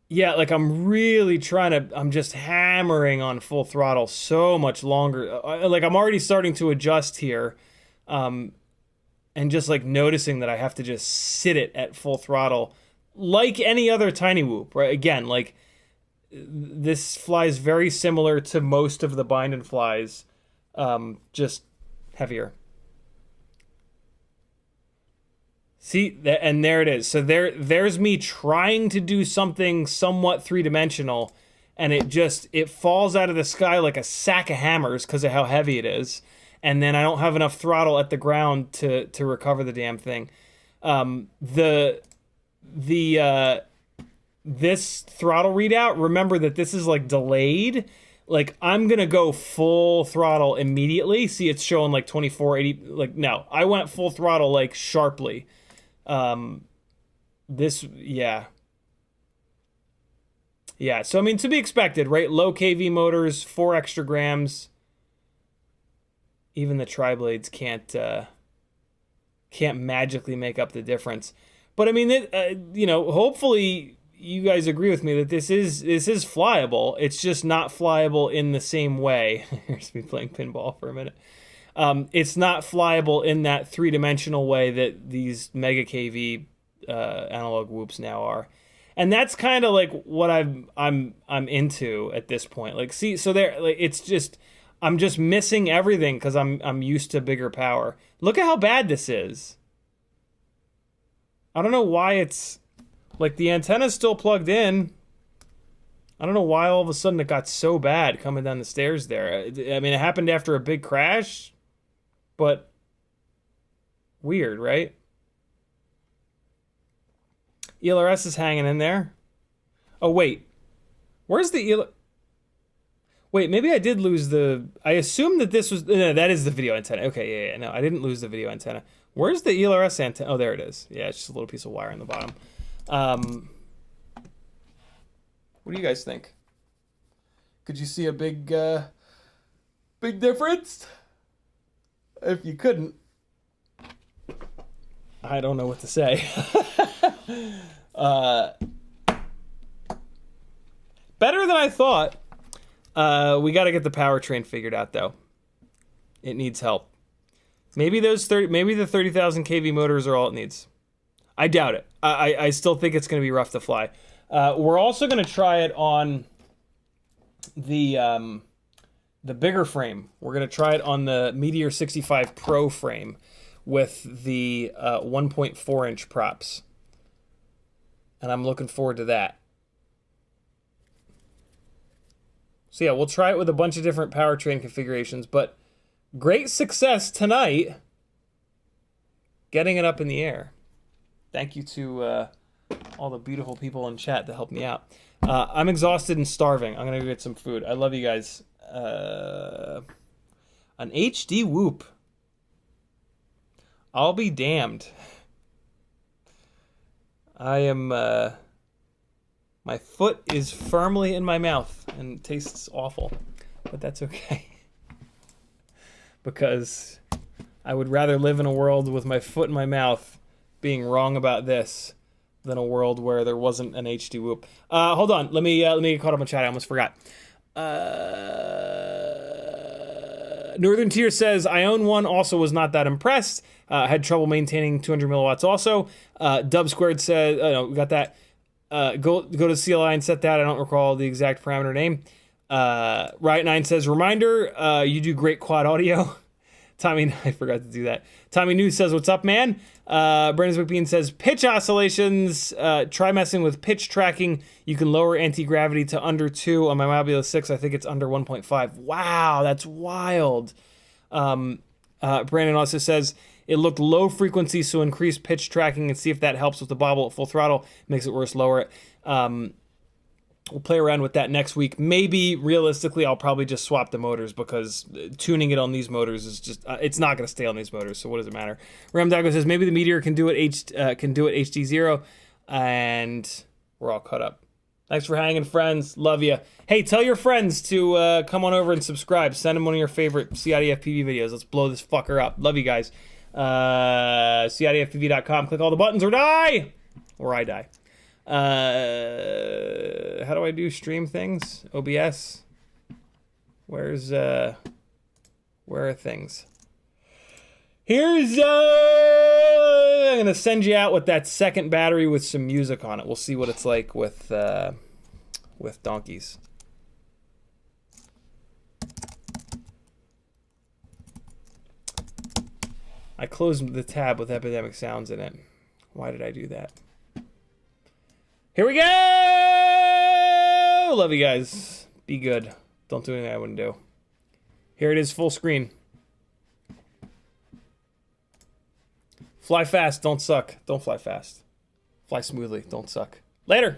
like I'm really I'm just hammering on full throttle so much longer. Like I'm already starting to adjust here. And and just like noticing that I have to just sit it at full throttle like any other tiny whoop, right? Again, like this flies very similar to most of the bind and flies, just heavier. See, and there it is. So there's me trying to do something somewhat three-dimensional, and it falls out of the sky like a sack of hammers because of how heavy it is, and then I don't have enough throttle at the ground to recover the damn thing. This throttle readout, remember that this is like delayed. Like, I'm gonna go full throttle immediately. See, it's showing like 2480. Like, no, I went full throttle like sharply. Yeah. So I mean, to be expected, right? Low KV motors, 4 extra grams. Even the triblades can't magically make up the difference. But I mean, hopefully you guys agree with me that this is flyable. It's just not flyable in the same way. Here's me playing pinball for a minute. It's not flyable in that three-dimensional way that these mega KV analog whoops now are, and that's kind of like what I'm into at this point. Like, see, so there, like, it's just I'm just missing everything because I'm used to bigger power. Look at how bad this is. I don't know why it's like the antenna's still plugged in. I don't know why all of a sudden it got so bad coming down the stairs there. I mean, it happened after a big crash, but weird, right? ELRS is hanging in there. Oh, wait. Where's the ELRS? Wait, maybe I did lose the... I assumed that this was... No, that is the video antenna. Okay, yeah. No, I didn't lose the video antenna. Where's the ELRS antenna? Oh, there it is. Yeah, it's just a little piece of wire on the bottom. What do you guys think? Could you see a big difference? If you couldn't, I don't know what to say. Better than I thought. We got to get the powertrain figured out, though. It needs help. Maybe the 30,000 kV motors are all it needs. I doubt it. I still think it's going to be rough to fly. We're also going to try it on the bigger frame. We're going to try it on the Meteor 65 Pro frame with the 1.4 inch props. And I'm looking forward to that. So yeah, we'll try it with a bunch of different powertrain configurations, but great success tonight getting it up in the air. Thank you to all the beautiful people in chat that helped me out. I'm exhausted and starving. I'm going to go get some food. I love you guys. An HD whoop. I'll be damned. I am... my foot is firmly in my mouth and tastes awful. But that's okay. Because I would rather live in a world with my foot in my mouth being wrong about this than a world where there wasn't an HD whoop. Hold on. Let me get caught up on chat. I almost forgot. Northern Tier says, I own one, also was not that impressed. Had trouble maintaining 200 milliwatts also. Dub Squared said, oh no, we got that. Go to CLI and set that. I don't recall the exact parameter name. Riot9 says, reminder, you do great quad audio. Tommy, I forgot to do that. Tommy News says, what's up, man? Brandon McBean says, pitch oscillations. Try messing with pitch tracking. You can lower anti-gravity to under 2. On my Mobula 6, I think it's under 1.5. Wow, that's wild. Brandon also says, it looked low frequency, so increase pitch tracking and see if that helps with the bobble at full throttle. Makes it worse, lower it. We'll play around with that next week. Maybe, realistically, I'll probably just swap the motors because tuning it on these motors is just... it's not going to stay on these motors, so what does it matter? Ramdago says, maybe the Meteor can do it HDZero, and we're all caught up. Thanks for hanging, friends. Love you. Hey, tell your friends to come on over and subscribe. Send them one of your favorite CiottiFPV videos. Let's blow this fucker up. Love you guys. CiottiFPV.com. Click all the buttons or die! Or I die. How do I do stream things? OBS? Where are things? Here's I'm gonna send you out with that second battery with some music on it. We'll see what it's like with donkeys. I closed the tab with Epidemic Sounds in it. Why did I do that? Here we go! Love you guys. Be good. Don't do anything I wouldn't do. Here it is, full screen. Fly fast, don't suck. Don't fly fast. Fly smoothly, don't suck. Later!